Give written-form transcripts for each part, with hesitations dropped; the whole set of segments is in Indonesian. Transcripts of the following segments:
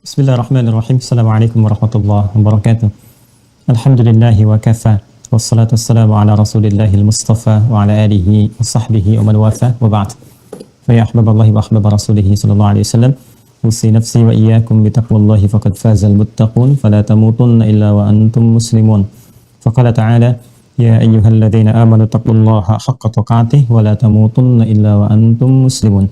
Bismillahirrahmanirrahim. Assalamualaikum warahmatullahi wabarakatuh. Alhamdulillahi wa kafa. Wassalatu wassalamu ala rasulillahil mustafa wa ala alihi wa sahbihi wa man wafa wa ba'd. Fa ya ahbaballahi wa ahbaba rasulihi sallallahu alaihi wasallam. Usi nafsi wa iyyakum bi taqwallahi faqad fazal muttaqun fala tamutunna illa wa antum muslimun. Faqala ta'ala ya ayyuhalladzina amanu taqullaha haqqa tuqatih wa la tamutunna illa wa antum muslimun.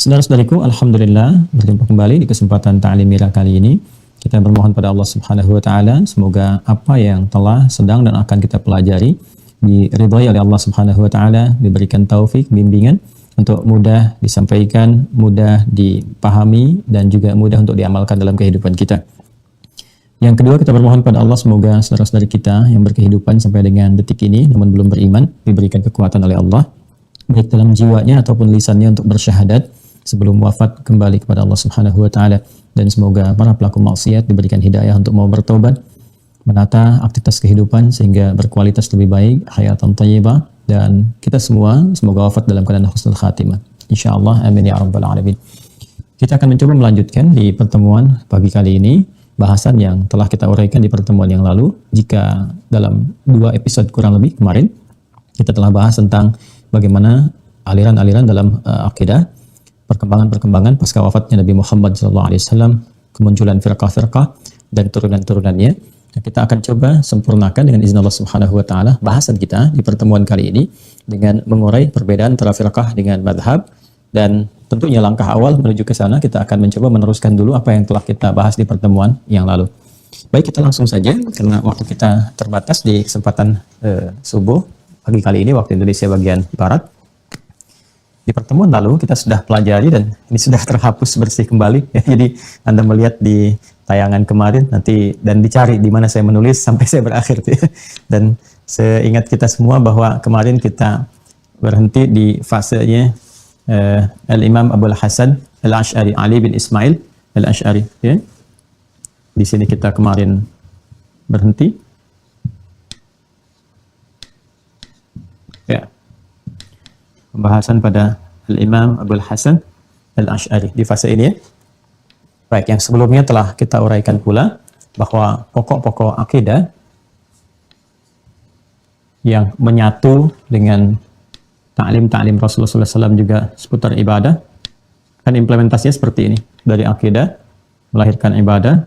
Saudara-saudariku, alhamdulillah berjumpa kembali di kesempatan Ta'lim Mira kali ini. Kita bermohon pada Allah Subhanahu wa taala semoga apa yang telah, sedang dan akan kita pelajari diridhai oleh Allah Subhanahu wa taala, diberikan taufik, bimbingan untuk mudah disampaikan, mudah dipahami dan juga mudah untuk diamalkan dalam kehidupan kita. Yang kedua, kita bermohon pada Allah semoga saudara-saudari kita yang berkehidupan sampai dengan detik ini namun belum beriman diberikan kekuatan oleh Allah baik dalam jiwanya ataupun lisannya untuk bersyahadat sebelum wafat kembali kepada Allah Subhanahu wa taala, dan semoga para pelaku maksiat diberikan hidayah untuk mau bertobat, menata aktivitas kehidupan sehingga berkualitas lebih baik, hayatan thayyibah, dan kita semua semoga wafat dalam keadaan husnul khatimah. Insyaallah, amin ya rabbal alamin. Kita akan mencoba melanjutkan di pertemuan pagi kali ini bahasan yang telah kita uraikan di pertemuan yang lalu. Jika dalam 2 episode kurang lebih kemarin kita telah bahas tentang bagaimana aliran-aliran dalam akidah, perkembangan-perkembangan pasca wafatnya Nabi Muhammad SAW, kemunculan firqah-firqah dan turunan-turunannya. Dan kita akan coba sempurnakan dengan izin Allah Subhanahu wa taala bahasan kita di pertemuan kali ini dengan mengurai perbedaan antara firqah dengan madhab, dan tentunya langkah awal menuju ke sana kita akan mencoba meneruskan dulu apa yang telah kita bahas di pertemuan yang lalu. Baik, kita langsung saja karena waktu kita terbatas di kesempatan subuh pagi kali ini waktu Indonesia bagian barat. Di pertemuan lalu kita sudah pelajari dan ini sudah terhapus bersih kembali ya. Jadi Anda melihat di tayangan kemarin nanti dan dicari di mana saya menulis sampai saya berakhir ya. Dan seingat kita semua bahwa kemarin kita berhenti di fasenya Al-Imam Abul Hasan Al-Ash'ari, Ali bin Ismail Al-Ash'ari ya. Di sini kita kemarin berhenti ya, pembahasan pada Al-Imam Abul Hasan Al-Ash'ari di fase ini ya. Baik, yang sebelumnya telah kita uraikan pula bahwa pokok-pokok akidah yang menyatu dengan ta'lim Rasulullah SAW juga seputar ibadah, kan implementasinya seperti ini. Dari akidah melahirkan ibadah,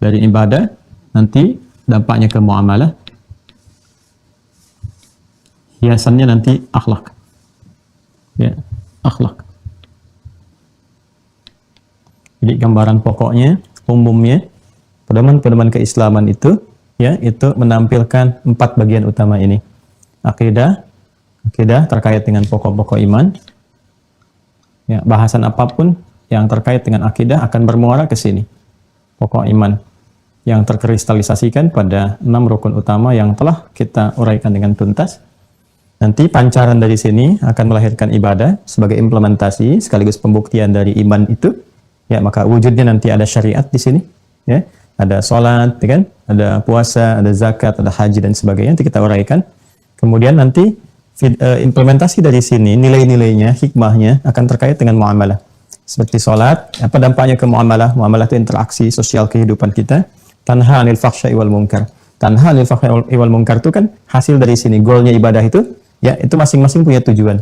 dari ibadah nanti dampaknya ke muamalah, hiasannya nanti akhlak. Ya, akhlak. Jadi gambaran pokoknya, umumnya, pedoman-pedoman keislaman itu, ya, itu menampilkan 4 bagian utama ini. Akidah terkait dengan pokok-pokok iman. Ya, bahasan apapun yang terkait dengan akidah akan bermuara ke sini. Pokok iman yang terkristalisasikan pada 6 rukun utama yang telah kita uraikan dengan tuntas. Nanti pancaran dari sini akan melahirkan ibadah sebagai implementasi sekaligus pembuktian dari iman itu. Ya, maka wujudnya nanti ada syariat di sini, ya. Ada sholat, ya kan? Ada puasa, ada zakat, ada haji dan sebagainya. Nanti kita uraikan. Kemudian nanti implementasi dari sini, nilai-nilainya, hikmahnya akan terkait dengan muamalah. Seperti sholat, apa dampaknya ke muamalah? Muamalah itu interaksi sosial kehidupan kita. Tanha 'anil fahsya'i wal munkar. Tanha 'anil fahsya'i wal munkar itu kan hasil dari sini. Goalnya ibadah itu, ya, itu masing-masing punya tujuan.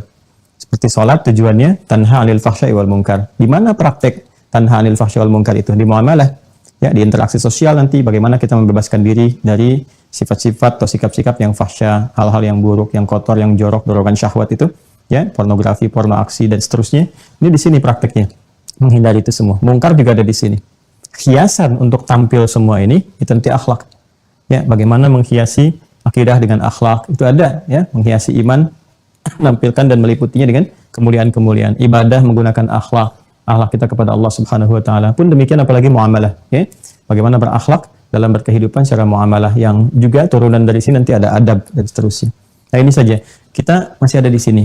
Seperti sholat tujuannya tanha 'anil fahsya'i wal munkar. Di mana praktek tanha 'anil fahsya'i wal munkar itu? Di muamalah. Ya, di interaksi sosial nanti bagaimana kita membebaskan diri dari sifat-sifat atau sikap-sikap yang fahsya, hal-hal yang buruk, yang kotor, yang jorok, dorongan syahwat itu, ya, pornografi, porno aksi dan seterusnya. Ini di sini prakteknya. Menghindari itu semua. Mungkar juga ada di sini. Hiasan untuk tampil semua ini itu nanti akhlak. Ya, bagaimana menghiasi akidah dengan akhlak itu ada, ya, menghiasi iman, menampilkan dan meliputinya dengan kemuliaan-kemuliaan. Ibadah menggunakan akhlak kita kepada Allah Subhanahu wa taala. Pun demikian apalagi muamalah, ya. Bagaimana berakhlak dalam berkehidupan secara muamalah yang juga turunan dari sini nanti ada adab dan seterusnya. Nah, ini saja. Kita masih ada di sini.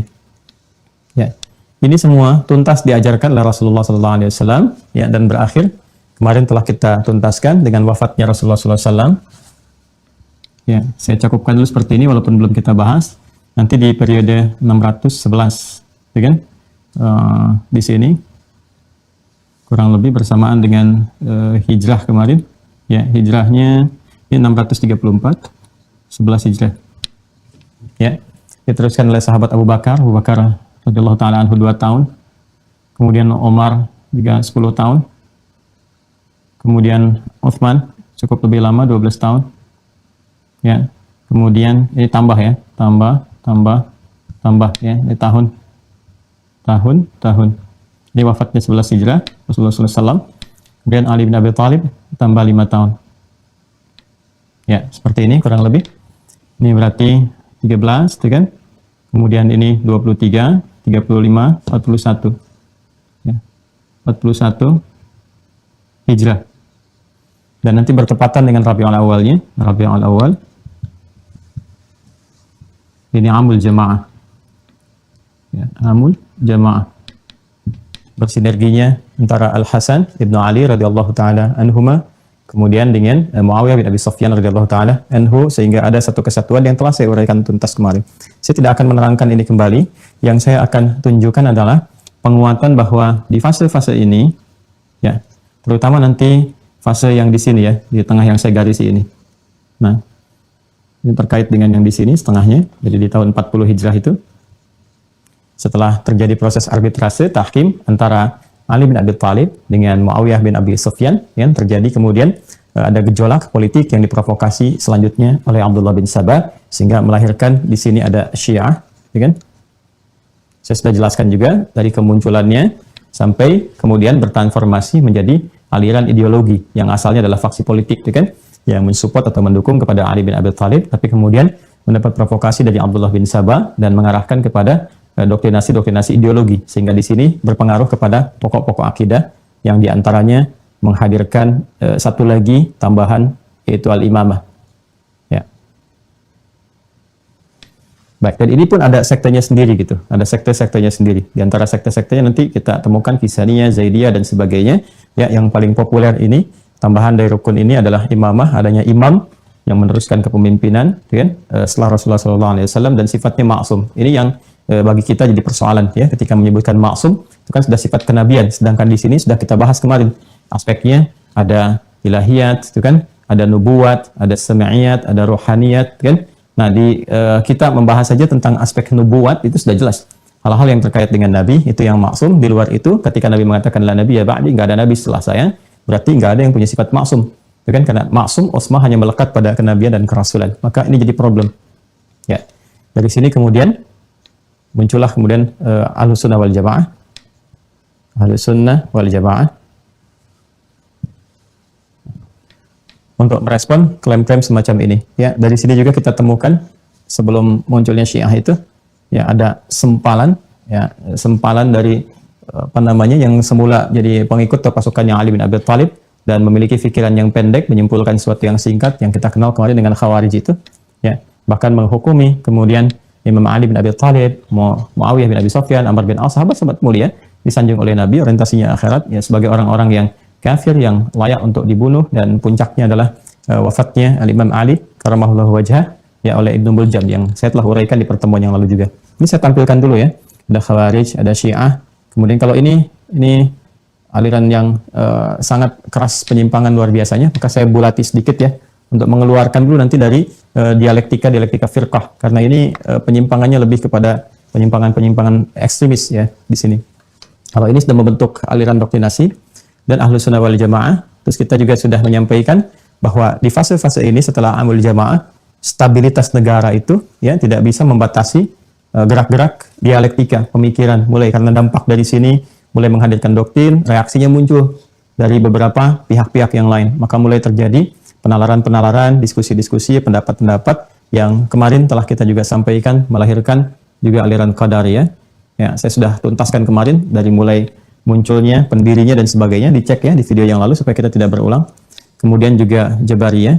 Ya. Ini semua tuntas diajarkan oleh Rasulullah SAW, ya, dan berakhir kemarin telah kita tuntaskan dengan wafatnya Rasulullah SAW. Ya, saya cukupkan dulu seperti ini walaupun belum kita bahas. Nanti di periode 611, ya kan? Di sini kurang lebih bersamaan dengan hijrah kemarin. Ya, hijrahnya ini 634, 11 hijrah. Ya, diteruskan oleh sahabat Abu Bakar radhiyallahu taala anhu 2 tahun. Kemudian Omar juga 10 tahun. Kemudian Utsman cukup lebih lama 12 tahun. Ya. Kemudian ini tambah ya, tambah ya, ini tahun. Ini wafatnya 11 hijrah Rasulullah SAW. Kemudian Ali bin Abi Thalib tambah 5 tahun. Ya, seperti ini kurang lebih. Ini berarti 13, kan? Kemudian ini 23, 35, 41. Ya. 41 hijrah. Dan nanti bertepatan dengan Rabiul Awalnya, Rabiul Awal. Ini amul jamaah. Ya, amul jamaah. Bersinerginya antara Al-Hasan Ibnu Ali radhiyallahu taala anhuma kemudian dengan Muawiyah bin Abi Sufyan radhiyallahu taala anhu, sehingga ada satu kesatuan yang telah saya uraikan tuntas kemarin. Saya tidak akan menerangkan ini kembali. Yang saya akan tunjukkan adalah penguatan bahwa di fase-fase ini, ya, terutama nanti fase yang di sini ya, di tengah yang saya garisi ini. Nah, ini terkait dengan yang di sini setengahnya, jadi di tahun 40 Hijrah itu, setelah terjadi proses arbitrase tahkim antara Ali bin Abi Thalib dengan Muawiyah bin Abi Sufyan, yang terjadi kemudian ada gejolak politik yang diprovokasi selanjutnya oleh Abdullah bin Sabah, sehingga melahirkan di sini ada Syiah, ya kan? Saya sudah jelaskan juga dari kemunculannya sampai kemudian bertransformasi menjadi aliran ideologi yang asalnya adalah faksi politik, ya kan? Yang mensupport atau mendukung kepada Ali bin Abi Thalib, tapi kemudian mendapat provokasi dari Abdullah bin Sabah dan mengarahkan kepada doktrinasi ideologi, sehingga di sini berpengaruh kepada pokok-pokok akidah yang diantaranya menghadirkan satu lagi tambahan, yaitu al-imamah. Ya. Baik, dan ini pun ada sektenya sendiri gitu, ada sekte-sektenya sendiri. Di antara sekte-sektenya nanti kita temukan Kisaniyah, Zaidiyah dan sebagainya. Ya, yang paling populer ini tambahan dari rukun ini adalah imamah, adanya imam yang meneruskan kepemimpinan, kan? Setelah Rasulullah SAW, dan sifatnya maksum. Ini yang bagi kita jadi persoalan ya, ketika menyebutkan maksum itu kan sudah sifat kenabian, sedangkan di sini sudah kita bahas kemarin aspeknya, ada ilahiyat itu kan, ada nubuat, ada sami'iyat, ada rohaniyat kan. Nah, kita membahas saja tentang aspek nubuat itu sudah jelas hal-hal yang terkait dengan nabi itu yang maksum. Di luar itu ketika Nabi mengatakan la nabi ya ba'di, nggak ada nabi setelah saya, berarti nggak ada yang punya sifat maksum itu kan, karena maksum osmah hanya melekat pada kenabian dan kerasulan, maka ini jadi problem ya. Dari sini kemudian muncullah kemudian Ahlus Sunnah wal Jamaah. Ahlus Sunnah wal Jamaah untuk merespon klaim-klaim semacam ini. Ya, dari sini juga kita temukan sebelum munculnya Syiah itu, ya, ada sempalan, ya, sempalan dari apa namanya, yang semula jadi pengikut atau pasukannya Ali bin Abi Thalib dan memiliki pikiran yang pendek, menyimpulkan sesuatu yang singkat, yang kita kenal kemarin dengan Khawarij itu, ya, bahkan menghukumi kemudian Imam Ali bin Abi Thalib, Muawiyah bin Abi Sufyan, Amr bin As, sahabat-sahabat mulia, disanjung oleh Nabi, orientasinya akhirat, ya, sebagai orang-orang yang kafir, yang layak untuk dibunuh, dan puncaknya adalah wafatnya Al-Imam Ali karamahullahu wajhah, ya, oleh Ibnu Muljam, yang saya telah uraikan di pertemuan yang lalu juga. Ini saya tampilkan dulu ya, ada Khawarij, ada Syiah, kemudian kalau ini aliran yang sangat keras penyimpangan luar biasanya, maka saya bulati sedikit ya, untuk mengeluarkan dulu nanti dari dialektika firqah, karena ini penyimpangannya lebih kepada penyimpangan ekstremis ya di sini. Kalau ini sudah membentuk aliran doktrinasi dan Ahlus Sunnah wal Jamaah, terus kita juga sudah menyampaikan bahwa di fase-fase ini setelah Amul Jamaah, stabilitas negara itu ya tidak bisa membatasi gerak-gerak dialektika pemikiran, mulai karena dampak dari sini mulai menghadirkan doktrin, reaksinya muncul dari beberapa pihak-pihak yang lain, maka mulai terjadi penalaran-penalaran, diskusi-diskusi, pendapat-pendapat yang kemarin telah kita juga sampaikan, melahirkan juga aliran Qadariyah. Ya, saya sudah tuntaskan kemarin dari mulai munculnya, pendirinya dan sebagainya, dicek ya di video yang lalu supaya kita tidak berulang. Kemudian juga Jabariyah,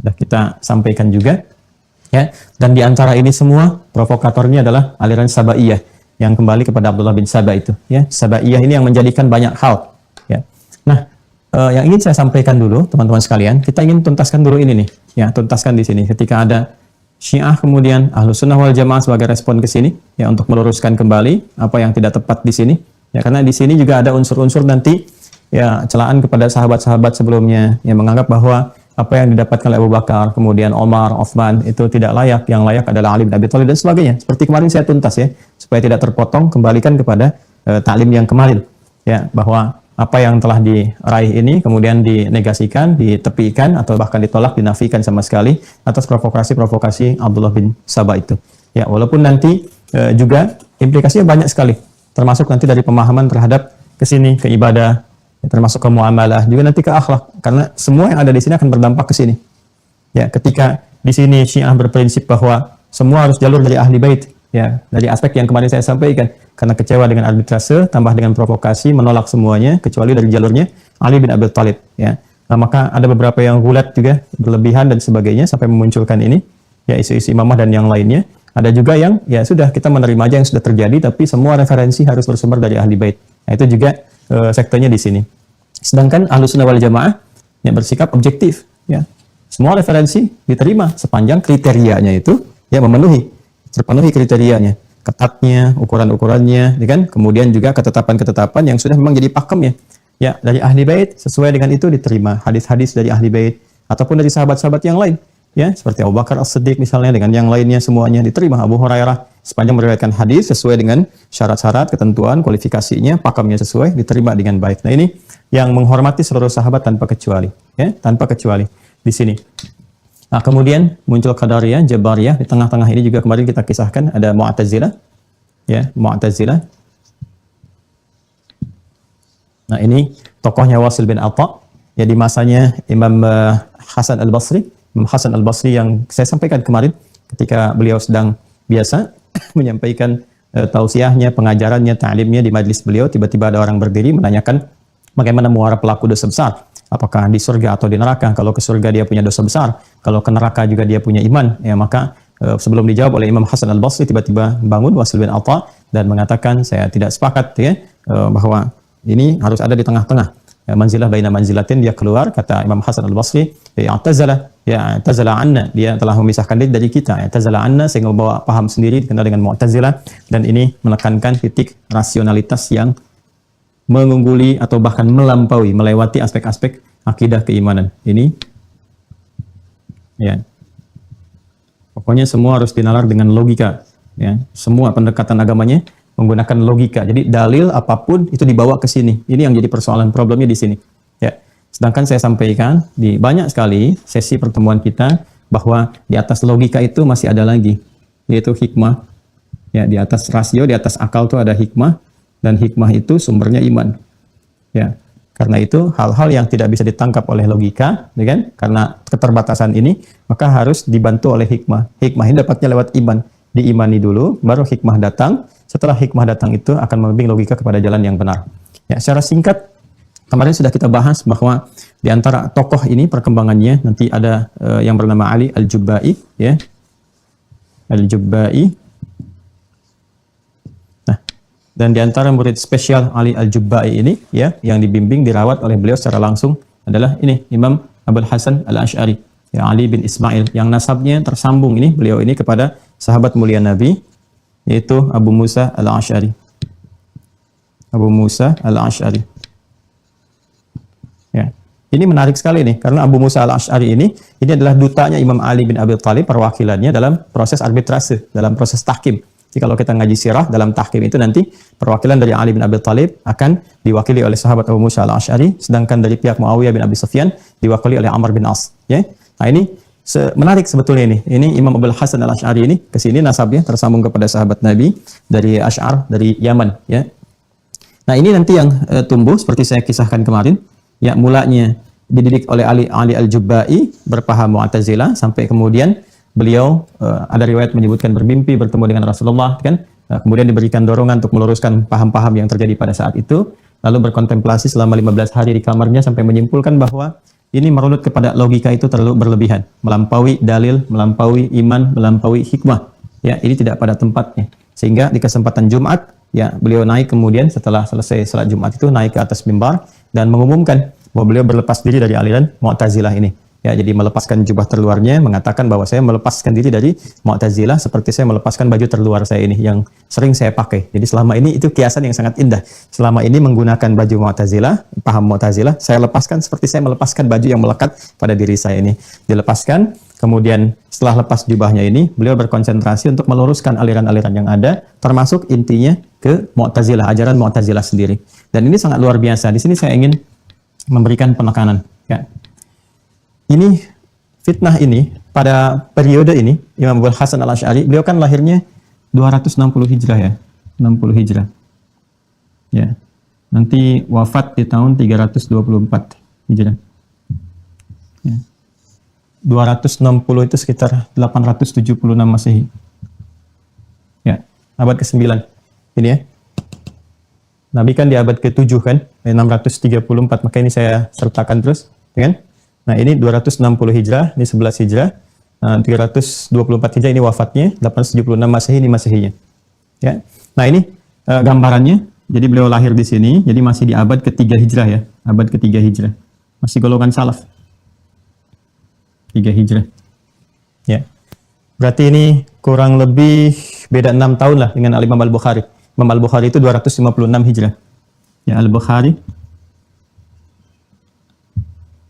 sudah kita sampaikan juga. Ya, dan di antara ini semua provokatornya adalah aliran Sabaiyah yang kembali kepada Abdullah bin Sabah itu. Ya, Sabaiyah ini yang menjadikan banyak hal. Ya, nah. Yang ingin saya sampaikan dulu, teman-teman sekalian, kita ingin tuntaskan dulu ini nih, ya, tuntaskan di sini. Ketika ada Syiah kemudian Ahlus Sunnah wal Jamaah sebagai respon ke sini, ya, untuk meluruskan kembali apa yang tidak tepat di sini, Ya, karena di sini juga ada unsur-unsur nanti ya celaan kepada sahabat-sahabat sebelumnya yang menganggap bahwa apa yang didapatkan oleh Abu Bakar, kemudian Omar, Utsman itu tidak layak, yang layak adalah Ali bin Abi Thalib dan sebagainya. Seperti kemarin saya tuntas ya, supaya tidak terpotong, kembalikan kepada taklim yang kemarin ya, bahwa apa yang telah diraih ini kemudian dinegasikan, ditepikan atau bahkan ditolak, dinafikan sama sekali atas provokasi-provokasi Abdullah bin Sabah itu. Ya, walaupun nanti juga implikasinya banyak sekali, termasuk nanti dari pemahaman terhadap kesini ke ibadah, ya, termasuk ke muamalah, juga nanti ke akhlak, karena semua yang ada di sini akan berdampak ke sini. Ya, ketika di sini Syiah berprinsip bahwa semua harus jalur dari ahli bait, ya, dari aspek yang kemarin saya sampaikan, karena kecewa dengan arbitrase, tambah dengan provokasi, menolak semuanya kecuali dari jalurnya Ali bin Abi Thalib. Ya, nah, maka ada beberapa yang gulat juga, berlebihan dan sebagainya sampai memunculkan ini, ya isu-isu imamah dan yang lainnya. Ada juga yang ya sudah kita menerima aja yang sudah terjadi, tapi semua referensi harus bersumber dari ahli bait. Nah, itu juga sektornya di sini. Sedangkan Ahlus Sunnah wal Jamaah yang bersikap objektif, ya. Semua referensi diterima sepanjang kriterianya itu ya terpenuhi kriterianya, ketatnya, ukuran-ukurannya, ya kan? Kemudian juga ketetapan-ketetapan yang sudah memang jadi pakemnya. Ya, dari ahli bait sesuai dengan itu diterima, hadis-hadis dari ahli bait ataupun dari sahabat-sahabat yang lain. Ya, seperti Abu Bakar As-Siddiq misalnya, dengan yang lainnya semuanya diterima. Abu Hurairah sepanjang meriwayatkan hadis sesuai dengan syarat-syarat, ketentuan, kualifikasinya, pakamnya sesuai, diterima dengan baik. Nah, ini yang menghormati seluruh sahabat tanpa kecuali, ya, tanpa kecuali di sini. Nah, kemudian muncul Qadariyah, Jabariyah, di tengah-tengah ini juga kemarin kita kisahkan ada Mu'tazilah, ya, Mu'tazilah. Nah, ini tokohnya Wasil bin Atha, ya, di masanya Imam Hasan Al-Basri. Imam Hasan Al-Basri yang saya sampaikan kemarin ketika beliau sedang biasa menyampaikan tausiahnya, pengajarannya, ta'limnya di majlis beliau, tiba-tiba ada orang berdiri menanyakan bagaimana muara pelaku dosa besar, apakah di surga atau di neraka. Kalau ke surga dia punya dosa besar, kalau ke neraka juga dia punya iman. Ya, maka sebelum dijawab oleh Imam Hasan Al-Basri, tiba-tiba bangun Wasil bin Atha dan mengatakan, saya tidak sepakat ya bahwa ini harus ada di tengah-tengah. Manzilah baina manzilatin, dia keluar, kata Imam Hasan Al-Basri, i'tazala anna, dia telah memisahkan diri dari kita, i'tazala anna, sehingga membawa paham sendiri dikenal dengan Mu'tazilah, dan ini menekankan titik rasionalitas yang mengungguli atau bahkan melewati aspek-aspek akidah keimanan. Ini ya, pokoknya semua harus dinalar dengan logika, ya, semua pendekatan agamanya menggunakan logika. Jadi dalil apapun itu dibawa ke sini. Ini yang jadi persoalan, problemnya di sini. Ya. Sedangkan saya sampaikan di banyak sekali sesi pertemuan kita bahwa di atas logika itu masih ada lagi, yaitu hikmah. Ya, di atas rasio, di atas akal itu ada hikmah, dan hikmah itu sumbernya iman. Ya. Karena itu hal-hal yang tidak bisa ditangkap oleh logika, ya kan? Karena keterbatasan ini, maka harus dibantu oleh hikmah. Hikmah ini dapatnya lewat iman. Diimani dulu, baru hikmah datang. Setelah hikmah datang itu akan membimbing logika kepada jalan yang benar. Ya, secara singkat, kemarin sudah kita bahas bahwa di antara tokoh ini perkembangannya nanti ada yang bernama Ali Al-Jubba'i, ya. Al-Jubba'i. Nah, dan di antara murid spesial Ali Al-Jubba'i ini, ya, yang dibimbing, dirawat oleh beliau secara langsung adalah ini Imam Abul Hasan Al-Asy'ari, ya, Ali bin Ismail, yang nasabnya tersambung ini, beliau ini kepada sahabat mulia Nabi, yaitu Abu Musa Al-Asy'ari. Abu Musa Al-Asy'ari. Ya. Ini menarik sekali nih, karena Abu Musa Al-Asy'ari ini adalah dutanya Imam Ali bin Abi Thalib, perwakilannya dalam proses arbitrase, dalam proses tahkim. Jadi kalau kita ngaji sirah, dalam tahkim itu nanti perwakilan dari Ali bin Abi Thalib akan diwakili oleh sahabat Abu Musa Al-Asy'ari, sedangkan dari pihak Muawiyah bin Abi Sufyan diwakili oleh Amr bin As. Ya. Nah, ini menarik sebetulnya ini. Ini Imam Abul Hasan Al-Asy'ari ini ke sini nasabnya tersambung kepada sahabat Nabi dari Asy'ar, dari Yaman, ya. Nah, ini nanti yang tumbuh seperti saya kisahkan kemarin, ya, mulanya dididik oleh Ali Al-Jubba'i, berpaham Mu'tazilah, sampai kemudian beliau ada riwayat menyebutkan bermimpi bertemu dengan Rasulullah, kan. Kemudian diberikan dorongan untuk meluruskan paham-paham yang terjadi pada saat itu, lalu berkontemplasi selama 15 hari di kamarnya sampai menyimpulkan bahwa ini merunut kepada logika itu terlalu berlebihan, melampaui dalil, melampaui iman, melampaui hikmah. Ya, ini tidak pada tempatnya. Sehingga di kesempatan Jumat, ya, beliau naik kemudian setelah selesai salat Jumat itu naik ke atas mimbar dan mengumumkan bahwa beliau berlepas diri dari aliran Mu'tazilah ini. Ya, jadi melepaskan jubah terluarnya, mengatakan bahwa saya melepaskan diri dari Mu'tazilah seperti saya melepaskan baju terluar saya ini yang sering saya pakai. Jadi selama ini itu kiasan yang sangat indah. Selama ini menggunakan baju Mu'tazilah, paham Mu'tazilah, saya lepaskan seperti saya melepaskan baju yang melekat pada diri saya ini. Dilepaskan, kemudian setelah lepas jubahnya ini, beliau berkonsentrasi untuk meluruskan aliran-aliran yang ada, termasuk intinya ke Mu'tazilah, ajaran Mu'tazilah sendiri. Dan ini sangat luar biasa. Di sini saya ingin memberikan penekanan. Ya. Ini fitnah ini pada periode ini Imam Abul Hasan Al-Asy'ari beliau kan lahirnya 260 Hijrah ya, 60 Hijrah. Ya. Nanti wafat di tahun 324 Hijrah. Ya. 260 itu sekitar 876 Masehi. Ya, abad ke-9. Ini ya. Nabi kan di abad ke-7 kan, 634, maka ini saya sertakan terus, ya kan? Nah, ini 260 Hijrah, ini 11 Hijrah, 324 Hijrah ini wafatnya, 876 Masehi ini Masehinya. Ya. Nah, ini gambarannya. Jadi beliau lahir di sini, jadi masih di abad ke-3 Hijrah ya, abad ke-3 Hijrah. Masih golongan salaf. 3 Hijrah. Ya. Berarti ini kurang lebih beda 6 tahun lah dengan Al-Imam Al-Bukhari. Imam Al-Bukhari itu 256 Hijrah. Ya, Al-Bukhari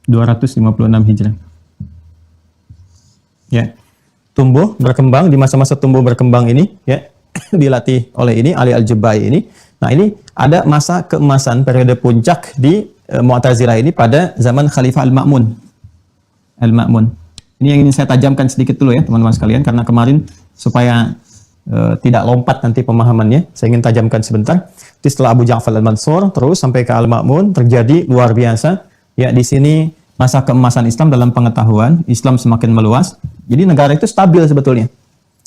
256 Hijrah. Ya. Tumbuh, berkembang, di masa-masa tumbuh berkembang ini, ya, dilatih oleh ini, Ali Al-Jubai ini. Nah, ini ada masa keemasan, periode puncak di Mu'tazilah ini pada zaman Khalifah Al-Ma'mun. Al-Ma'mun. Ini yang ingin saya tajamkan sedikit dulu ya, teman-teman sekalian, karena kemarin supaya tidak lompat nanti pemahamannya, saya ingin tajamkan sebentar. Jadi setelah Abu Ja'far Al-Mansur, terus sampai ke Al-Ma'mun, terjadi luar biasa. Ya, di sini masa keemasan Islam dalam pengetahuan, Islam semakin meluas. Jadi negara itu stabil sebetulnya.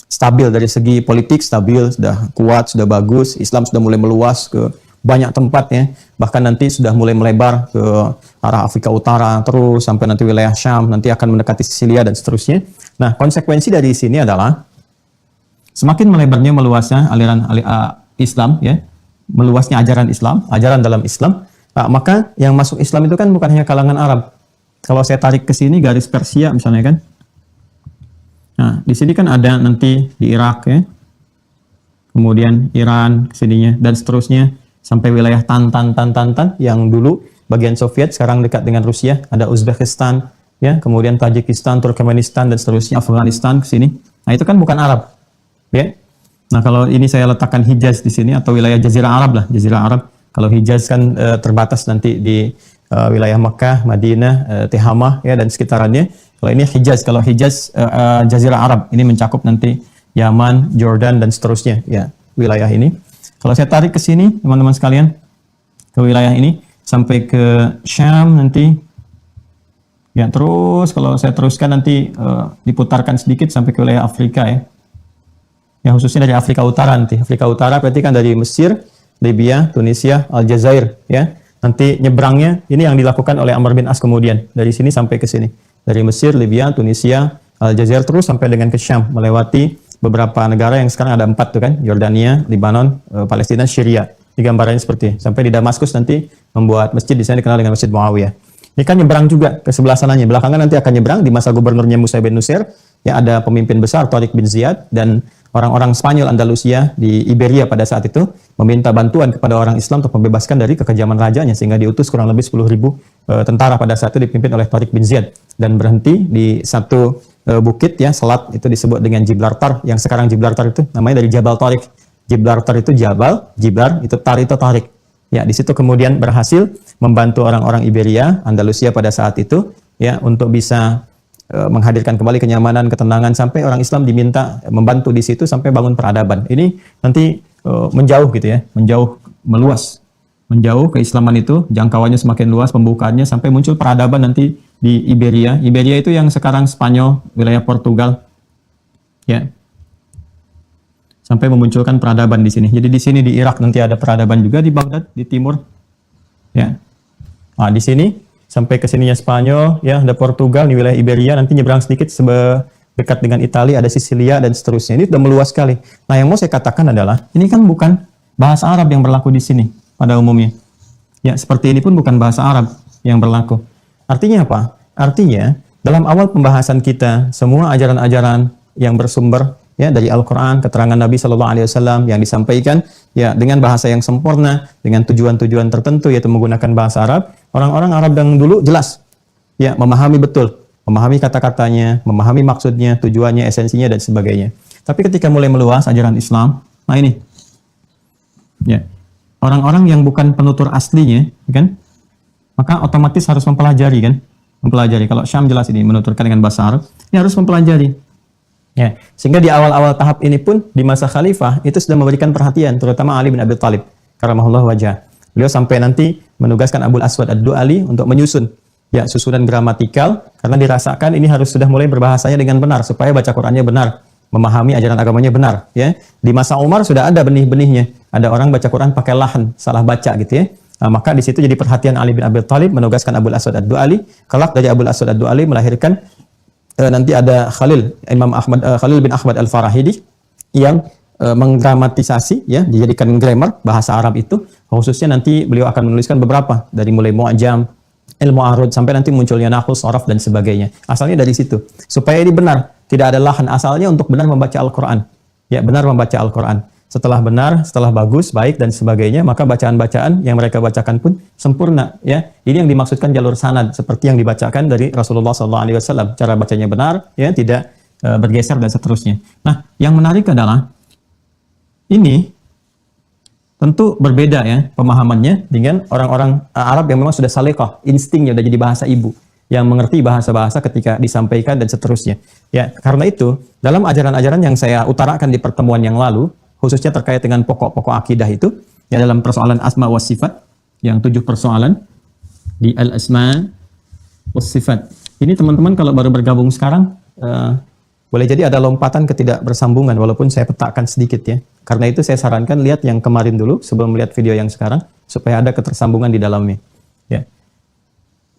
Stabil dari segi politik, stabil, sudah kuat, sudah bagus. Islam sudah mulai meluas ke banyak tempat ya. Bahkan nanti sudah mulai melebar ke arah Afrika Utara, terus sampai nanti wilayah Syam, nanti akan mendekati Sisilia dan seterusnya. Nah, konsekuensi dari sini adalah semakin melebarnya meluasnya aliran Islam ya, meluasnya ajaran Islam, ajaran dalam Islam. Nah, maka yang masuk Islam itu kan bukan hanya kalangan Arab. Kalau saya tarik ke sini garis Persia misalnya kan. Nah, di sini kan ada nanti di Irak ya. Kemudian Iran kesininya dan seterusnya sampai wilayah Tan yang dulu bagian Soviet, sekarang dekat dengan Rusia, ada Uzbekistan ya, kemudian Tajikistan, Turkmenistan dan seterusnya, Afghanistan ke sini. Nah, itu kan bukan Arab. Ya. Nah, kalau ini saya letakkan Hijaz di sini atau wilayah Jazirah Arab lah, Jazirah Arab. Kalau Hijaz kan terbatas nanti di wilayah Mekah, Madinah, Tihamah ya dan sekitarannya. Kalau ini Hijaz, kalau Hijaz Jazirah Arab, ini mencakup nanti Yaman, Jordan dan seterusnya ya, wilayah ini. Kalau saya tarik ke sini, teman-teman sekalian, ke wilayah ini sampai ke Syam nanti. Ya, terus kalau saya teruskan nanti diputarkan sedikit sampai ke wilayah Afrika ya. Ya, khususnya dari Afrika Utara nanti. Afrika Utara berarti kan dari Mesir, Libya, Tunisia, Aljazair ya. Nanti nyebrangnya ini yang dilakukan oleh Amr bin As kemudian dari sini sampai ke sini. Dari Mesir, Libya, Tunisia, Aljazair terus sampai dengan ke Syam, melewati beberapa negara yang sekarang ada 4 tuh kan, Yordania, Lebanon, Palestina, Syria. Di gambarannya seperti ini. Sampai di Damaskus nanti membuat masjid di sana dikenal dengan Masjid Muawiyah. Ini kan nyebrang juga ke sebelah sananya. Belakangan nanti akan nyebrang di masa gubernurnya Musa bin Nusir. Ya, ada pemimpin besar Tariq bin Ziyad dan orang-orang Spanyol Andalusia di Iberia pada saat itu meminta bantuan kepada orang Islam untuk membebaskan dari kekejaman rajanya, sehingga diutus kurang lebih 10.000 tentara pada saat itu dipimpin oleh Tariq bin Ziyad dan berhenti di satu bukit ya, selat itu disebut dengan Gibraltar, yang sekarang Gibraltar itu namanya dari Jabal Tariq. Gibraltar itu Jabal, Giblar itu Tariq. Ya, di situ kemudian berhasil membantu orang-orang Iberia, Andalusia pada saat itu ya untuk bisa menghadirkan kembali kenyamanan, ketenangan, sampai orang Islam diminta membantu di situ sampai bangun peradaban. Ini nanti menjauh gitu ya, meluas, menjauh keislaman itu, jangkauannya semakin luas, pembukaannya sampai muncul peradaban nanti di Iberia. Iberia itu yang sekarang Spanyol, wilayah Portugal, ya, sampai memunculkan peradaban di sini. Jadi di sini di Irak nanti ada peradaban juga, di Baghdad di timur, ya. Nah, di sini sampai ke sininya Spanyol, ya, ada Portugal, di wilayah Iberia, nanti nyebrang sedikit dekat dengan Italia, ada Sisilia dan seterusnya. Ini sudah meluas sekali. Nah, yang mau saya katakan adalah, ini kan bukan bahasa Arab yang berlaku di sini pada umumnya. Ya, seperti ini pun bukan bahasa Arab yang berlaku. Artinya apa? Artinya, dalam awal pembahasan kita, semua ajaran-ajaran yang bersumber ya dari Al-Qur'an, keterangan Nabi Shallallahu alaihi wasallam yang disampaikan ya dengan bahasa yang sempurna, dengan tujuan-tujuan tertentu yaitu menggunakan bahasa Arab. Orang-orang Arab yang dulu jelas ya memahami betul, memahami kata-katanya, memahami maksudnya, tujuannya, esensinya dan sebagainya. Tapi ketika mulai meluas ajaran Islam, nah ini ya, orang-orang yang bukan penutur aslinya, kan? Maka otomatis harus mempelajari kan? Mempelajari. Kalau Syam jelas ini menuturkan dengan bahasa Arab, ini harus mempelajari. Ya, sehingga di awal-awal tahap ini pun di masa khalifah itu sudah memberikan perhatian, terutama Ali bin Abi Thalib karamahullah wajah. Beliau sampai nanti menugaskan Abul Aswad Ad-Du'ali untuk menyusun ya susunan gramatikal karena dirasakan ini harus sudah mulai berbahasanya dengan benar supaya baca Qur'annya benar, memahami ajaran agamanya benar ya. Di masa Umar sudah ada benih-benihnya. Ada orang baca Quran pakai lahan, salah baca gitu ya. Nah, maka di situ jadi perhatian Ali bin Abi Thalib menugaskan Abul Aswad Ad-Du'ali. Kelak dari Abul Aswad Ad-Du'ali melahirkan nanti ada Khalil bin Ahmad Al-Farahidi yang menggramatisasi ya, dijadikan grammar bahasa Arab itu. Khususnya nanti beliau akan menuliskan beberapa dari mulai mu'jam, ilmu arud sampai nanti munculnya nahwu, sharaf dan sebagainya. Asalnya dari situ. Supaya ini benar, tidak ada lahan asalnya untuk benar membaca Al-Qur'an. Ya, benar membaca Al-Qur'an. Setelah benar, setelah bagus, baik dan sebagainya, maka bacaan-bacaan yang mereka bacakan pun sempurna ya. Ini yang dimaksudkan jalur sanad seperti yang dibacakan dari Rasulullah SAW. Cara bacanya benar ya, tidak bergeser dan seterusnya. Nah, yang menarik adalah ini tentu berbeda ya pemahamannya dengan orang-orang Arab yang memang sudah salihah, instingnya sudah jadi bahasa ibu, yang mengerti bahasa-bahasa ketika disampaikan dan seterusnya. Ya, karena itu dalam ajaran-ajaran yang saya utarakan di pertemuan yang lalu, khususnya terkait dengan pokok-pokok akidah itu, ya dalam persoalan asma wa sifat, yang 7 persoalan di al-asma wa sifat. Ini teman-teman kalau baru bergabung sekarang, boleh jadi ada lompatan ketidakbersambungan, walaupun saya petakan sedikit ya. Karena itu saya sarankan lihat yang kemarin dulu, sebelum melihat video yang sekarang, supaya ada ketersambungan di dalamnya. Ya.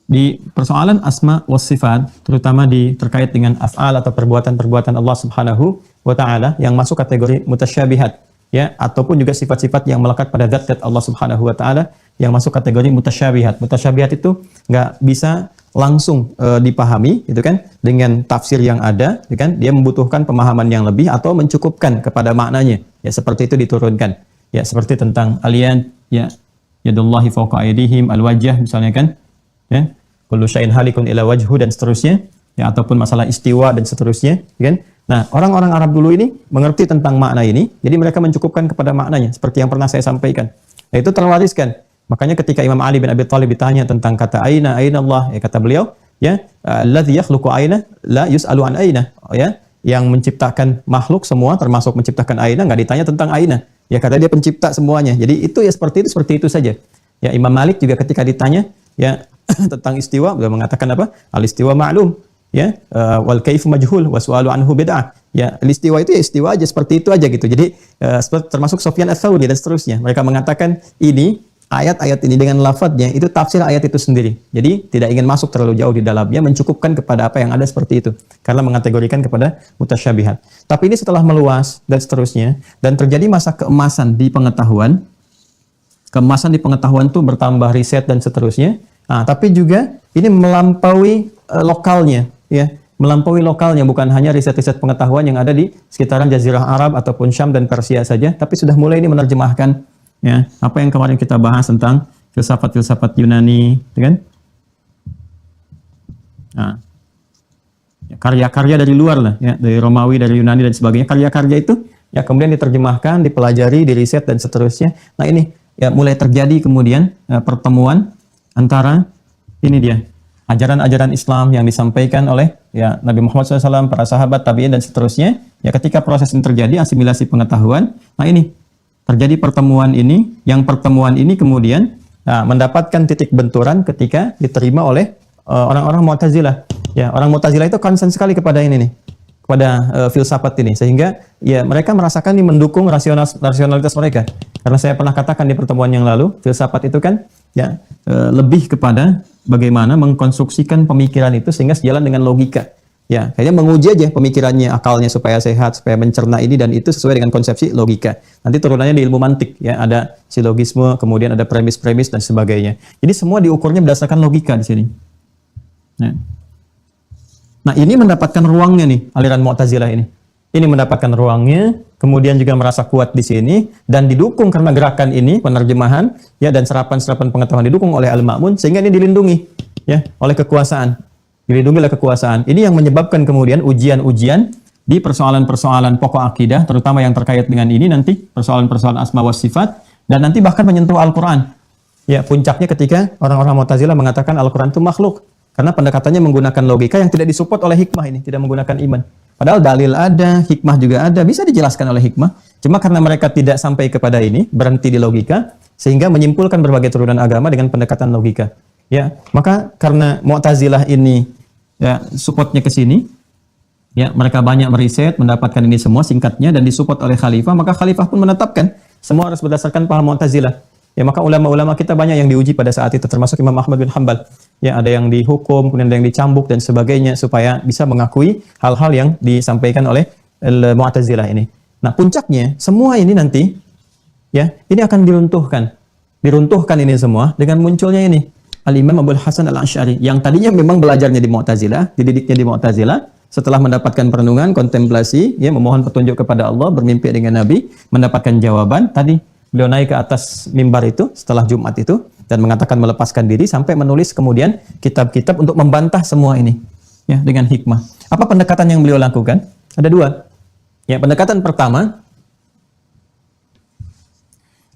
Di persoalan asma wa sifat, terutama terkait dengan af'al atau perbuatan-perbuatan Allah Subhanahu wa Ta'ala yang masuk kategori mutasyabihat ya, ataupun juga sifat-sifat yang melekat pada zat Allah Subhanahu wa Ta'ala yang masuk kategori mutasyabihat. Mutasyabihat itu nggak bisa langsung dipahami gitu kan dengan tafsir yang ada gitu kan, dia membutuhkan pemahaman yang lebih atau mencukupkan kepada maknanya ya, seperti itu diturunkan ya, seperti tentang aliyad ya, yadullahi fawqa aydihim, al-wajh misalnya kan ya, kullu syai'in halikun ila wajhu dan seterusnya ya, ataupun masalah istiwa dan seterusnya kan. Nah, orang-orang Arab dulu ini mengerti tentang makna ini, jadi mereka mencukupkan kepada maknanya seperti yang pernah saya sampaikan. Nah, itu terwariskan. Makanya ketika Imam Ali bin Abi Thalib ditanya tentang kata aina Allah, ya kata beliau ya, alladzi yakhluqu aina la yus'alu an aina, ya, yang menciptakan makhluk semua termasuk menciptakan aina, enggak ditanya tentang aina. Ya kata dia pencipta semuanya. Jadi itu ya seperti itu saja. Ya, Imam Malik juga ketika ditanya ya tentang istiwa, beliau mengatakan apa? Al-istiwa ma'lum, ya, wal kaifu majhul wa su'alu anhu bid'ah. Ya, istiwa itu ya istiwa aja, seperti itu aja gitu. Jadi termasuk Sufyan Ats-Tsauri dan seterusnya. Mereka mengatakan ini ayat-ayat ini dengan lafadznya itu tafsir ayat itu sendiri. Jadi tidak ingin masuk terlalu jauh di dalamnya, mencukupkan kepada apa yang ada seperti itu. Karena mengategorikan kepada mutasyabihat. Tapi ini setelah meluas dan seterusnya dan terjadi masa keemasan di pengetahuan. Keemasan di pengetahuan itu bertambah riset dan seterusnya. Nah, tapi juga ini melampaui lokalnya, ya, melampaui lokalnya, bukan hanya riset-riset pengetahuan yang ada di sekitaran Jazirah Arab ataupun Syam dan Persia saja, tapi sudah mulai ini menerjemahkan, ya, apa yang kemarin kita bahas tentang filsafat-filsafat Yunani, kan? Nah, ya, karya-karya dari luar lah, ya, dari Romawi, dari Yunani dan sebagainya, karya-karya itu, ya, kemudian diterjemahkan, dipelajari, diriset dan seterusnya. Nah, ini ya mulai terjadi kemudian pertemuan antara ini dia ajaran-ajaran Islam yang disampaikan oleh ya Nabi Muhammad SAW, para sahabat, tabi'in dan seterusnya. Ya ketika proses ini terjadi, asimilasi pengetahuan, nah ini terjadi pertemuan ini, yang pertemuan ini kemudian mendapatkan titik benturan ketika diterima oleh orang-orang Mu'tazilah. Ya, orang Mu'tazilah itu concern sekali kepada ini nih, kepada filsafat ini, sehingga ya mereka merasakan ini mendukung rasionalitas mereka. Karena saya pernah katakan di pertemuan yang lalu, filsafat itu kan ya lebih kepada bagaimana mengkonstruksikan pemikiran itu sehingga sejalan dengan logika. Ya, kayaknya menguji aja pemikirannya, akalnya supaya sehat, supaya mencerna ini dan itu sesuai dengan konsepsi logika. Nanti turunannya di ilmu mantik, ya, ada silogisme, kemudian ada premis-premis dan sebagainya. Jadi semua diukurnya berdasarkan logika di sini. Nah, Nah, ini mendapatkan ruangnya nih, aliran Mu'tazilah ini. Ini mendapatkan ruangnya, kemudian juga merasa kuat di sini, dan didukung karena gerakan ini, penerjemahan, ya, dan serapan-serapan pengetahuan didukung oleh Al-Ma'mun, sehingga ini dilindungi, ya, oleh kekuasaan. Dilindungi oleh kekuasaan. Ini yang menyebabkan kemudian ujian-ujian di persoalan-persoalan pokok akidah, terutama yang terkait dengan ini nanti, persoalan-persoalan asma wa sifat, dan nanti bahkan menyentuh Al-Quran. Ya, puncaknya ketika orang-orang Mu'tazilah mengatakan Al-Quran itu makhluk. Karena pendekatannya menggunakan logika yang tidak disupport oleh hikmah ini, tidak menggunakan iman. Padahal dalil ada, hikmah juga ada, bisa dijelaskan oleh hikmah. Cuma karena mereka tidak sampai kepada ini, berhenti di logika, sehingga menyimpulkan berbagai turunan agama dengan pendekatan logika. Ya, maka karena Mu'tazilah ini ya supportnya ke sini, ya mereka banyak meriset, mendapatkan ini semua singkatnya dan disupport oleh khalifah, maka khalifah pun menetapkan semua harus berdasarkan paham Mu'tazilah. Ya, maka ulama-ulama kita banyak yang diuji pada saat itu, termasuk Imam Ahmad bin Hanbal. Ya, ada yang dihukum, kemudian ada yang dicambuk dan sebagainya supaya bisa mengakui hal-hal yang disampaikan oleh Mu'tazilah ini. Nah, puncaknya semua ini nanti ya, ini akan diruntuhkan. Diruntuhkan ini semua dengan munculnya ini Al-Imam Abul Hasan Al-Asy'ari yang tadinya memang belajarnya di Mu'tazilah, dididiknya di Mu'tazilah, setelah mendapatkan perenungan, kontemplasi, ya memohon petunjuk kepada Allah, bermimpi dengan Nabi, mendapatkan jawaban tadi. Beliau naik ke atas mimbar itu setelah Jumat itu dan mengatakan melepaskan diri sampai menulis kemudian kitab-kitab untuk membantah semua ini ya dengan hikmah. Apa pendekatan yang beliau lakukan? Ada dua. Ya, pendekatan pertama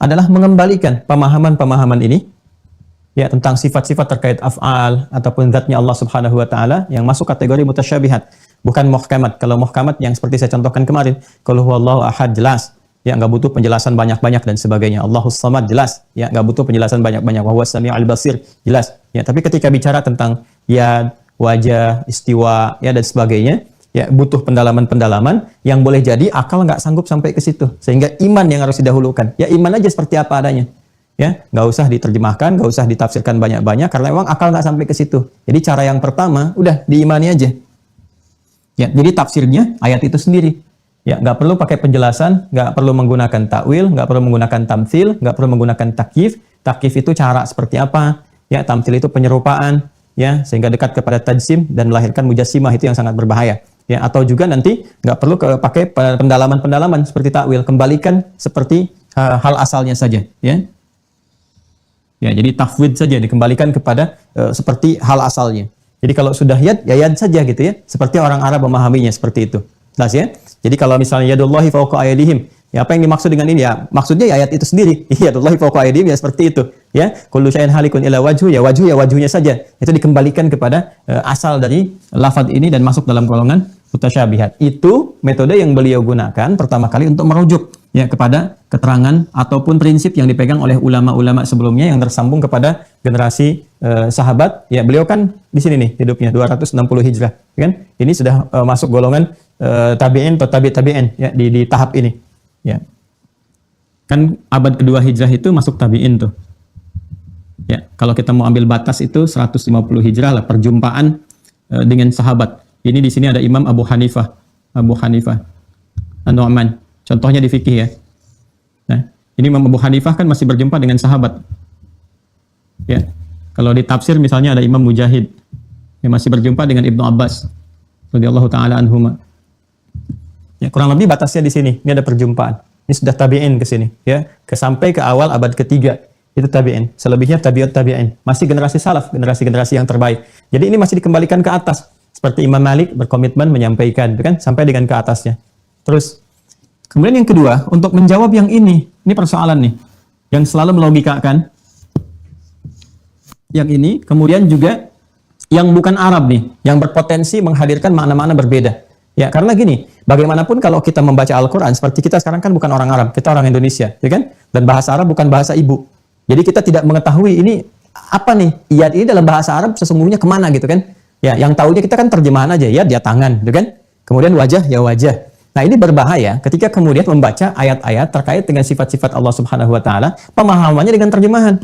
adalah mengembalikan pemahaman-pemahaman ini ya tentang sifat-sifat terkait af'al ataupun zatnya Allah Subhanahu wa taala yang masuk kategori mutasyabihat, bukan muhkamat. Kalau muhkamat yang seperti saya contohkan kemarin, qul huwallahu ahad jelas. Ya, nggak butuh penjelasan banyak-banyak dan sebagainya. Allahus Samad jelas, ya nggak butuh penjelasan banyak-banyak. Wa huwas sami'ul basir jelas. Ya, tapi ketika bicara tentang yad, wajah, istiwa, ya dan sebagainya, ya butuh pendalaman-pendalaman yang boleh jadi akal nggak sanggup sampai ke situ. Sehingga iman yang harus didahulukan. Ya iman aja seperti apa adanya. Ya, nggak usah diterjemahkan, nggak usah ditafsirkan banyak-banyak karena memang akal nggak sampai ke situ. Jadi cara yang pertama udah diimani aja. Ya, jadi tafsirnya ayat itu sendiri. Ya, nggak perlu pakai penjelasan, nggak perlu menggunakan takwil, nggak perlu menggunakan tamtsil, nggak perlu menggunakan takyif. Takyif itu cara seperti apa? Ya, tamtsil itu penyerupaan, ya, sehingga dekat kepada tajsim dan melahirkan mujassimah, itu yang sangat berbahaya. Ya, atau juga nanti nggak perlu pakai pendalaman-pendalaman seperti takwil, kembalikan seperti hal asalnya saja, ya. Ya, jadi tafwid saja dikembalikan kepada seperti hal asalnya. Jadi kalau sudah yad, ya yad saja gitu ya, seperti orang Arab memahaminya seperti itu. Jelas ya? Jadi kalau misalnya yadullahi fawqa aydihim, ya apa yang dimaksud dengan ini ya? Maksudnya ya ayat itu sendiri. Yadullahi fawqa aydihim ya seperti itu, ya. Kullu syai'in halikun illa wajhu, ya wajhu ya wajhunya saja. Itu dikembalikan kepada asal dari lafaz ini dan masuk dalam golongan mutasyabihat. Itu metode yang beliau gunakan pertama kali untuk merujuk ya kepada keterangan ataupun prinsip yang dipegang oleh ulama-ulama sebelumnya yang tersambung kepada generasi sahabat. Ya, beliau kan di sini nih hidupnya 260 Hijrah, kan? Ini sudah masuk golongan tabi'in atau tabi'in ya di tahap ini. Ya. Kan abad kedua Hijrah itu masuk tabi'in tuh. Ya, kalau kita mau ambil batas itu 150 Hijrah lah perjumpaan dengan sahabat. Ini di sini ada Imam Abu Hanifah An-Nu'man. Contohnya di fikih ya. Nah, ini Imam Abu Hanifah kan masih berjumpa dengan sahabat. Ya. Kalau di tafsir misalnya ada Imam Mujahid yang masih berjumpa dengan Ibnu Abbas radhiyallahu taala anhuma. Ya, kurang lebih batasnya di sini. Ini ada perjumpaan. Ini sudah tabi'in ke sini, ya. Sampai ke awal abad ketiga. Itu tabi'in. Selebihnya tabi'ut tabi'in. Masih generasi salaf, generasi-generasi yang terbaik. Jadi ini masih dikembalikan ke atas. Seperti Imam Malik berkomitmen menyampaikan, kan? Sampai dengan ke atasnya. Terus kemudian yang kedua, untuk menjawab yang ini persoalan nih, yang selalu melogikakan. Yang ini, kemudian juga yang bukan Arab nih, yang berpotensi menghadirkan makna-makna berbeda. Ya, karena gini, bagaimanapun kalau kita membaca Al-Quran, seperti kita sekarang kan bukan orang Arab, kita orang Indonesia, ya kan? Dan bahasa Arab bukan bahasa ibu. Jadi kita tidak mengetahui ini apa nih, iyad ini dalam bahasa Arab sesungguhnya kemana gitu kan? Ya, yang tahunya kita kan terjemahan aja, ya dia tangan, gitu kan? Kemudian wajah, ya wajah. Nah, ini berbahaya ketika kemudian membaca ayat-ayat terkait dengan sifat-sifat Allah Subhanahu wa taala, pemahamannya dengan terjemahan.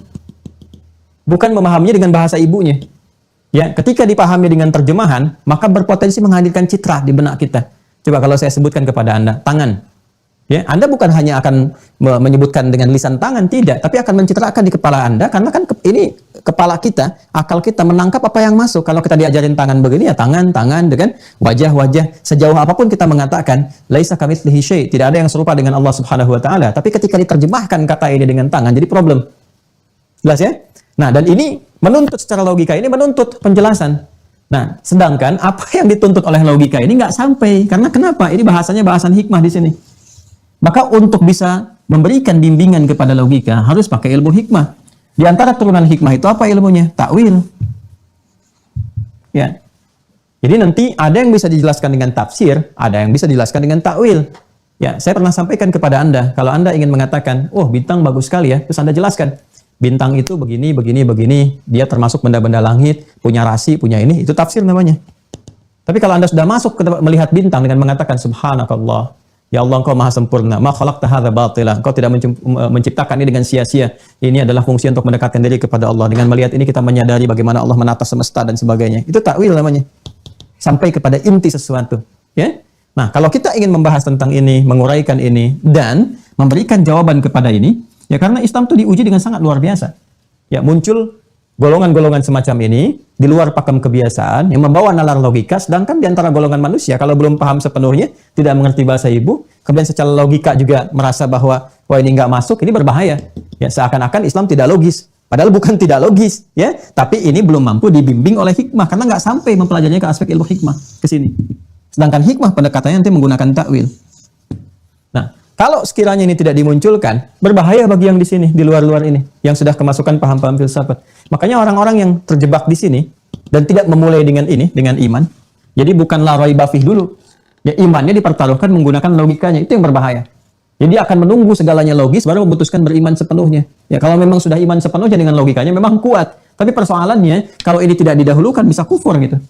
Bukan memahaminya dengan bahasa ibunya. Ya, ketika dipahami dengan terjemahan, maka berpotensi menghadirkan citra di benak kita. Coba kalau saya sebutkan kepada Anda, tangan. Ya, Anda bukan hanya akan menyebutkan dengan lisan tangan, tidak, tapi akan mencitrakan di kepala Anda karena kan ini kepala kita, akal kita menangkap apa yang masuk. Kalau kita diajarin tangan begini ya tangan dengan wajah. Sejauh apapun kita mengatakan laisa kamitslihi syai', tidak ada yang serupa dengan Allah Subhanahu wa taala. Tapi ketika diterjemahkan kata ini dengan tangan jadi problem. Jelas ya? Nah, dan ini menuntut secara logika, ini menuntut penjelasan. Nah, sedangkan apa yang dituntut oleh logika ini nggak sampai. Karena kenapa? Ini bahasanya bahasan hikmah di sini. Maka untuk bisa memberikan bimbingan kepada logika harus pakai ilmu hikmah. Di antara turunan hikmah itu apa ilmunya? Takwil. Ya. Jadi nanti ada yang bisa dijelaskan dengan tafsir, ada yang bisa dijelaskan dengan takwil. Ya, saya pernah sampaikan kepada Anda, kalau Anda ingin mengatakan, "Oh, bintang bagus sekali ya." Terus Anda jelaskan, bintang itu begini, dia termasuk benda-benda langit, punya rasi, punya ini, itu tafsir namanya. Tapi kalau Anda sudah masuk ke melihat bintang dengan mengatakan subhanakallah, ya Allah engkau maha sempurna, ma khalaqta hadza batila, engkau tidak menciptakan ini dengan sia-sia. Ini adalah fungsi untuk mendekatkan diri kepada Allah. Dengan melihat ini kita menyadari bagaimana Allah menata semesta dan sebagainya. Itu takwil namanya. Sampai kepada inti sesuatu, ya. Nah, kalau kita ingin membahas tentang ini, menguraikan ini dan memberikan jawaban kepada ini, ya karena Islam itu diuji dengan sangat luar biasa. Ya, muncul golongan-golongan semacam ini di luar pakem kebiasaan yang membawa nalar logika, sedangkan di antara golongan manusia kalau belum paham sepenuhnya, tidak mengerti bahasa ibu, kemudian secara logika juga merasa bahwa wah ini nggak masuk, ini berbahaya. Ya, seakan-akan Islam tidak logis. Padahal bukan tidak logis, ya. Tapi ini belum mampu dibimbing oleh hikmah karena nggak sampai mempelajarinya ke aspek ilmu hikmah ke sini. Sedangkan hikmah pendekatannya nanti menggunakan takwil. Nah, kalau sekiranya ini tidak dimunculkan, berbahaya bagi yang di sini, di luar-luar ini, yang sudah kemasukan paham-paham filsafat. Makanya orang-orang yang terjebak di sini dan tidak memulai dengan ini, dengan iman, jadi bukan la raiba fih dulu. Ya, imannya dipertaruhkan menggunakan logikanya, itu yang berbahaya. Jadi akan menunggu segalanya logis baru memutuskan beriman sepenuhnya. Ya, kalau memang sudah iman sepenuhnya dengan logikanya memang kuat. Tapi persoalannya kalau ini tidak didahulukan bisa kufur gitu.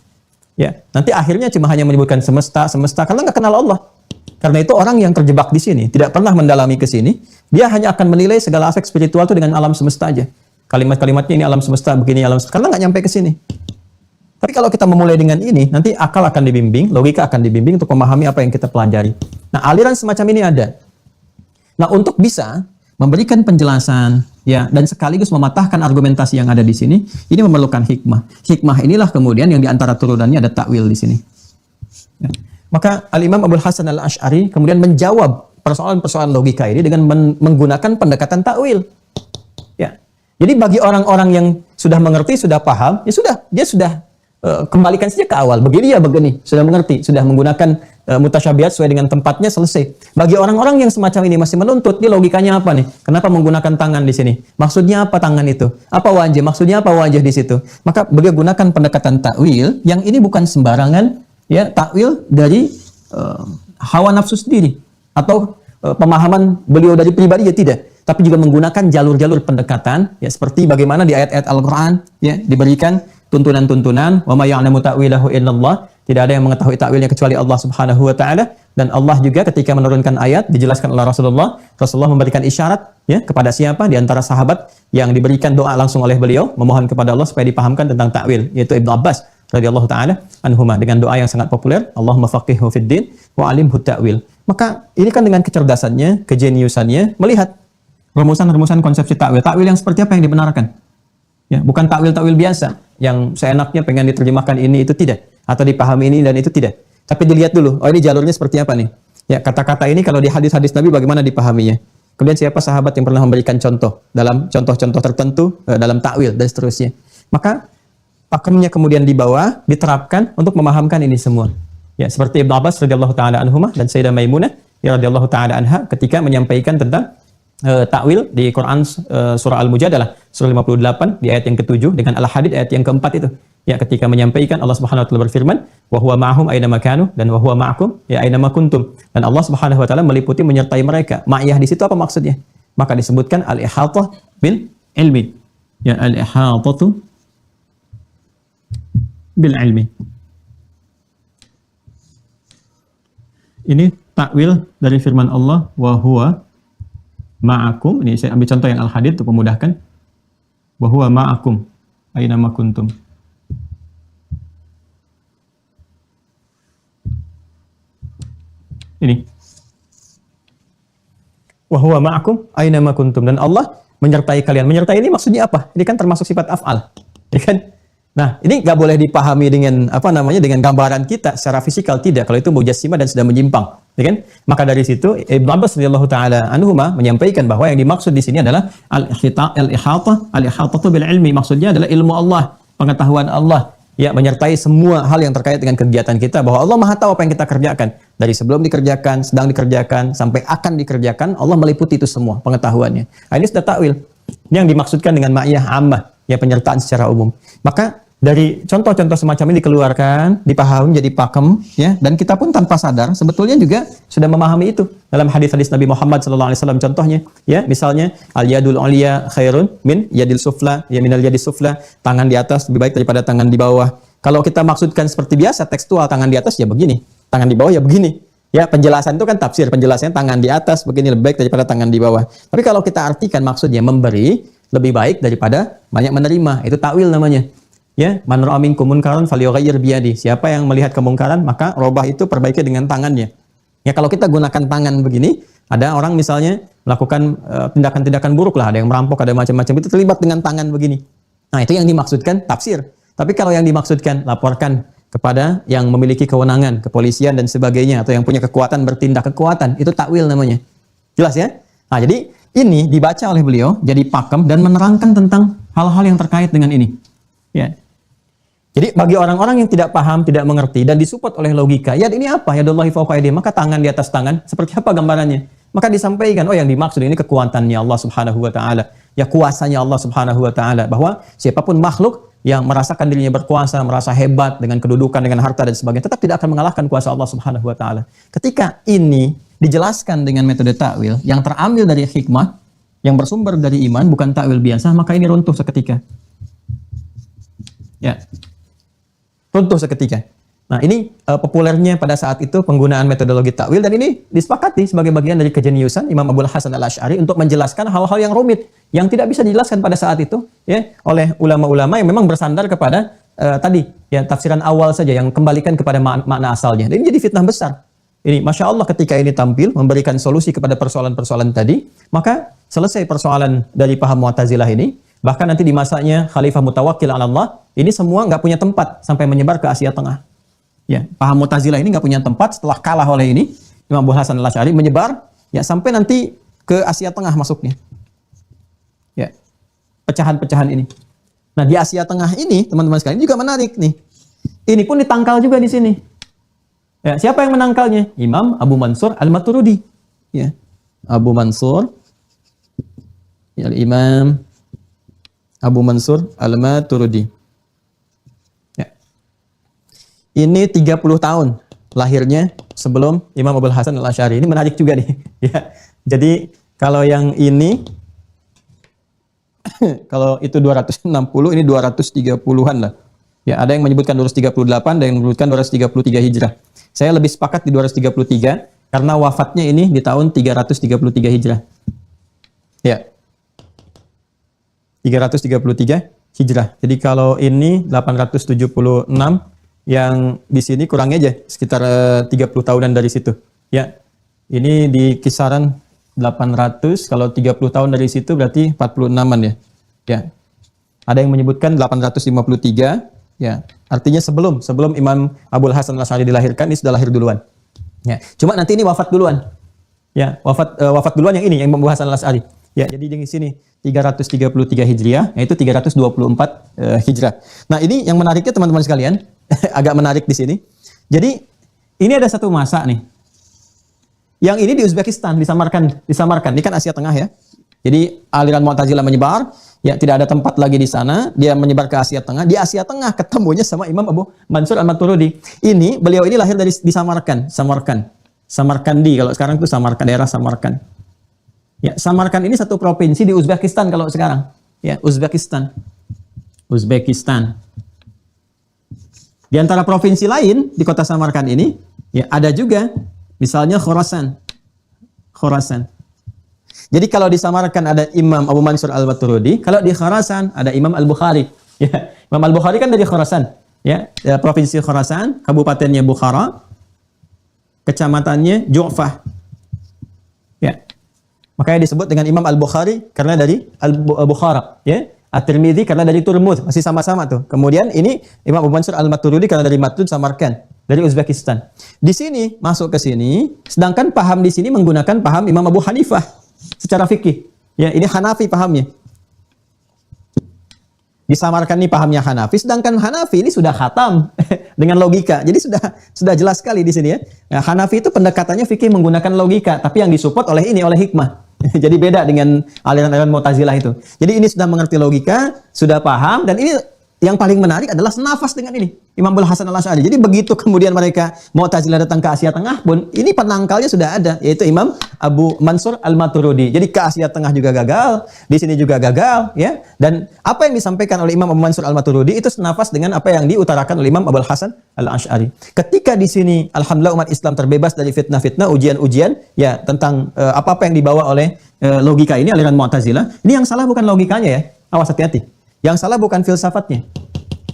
Ya, nanti akhirnya cuma hanya menyebutkan semesta karena nggak kenal Allah. Karena itu orang yang terjebak di sini, tidak pernah mendalami ke sini, dia hanya akan menilai segala aspek spiritual itu dengan alam semesta aja. Kalimat-kalimatnya ini alam semesta, begini alam semesta, karena nggak nyampe ke sini. Tapi kalau kita memulai dengan ini, nanti akal akan dibimbing, logika akan dibimbing untuk memahami apa yang kita pelajari. Nah, aliran semacam ini ada. Nah, untuk bisa memberikan penjelasan, ya, dan sekaligus mematahkan argumentasi yang ada di sini, ini memerlukan hikmah. Hikmah inilah kemudian yang diantara turunannya ada takwil di sini. Ya. Maka Al-Imam Abul Hasan Al-Asy'ari kemudian menjawab persoalan-persoalan logika ini dengan menggunakan pendekatan takwil. Ya. Jadi bagi orang-orang yang sudah mengerti, sudah paham, ya sudah, dia sudah kembalikan saja ke awal. Begini ya begini, sudah mengerti, sudah menggunakan mutasyabihat sesuai dengan tempatnya, selesai. Bagi orang-orang yang semacam ini masih menuntut, dia logikanya apa nih? Kenapa menggunakan tangan di sini? Maksudnya apa tangan itu? Apa wajah? Maksudnya apa wajah di situ? Maka beliau gunakan pendekatan takwil yang ini bukan sembarangan. Ya, takwil dari hawa nafsu sendiri atau pemahaman beliau dari pribadi ya tidak, tapi juga menggunakan jalur-jalur pendekatan ya seperti bagaimana di ayat-ayat Al-Qur'an ya diberikan tuntunan-tuntunan wa may ya'lamu ta'wilahu illallah, tidak ada yang mengetahui takwilnya kecuali Allah Subhanahu wa taala, dan Allah juga ketika menurunkan ayat dijelaskan oleh Rasulullah memberikan isyarat ya kepada siapa di antara sahabat yang diberikan doa langsung oleh beliau memohon kepada Allah supaya dipahamkan tentang takwil, yaitu Ibnu Abbas radhiyallahu taala anhuma dengan doa yang sangat populer, Allahumma faqihhu fid din wa alimhu ta'wil. Maka ini kan dengan kecerdasannya, kejeniusannya melihat rumusan-rumusan konsepsi takwil. Takwil yang seperti apa yang dibenarkan? Ya, bukan takwil-takwil biasa yang seenaknya pengen diterjemahkan ini itu tidak, atau dipahami ini dan itu tidak. Tapi dilihat dulu, oh ini jalurnya seperti apa nih? Ya, kata-kata ini kalau di hadis-hadis Nabi bagaimana dipahaminya? Kemudian siapa sahabat yang pernah memberikan contoh dalam contoh-contoh tertentu dalam takwil dan seterusnya. Maka pakemnya kemudian dibawa, diterapkan untuk memahamkan ini semua. Ya, seperti Ibnu Abbas radhiyallahu taala anhuma dan Sayyidah Maimunah radhiyallahu taala anha ketika menyampaikan tentang takwil di Quran surah Al-Mujadalah surah 58 di ayat yang ke-7 dengan Al-Hadid ayat yang ke-4 itu. Ya, ketika menyampaikan Allah Subhanahu wa taala berfirman, "Wa huwa ma'ahum aina makanu" dan "wa huwa ma'akum ya aina ma kuntum." Dan Allah Subhanahu wa taala meliputi menyertai mereka. Ma'iyah di situ apa maksudnya? Maka disebutkan al-ihatah bil ilmi. Ya, al-ihatatu bil ilmi. Ini takwil dari firman Allah wa huwa ma'akum. Ini saya ambil contoh yang Al-Hadid untuk memudahkan. Wa huwa ma'akum aina ma kuntum. Ini. Wa huwa ma'akum aina ma kuntum, dan Allah menyertai kalian. Menyertai ini maksudnya apa? Ini kan termasuk sifat af'al, ya kan? Nah, ini nggak boleh dipahami dengan dengan gambaran kita secara fisikal, tidak. Kalau itu mujassimah dan sudah menyimpang, ya kan? Maka dari situ Ibnu Abbas radhiyallahu taala anhuma menyampaikan bahwa yang dimaksud di sini adalah al-ihatah bil ilmi, maksudnya adalah ilmu Allah, pengetahuan Allah, ya, menyertai semua hal yang terkait dengan kegiatan kita, bahwa Allah Maha tahu apa yang kita kerjakan, dari sebelum dikerjakan, sedang dikerjakan, sampai akan dikerjakan, Allah meliputi itu semua pengetahuannya. Nah, ini sudah takwil. Ini yang dimaksudkan dengan ma'iyah ammah, ya, penyertaan secara umum. Maka dari contoh-contoh semacam ini dikeluarkan, dipahami, jadi pakem, ya, dan kita pun tanpa sadar sebetulnya juga sudah memahami itu. Dalam hadis-hadis Nabi Muhammad SAW contohnya, ya, misalnya al-yadul ulya khairun min yadil sufla, ya, minal yadis sufla, tangan di atas lebih baik daripada tangan di bawah. Kalau kita maksudkan seperti biasa tekstual, tangan di atas ya begini, tangan di bawah ya begini. Ya, penjelasan itu kan tafsir, penjelasannya tangan di atas begini lebih baik daripada tangan di bawah. Tapi kalau kita artikan maksudnya memberi lebih baik daripada banyak menerima, itu takwil namanya. Ya, man ra'a minkum munkaran falyughayyir biyadi. Siapa yang melihat kemungkaran, maka robah itu perbaiki dengan tangannya. Ya, kalau kita gunakan tangan begini, ada orang misalnya melakukan tindakan-tindakan buruk lah, ada yang merampok, ada macam-macam, itu terlibat dengan tangan begini. Nah, itu yang dimaksudkan tafsir. Tapi kalau yang dimaksudkan laporkan kepada yang memiliki kewenangan, kepolisian dan sebagainya, atau yang punya kekuatan bertindak kekuatan, itu takwil namanya. Jelas ya? Nah, jadi ini dibaca oleh beliau jadi pakem dan menerangkan tentang hal-hal yang terkait dengan ini. Ya. Jadi bagi orang-orang yang tidak paham, tidak mengerti dan disupport oleh logika, ya ini apa? Yadullahi fawqa aydihim, maka tangan di atas tangan, seperti apa gambarannya? Maka disampaikan, oh yang dimaksud ini kekuatannya Allah Subhanahu wa taala, ya kuasanya Allah Subhanahu wa taala, bahwa siapapun makhluk yang merasakan dirinya berkuasa, merasa hebat dengan kedudukan, dengan harta dan sebagainya, tetap tidak akan mengalahkan kuasa Allah Subhanahu wa taala. Ketika ini dijelaskan dengan metode takwil yang terambil dari hikmah, yang bersumber dari iman, bukan takwil biasa, maka ini runtuh seketika. Ya. Runtuh seketika. Nah, ini populernya pada saat itu penggunaan metodologi takwil, dan ini disepakati sebagai bagian dari kejeniusan Imam Abul Hasan Al-Asy'ari untuk menjelaskan hal-hal yang rumit yang tidak bisa dijelaskan pada saat itu, ya, oleh ulama-ulama yang memang bersandar kepada tadi, ya, tafsiran awal saja yang kembalikan kepada makna asalnya. Dan ini jadi fitnah besar. Ini Masya Allah ketika ini tampil memberikan solusi kepada persoalan-persoalan tadi, maka selesai persoalan dari paham Mu'tazilah ini. Bahkan nanti di masanya Khalifah Mutawakkil 'ala Allah, ini semua nggak punya tempat sampai menyebar ke Asia Tengah. Ya, paham Mu'tazilah ini nggak punya tempat setelah kalah oleh ini Imam Abul Hasan Al-Asy'ari, menyebar ya sampai nanti ke Asia Tengah masuknya. Ya, pecahan-pecahan ini. Nah, di Asia Tengah ini teman-teman sekalian juga menarik nih. Ini pun ditangkal juga di sini. Ya, siapa yang menangkalnya? Imam Abu Mansur Al-Maturidi. Ya, Abu Mansur, ya, Imam Abu Mansur Al-Maturidi. Ya. Ini 30 tahun lahirnya sebelum Imam Abul Hasan Al-Asy'ari. Ini menarik juga nih. Ya. Jadi kalau yang ini kalau itu 260, ini 230-an lah. Ya, ada yang menyebutkan 238, ada yang menyebutkan 233 Hijrah. Saya lebih sepakat di 233 karena wafatnya ini di tahun 333 Hijrah. Ya. 333 Hijrah. Jadi kalau ini 876, yang di sini kurangnya aja sekitar 30 tahunan dari situ. Ya. Ini di kisaran 800, kalau 30 tahun dari situ berarti 46-an ya. Ya. Ada yang menyebutkan 853, ya. Artinya sebelum Imam Abul Hasan Al-Asy'ari dilahirkan, ini sudah lahir duluan. Ya. Cuma nanti ini wafat duluan. Ya, wafat duluan yang ini, yang Imam Abul Hasan Al-Asy'ari. Ya, jadi di sini 333 Hijriah, yaitu 324 Hijrah. Nah, ini yang menariknya teman-teman sekalian, agak menarik di sini. Jadi, ini ada satu masa nih. Yang ini di Uzbekistan, disamarkan. Ini kan Asia Tengah ya. Jadi, aliran Mu'tazilah menyebar, ya, tidak ada tempat lagi di sana, dia menyebar ke Asia Tengah. Di Asia Tengah ketemunya sama Imam Abu Mansur Al-Maturidi. Beliau ini lahir di Samarkand. Samarkandi, kalau sekarang itu Samarkand, daerah Samarkand. Ya, Samarkand ini satu provinsi di Uzbekistan kalau sekarang. Ya, Uzbekistan. Di antara provinsi lain di kota Samarkand ini, ya, ada juga misalnya Khorasan. Jadi kalau di Samarkand ada Imam Abu Mansur Al-Maturidi, kalau di Khorasan ada Imam Al-Bukhari. Ya, Imam Al-Bukhari kan dari Khorasan. Ya, provinsi Khorasan, kabupatennya Bukhara, kecamatannya Ju'fah. Ya. Makanya disebut dengan Imam Al-Bukhari karena dari Al-Bukhara, ya. At-Tirmidzi karena dari Turmuz, masih sama-sama tuh. Kemudian ini Imam Abu Mansur Al-Maturidi karena dari Matud Samarkand, dari Uzbekistan. Di sini masuk ke sini, sedangkan paham di sini menggunakan paham Imam Abu Hanifah secara fikih. Ya, ini Hanafi pahamnya. Disamarkan nih pahamnya Hanafi, sedangkan Hanafi ini sudah khatam dengan logika. Jadi sudah jelas sekali di sini ya. Nah, Hanafi itu pendekatannya fikih menggunakan logika, tapi yang disupport oleh hikmah. Jadi beda dengan aliran-aliran Mu'tazilah itu. Jadi ini sudah mengerti logika, sudah paham, dan ini yang paling menarik adalah senafas dengan ini, Imam Abul Hasan Al-Asy'ari. Jadi begitu kemudian mereka Mu'tazilah datang ke Asia Tengah pun, ini penangkalnya sudah ada, yaitu Imam Abu Mansur Al-Maturidi. Jadi ke Asia Tengah juga gagal, di sini juga gagal, ya. Dan apa yang disampaikan oleh Imam Abu Mansur Al-Maturidi itu senafas dengan apa yang diutarakan oleh Imam Abul Hasan Al-Asy'ari. Ketika di sini, alhamdulillah umat Islam terbebas dari fitnah-fitnah, ujian-ujian, ya tentang apa-apa yang dibawa oleh logika ini, aliran Mu'tazilah. Ini yang salah bukan logikanya ya, awas hati-hati. Yang salah bukan filsafatnya.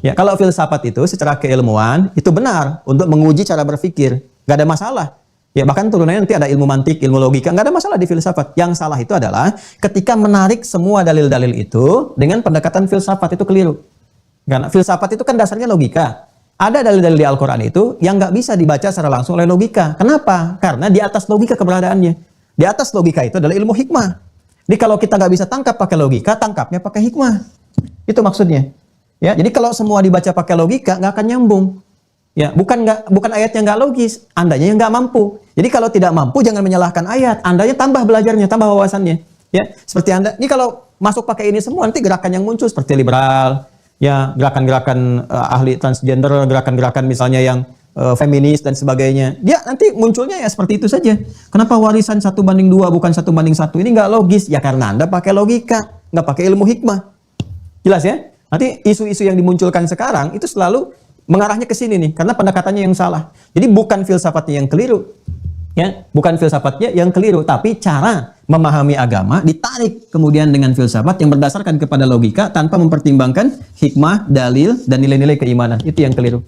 Ya, kalau filsafat itu secara keilmuan itu benar untuk menguji cara berpikir, nggak ada masalah. Ya, bahkan turunannya nanti ada ilmu mantik, ilmu logika, nggak ada masalah di filsafat. Yang salah itu adalah ketika menarik semua dalil-dalil itu dengan pendekatan filsafat, itu keliru. Karena filsafat itu kan dasarnya logika. Ada dalil-dalil di Al-Quran itu yang nggak bisa dibaca secara langsung oleh logika. Kenapa? Karena di atas logika keberadaannya. Di atas logika itu adalah ilmu hikmah. Jadi kalau kita nggak bisa tangkap pakai logika, tangkapnya pakai hikmah. Itu maksudnya. Ya, jadi kalau semua dibaca pakai logika nggak akan nyambung. Ya, bukan ayatnya nggak logis, andanya yang nggak mampu. Jadi kalau tidak mampu jangan menyalahkan ayat, andanya tambah belajarnya, tambah wawasannya. Ya, seperti Anda. Ini kalau masuk pakai ini semua nanti gerakan yang muncul seperti liberal, ya, gerakan-gerakan ahli transgender, gerakan-gerakan misalnya yang feminis dan sebagainya. Dia nanti munculnya ya seperti itu saja. Kenapa warisan 1:2 bukan 1:1? Ini nggak logis. Ya karena Anda pakai logika, nggak pakai ilmu hikmah. Jelas ya? Nanti isu-isu yang dimunculkan sekarang itu selalu mengarahnya ke sini nih, karena pendekatannya yang salah. Jadi bukan filsafatnya yang keliru. Ya, bukan filsafatnya yang keliru, tapi cara memahami agama ditarik kemudian dengan filsafat yang berdasarkan kepada logika tanpa mempertimbangkan hikmah, dalil, dan nilai-nilai keimanan. Itu yang keliru.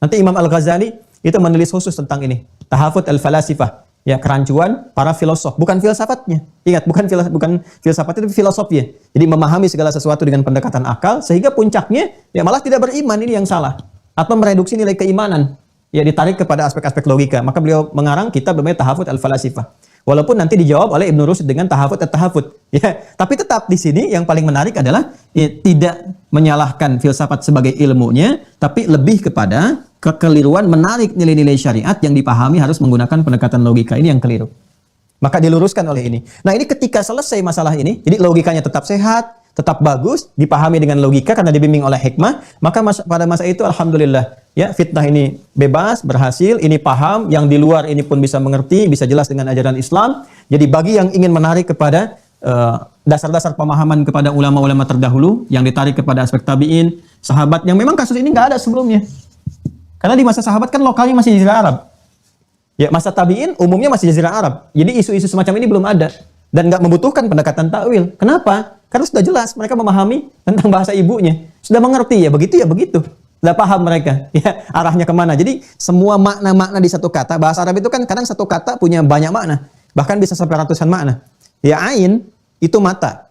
Nanti Imam Al-Ghazali itu menulis khusus tentang ini. Tahafut al-falasifah. Ya, kerancuan para filosof, bukan filsafatnya. Ingat, bukan filsafat itu filosofi ya. Jadi memahami segala sesuatu dengan pendekatan akal, sehingga puncaknya ya malah tidak beriman, ini yang salah. Atau mereduksi nilai keimanan, ya ditarik kepada aspek-aspek logika. Maka beliau mengarang kitab namanya Tahafut al-Falasifah. Walaupun nanti dijawab oleh Ibnu Rushd dengan Tahafut at-Tahafut. Ya, tapi tetap di sini yang paling menarik adalah ya, tidak menyalahkan filsafat sebagai ilmunya, tapi lebih kepada kekeliruan menarik nilai-nilai syariat yang dipahami harus menggunakan pendekatan logika. Ini yang keliru. Maka diluruskan oleh ini. Nah, ini ketika selesai masalah ini, jadi logikanya tetap sehat, tetap bagus, dipahami dengan logika karena dibimbing oleh hikmah, maka pada masa itu alhamdulillah, ya, fitnah ini bebas, berhasil, ini paham, yang di luar ini pun bisa mengerti, bisa jelas dengan ajaran Islam. Jadi bagi yang ingin menarik kepada dasar-dasar pemahaman kepada ulama-ulama terdahulu, yang ditarik kepada aspek tabi'in, sahabat, yang memang kasus ini nggak ada sebelumnya. Karena di masa sahabat kan lokalnya masih Jazirah Arab. Ya, masa tabi'in umumnya masih Jazirah Arab. Jadi isu-isu semacam ini belum ada. Dan nggak membutuhkan pendekatan takwil. Kenapa? Karena sudah jelas mereka memahami tentang bahasa ibunya. Sudah mengerti ya begitu. Sudah paham mereka ya arahnya kemana. Jadi semua makna-makna di satu kata. Bahasa Arab itu kan kadang satu kata punya banyak makna. Bahkan bisa sampai ratusan makna. Ya, ain itu mata.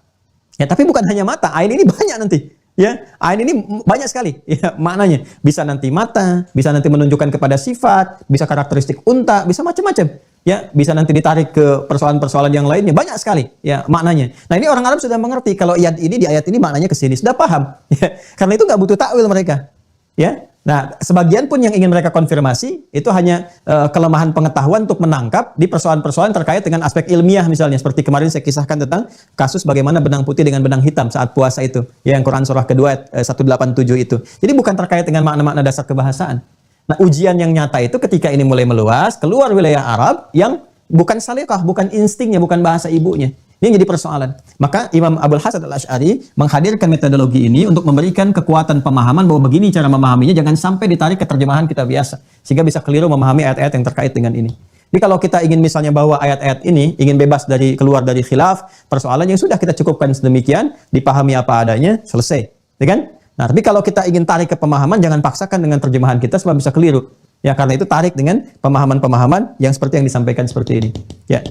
Ya, tapi bukan hanya mata. Ain ini banyak nanti. Ya, ain ini banyak sekali ya maknanya. Bisa nanti mata, bisa nanti menunjukkan kepada sifat, bisa karakteristik unta, bisa macam-macam. Ya, bisa nanti ditarik ke persoalan-persoalan yang lainnya, banyak sekali ya maknanya. Nah, ini orang Arab sudah mengerti kalau ayat ini di ayat ini maknanya ke sini, sudah paham. Ya, karena itu nggak butuh takwil mereka. Ya. Nah, sebagian pun yang ingin mereka konfirmasi itu hanya kelemahan pengetahuan untuk menangkap di persoalan-persoalan terkait dengan aspek ilmiah misalnya. Seperti kemarin saya kisahkan tentang kasus bagaimana benang putih dengan benang hitam saat puasa itu. Ya, yang Quran surah kedua 187 itu. Jadi bukan terkait dengan makna-makna dasar kebahasaan. Nah, ujian yang nyata itu ketika ini mulai meluas, keluar wilayah Arab yang bukan salikah, bukan instingnya, bukan bahasa ibunya. Ini jadi persoalan. Maka Imam Abul Hasan Al-Asy'ari menghadirkan metodologi ini untuk memberikan kekuatan pemahaman bahwa begini cara memahaminya, jangan sampai ditarik ke terjemahan kita biasa. Sehingga bisa keliru memahami ayat-ayat yang terkait dengan ini. Jadi kalau kita ingin misalnya bahwa ayat-ayat ini, ingin bebas dari keluar dari khilaf, persoalan yang sudah kita cukupkan sedemikian, dipahami apa adanya, selesai. Ya kan? Nah, tapi kalau kita ingin tarik ke pemahaman, jangan paksakan dengan terjemahan kita sebab bisa keliru. Ya, karena itu tarik dengan pemahaman-pemahaman yang seperti yang disampaikan seperti ini. Ya.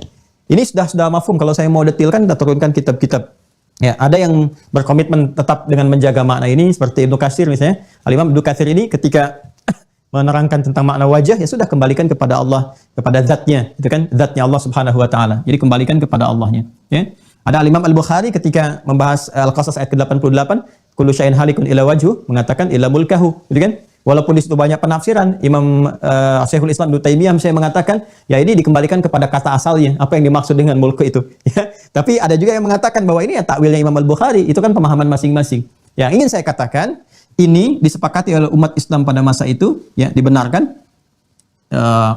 Ini sudah mafhum. Kalau saya mau detilkan, kita turunkan kitab-kitab. Ya, ada yang berkomitmen tetap dengan menjaga makna ini seperti Ibnu Katsir misalnya. Al-Imam Ibnu Katsir ini ketika menerangkan tentang makna wajah, ya sudah kembalikan kepada Allah, kepada zatnya, itu kan zatnya Allah Subhanahu wa taala. Jadi kembalikan kepada Allahnya, ya. Ada Al-Imam Al-Bukhari ketika membahas Al-Qasas ayat ke-88, kullu syai'in halikun ila wajhu, mengatakan illa mulkahu, gitu kan? Walaupun di situ banyak penafsiran, Imam Syekhul Islam Ibnu Taimiyah saya mengatakan, ya ini dikembalikan kepada kata asalnya, apa yang dimaksud dengan mulku itu. Ya. Tapi ada juga yang mengatakan bahwa ini ya takwilnya Imam Al-Bukhari, itu kan pemahaman masing-masing. Yang ingin saya katakan, ini disepakati oleh umat Islam pada masa itu, ya dibenarkan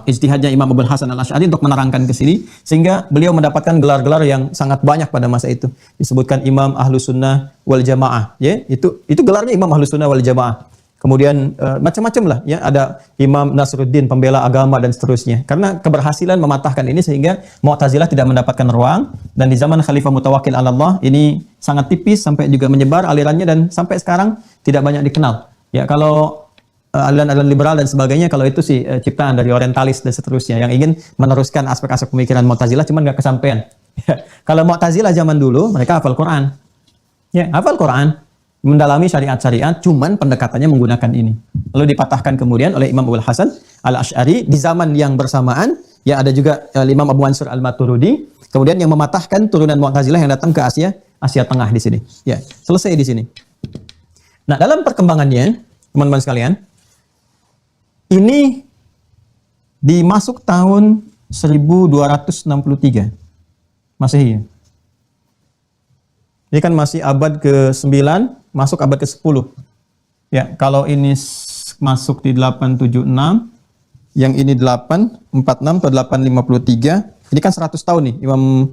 ijtihadnya Imam Abul Hasan Al-Asy'ari untuk menerangkan ke sini, sehingga beliau mendapatkan gelar-gelar yang sangat banyak pada masa itu. Disebutkan Imam Ahlus Sunnah wal Jamaah, ya itu gelarnya Imam Ahlus Sunnah wal Jamaah. Kemudian macam-macam lah, ya ada Imam Nasruddin pembela agama dan seterusnya. Karena keberhasilan mematahkan ini sehingga Mu'tazilah tidak mendapatkan ruang, dan di zaman Khalifah Mutawakkil 'ala Allah ini sangat tipis sampai juga menyebar alirannya dan sampai sekarang tidak banyak dikenal. Ya kalau aliran-aliran liberal dan sebagainya, kalau itu sih ciptaan dari orientalis dan seterusnya yang ingin meneruskan aspek-aspek pemikiran Mu'tazilah, cuman nggak kesampaian. Ya, kalau Mu'tazilah zaman dulu mereka hafal Quran. Ya, hafal Quran, mendalami syariat-syariat, cuman pendekatannya menggunakan ini. Lalu dipatahkan kemudian oleh Imam Abul Hasan Al-Asy'ari di zaman yang bersamaan. Ya ada juga Imam Abu Mansur Al-Maturidi, kemudian yang mematahkan turunan Mu'tazilah yang datang ke Asia Tengah di sini. Ya, selesai di sini. Nah, dalam perkembangannya, teman-teman sekalian, ini dimasuk tahun 1263 Masehi. Ini kan masih abad ke-9, masuk abad ke-10. Ya, kalau ini masuk di 876, yang ini 846 atau 853, ini kan 100 tahun nih. Imam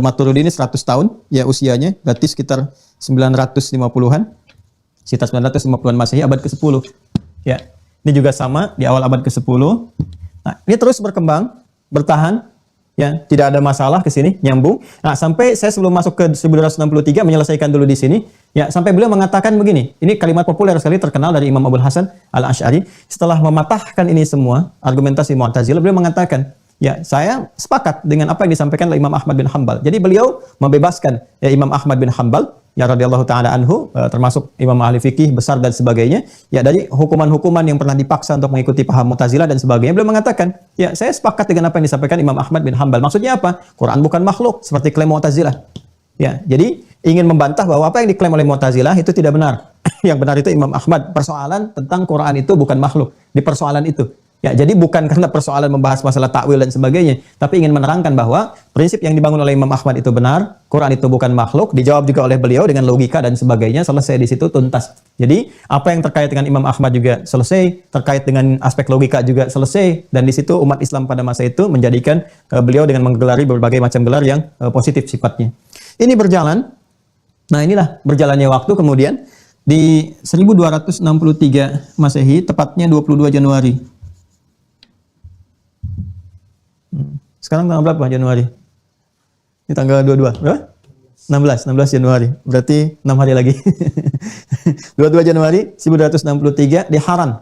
Maturidi ini 100 tahun ya usianya, berarti sekitar 950-an. Sekitar 950-an Masehi, abad ke-10. Ya, ini juga sama di awal abad ke-10. Nah, ini terus berkembang, bertahan. Ya, tidak ada masalah ke sini, nyambung. Nah, sampai saya sebelum masuk ke 1263 menyelesaikan dulu di sini. Ya, sampai beliau mengatakan begini. Ini kalimat populer sekali terkenal dari Imam Abul Hasan Al-Asy'ari. Setelah mematahkan ini semua, argumentasi Mu'tazilah, beliau mengatakan, ya, saya sepakat dengan apa yang disampaikan oleh Imam Ahmad bin Hanbal. Jadi beliau membebaskan ya, Imam Ahmad bin Hanbal, ya radhiyallahu taala anhu, termasuk imam ahli fikih besar dan sebagainya, ya dari hukuman-hukuman yang pernah dipaksa untuk mengikuti paham Mu'tazilah dan sebagainya. Beliau mengatakan, ya saya sepakat dengan apa yang disampaikan Imam Ahmad bin Hanbal. Maksudnya apa? Quran bukan makhluk seperti klaim Mu'tazilah. Ya, jadi ingin membantah bahwa apa yang diklaim oleh Mu'tazilah itu tidak benar. Yang benar itu Imam Ahmad. Persoalan tentang Quran itu bukan makhluk. Di persoalan itu. Ya, jadi bukan karena persoalan membahas masalah takwil dan sebagainya, tapi ingin menerangkan bahwa prinsip yang dibangun oleh Imam Ahmad itu benar, Quran itu bukan makhluk, dijawab juga oleh beliau dengan logika dan sebagainya, selesai di situ tuntas. Jadi, apa yang terkait dengan Imam Ahmad juga selesai, terkait dengan aspek logika juga selesai, dan di situ umat Islam pada masa itu menjadikan beliau dengan menggelari berbagai macam gelar yang positif sifatnya. Ini berjalan. Nah, inilah berjalannya waktu, kemudian di 1263 Masehi, tepatnya 22 Januari. Sekarang tanggal berapa Januari? Ini tanggal 22, berapa? 16 Januari. Berarti 6 hari lagi. 22 Januari 1263 di Haran.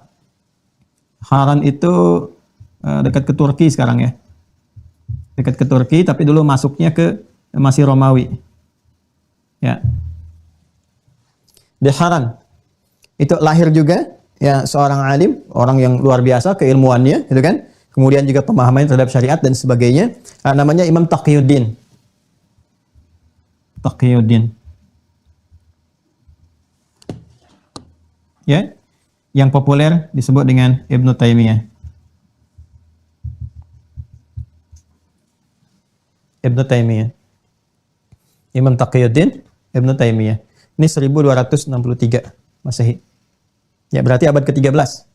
Haran itu dekat ke Turki sekarang ya. Dekat ke Turki, tapi dulu masuknya ke masih Romawi. Ya. Di Haran. Itu lahir juga ya seorang alim, orang yang luar biasa keilmuannya, gitu kan? Kemudian juga pemahamannya terhadap syariat dan sebagainya. Namanya Imam Taqiyuddin. Taqiyuddin. Ya, yang populer disebut dengan Ibnu Taimiyah. Ibnu Taimiyah. Imam Taqiyuddin, Ibnu Taimiyah. Ini 1263 Masehi. Ya, berarti abad ke-13.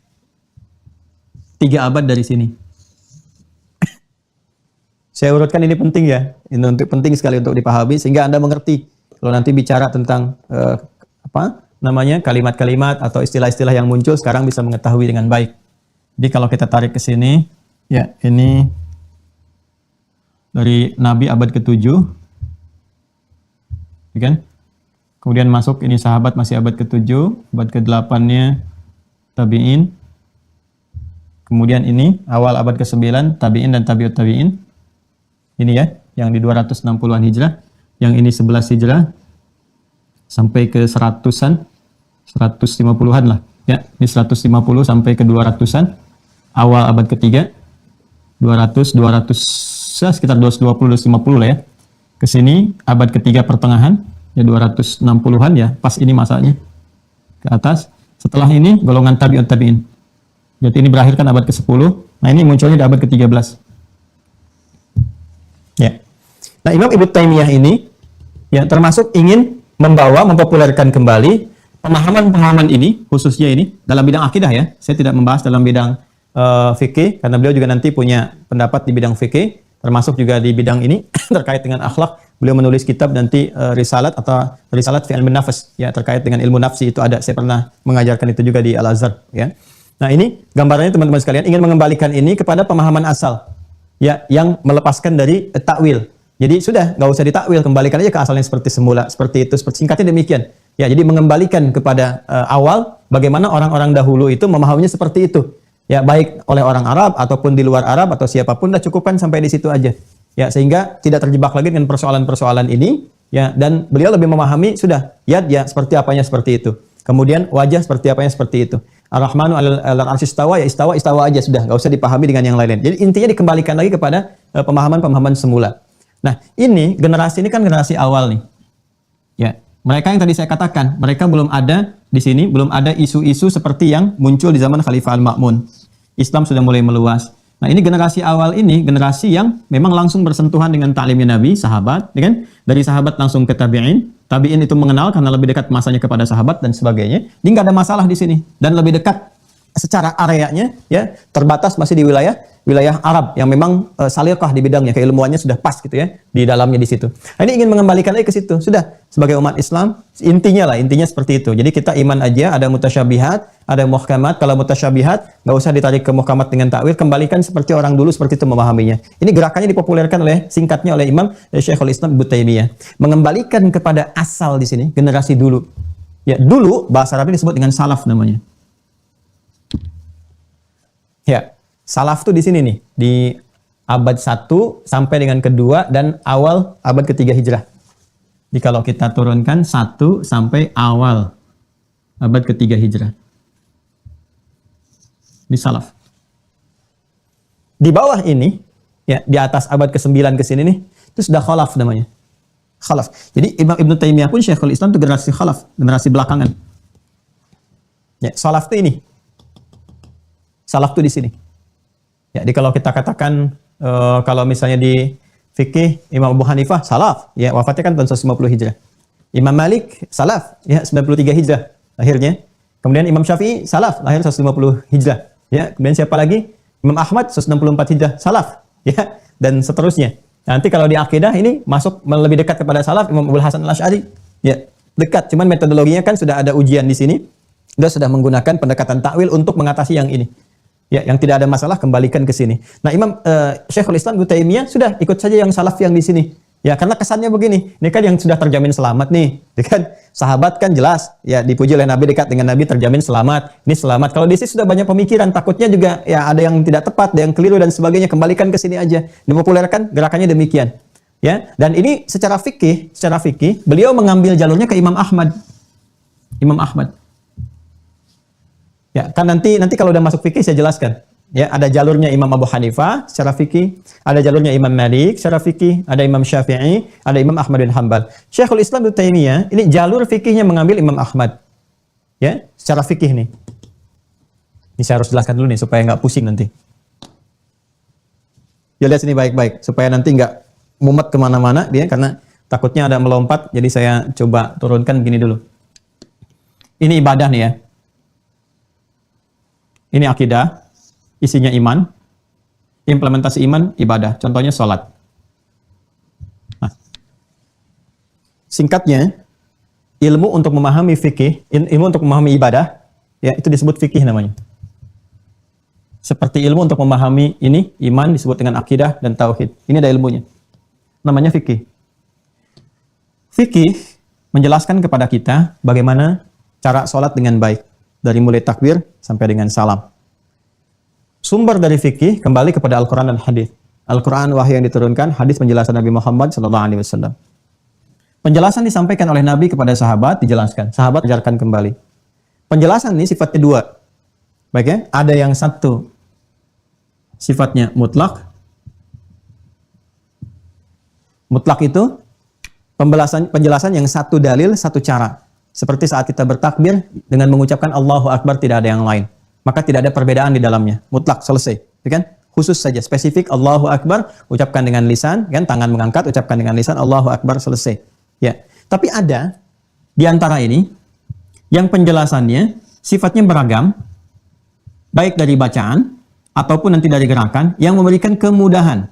3 abad dari sini. Saya urutkan ini penting ya, ini penting sekali untuk dipahami sehingga Anda mengerti kalau nanti bicara tentang kalimat-kalimat atau istilah-istilah yang muncul sekarang bisa mengetahui dengan baik. Jadi kalau kita tarik ke sini, ya ini dari Nabi abad ke-7, kan? Kemudian masuk ini sahabat masih abad ke-7, abad ke-8-nya tabi'in. Kemudian ini awal abad ke-9 tabi'in dan tabi'ut tabi'in. Ini ya, yang di 260-an Hijrah, yang ini 11 Hijrah sampai ke 100-an, 150-an lah. Ya, ini 150 sampai ke 200-an awal abad ketiga. 200 ya, sekitar 220 250 lah ya. Ke sini abad ketiga pertengahan ya 260-an ya, pas ini masanya. Ke atas. Setelah ini golongan tabi'un tabi'in. Jadi ini berakhir kan abad ke-10. Nah, ini munculnya di abad ke-13. Ya. Nah, Imam Ibnu Taimiyah ini ya termasuk ingin mempopulerkan kembali pemahaman-pemahaman ini, khususnya ini dalam bidang akidah ya. Saya tidak membahas dalam bidang fikih karena beliau juga nanti punya pendapat di bidang fikih, termasuk juga di bidang ini terkait dengan akhlak. Beliau menulis kitab nanti risalat atau risalat fi ilmu nafs ya, terkait dengan ilmu nafsi itu ada. Saya pernah mengajarkan itu juga di Al-Azhar ya. Nah, ini gambarannya teman-teman sekalian ingin mengembalikan ini kepada pemahaman asal ya, yang melepaskan dari takwil. Jadi sudah nggak usah ditakwil, kembalikan aja ke asalnya seperti semula, seperti itu, seperti singkatnya demikian. Ya, jadi mengembalikan kepada awal bagaimana orang-orang dahulu itu memahaminya seperti itu. Ya, baik oleh orang Arab ataupun di luar Arab atau siapapun, dah cukupkan sampai di situ aja. Ya, sehingga tidak terjebak lagi dengan persoalan-persoalan ini ya, dan beliau lebih memahami sudah ya seperti apanya seperti itu. Kemudian wajah seperti apanya seperti itu. Ar-Rahmanu 'alal 'arsy istawa, ya istawa aja sudah, enggak usah dipahami dengan yang lain-lain. Jadi intinya dikembalikan lagi kepada pemahaman-pemahaman semula. Nah, ini generasi ini kan generasi awal nih. Ya, mereka yang tadi saya katakan, mereka belum ada di sini, belum ada isu-isu seperti yang muncul di zaman Khalifah Al-Ma'mun. Islam sudah mulai meluas. Nah, ini generasi awal ini, generasi yang memang langsung bersentuhan dengan ta'limnya Nabi, sahabat, kan? Dari sahabat langsung ke tabi'in. Tabi'in itu mengenal karena lebih dekat masanya kepada sahabat dan sebagainya. Jadi nggak ada masalah di sini. Dan lebih dekat secara areanya, ya, terbatas masih di wilayah Arab yang memang salihah di bidangnya, keilmuannya sudah pas gitu ya, di dalamnya di situ. Nah, ini ingin mengembalikan lagi ke situ. Sudah, sebagai umat Islam, intinya seperti itu. Jadi kita iman aja, ada mutasyabihat, ada muhkamat. Kalau mutasyabihat, nggak usah ditarik ke muhkamat dengan takwil, kembalikan seperti orang dulu seperti itu memahaminya. Ini gerakannya dipopulerkan singkatnya oleh Imam Syekhul Islam Ibnu Taimiyah. Mengembalikan kepada asal di sini, generasi dulu. Ya, dulu bahasa Arabnya disebut dengan salaf namanya. Ya, salaf tuh di sini nih, di abad 1 sampai dengan kedua dan awal abad ketiga Hijrah. Jadi kalau kita turunkan 1 sampai awal abad ketiga Hijrah. Di salaf. Di bawah ini, ya, di atas abad ke-9 ke sini nih, itu sudah khalaf namanya. Khalaf. Jadi Imam Ibnu Taimiyah pun Syekhul Islam itu generasi khalaf, generasi belakangan. Ya, salaf itu ini. Salaf itu di sini. Ya, jadi kalau kita katakan kalau misalnya di fikih Imam Abu Hanifah salaf, ya wafatnya kan tahun 150 Hijrah. Imam Malik salaf, ya 93 Hijrah lahirnya. Kemudian Imam Syafi'i salaf, lahir 150 Hijrah. Ya, kemudian siapa lagi? Imam Ahmad 164 Hijrah, salaf, ya, dan seterusnya. Nanti kalau di akidah ini masuk lebih dekat kepada salaf Imam Abul Hasan Al-Asy'ari. Ya, dekat, cuman metodologinya kan sudah ada ujian di sini. Sudah menggunakan pendekatan takwil untuk mengatasi yang ini. Ya, yang tidak ada masalah kembalikan ke sini. Nah, Imam Syekhul Islam Ibnu Taimiyah sudah ikut saja yang salaf yang di sini. Ya, karena kesannya begini, ini kan yang sudah terjamin selamat nih, ya kan? Sahabat kan jelas, ya dipuji oleh Nabi, dekat dengan Nabi, terjamin selamat. Ini selamat. Kalau di sini sudah banyak pemikiran, takutnya juga ya ada yang tidak tepat, ada yang keliru dan sebagainya, kembalikan ke sini aja. Dipopulerkan gerakannya demikian. Ya, dan ini secara fikih, beliau mengambil jalurnya ke Imam Ahmad. Imam Ahmad. Ya, kan nanti kalau udah masuk fikih saya jelaskan. Ya, ada jalurnya Imam Abu Hanifah secara fikih, ada jalurnya Imam Malik secara fikih, ada Imam Syafi'i, ada Imam Ahmad bin Hanbal. Syekhul Islam Ibnu Taimiyah ini jalur fikihnya mengambil Imam Ahmad. Ya, secara fikih nih. Ini saya harus jelaskan dulu nih supaya nggak pusing nanti. Ya, lihat sini baik-baik supaya nanti nggak mumet kemana-mana dia, karena takutnya ada melompat. Jadi saya coba turunkan gini dulu. Ini ibadah nih ya. Ini akidah, isinya iman, implementasi iman, ibadah. Contohnya sholat. Nah, singkatnya, ilmu untuk memahami fikih, ilmu untuk memahami ibadah, ya itu disebut fikih namanya. Seperti ilmu untuk memahami ini, iman disebut dengan akidah dan tauhid. Ini ada ilmunya. Namanya fikih. Fikih menjelaskan kepada kita bagaimana cara sholat dengan baik. Dari mulai takbir sampai dengan salam. Sumber dari fikih kembali kepada Al-Quran dan Hadis. Al-Quran wahyu yang diturunkan, hadis penjelasan Nabi Muhammad SAW. Penjelasan disampaikan oleh Nabi kepada sahabat, dijelaskan. Sahabat ajarkan kembali. Penjelasan ini sifatnya dua. Baik ya, ada yang satu sifatnya mutlak. Mutlak itu penjelasan yang satu dalil, satu cara. Seperti saat kita bertakbir dengan mengucapkan Allahu Akbar, tidak ada yang lain. Maka tidak ada perbedaan di dalamnya. Mutlak, selesai. Ya kan? Khusus saja, spesifik Allahu Akbar, ucapkan dengan lisan, kan? Tangan mengangkat, ucapkan dengan lisan, Allahu Akbar, selesai. Ya. Tapi ada di antara ini yang penjelasannya sifatnya beragam, baik dari bacaan ataupun nanti dari gerakan yang memberikan kemudahan.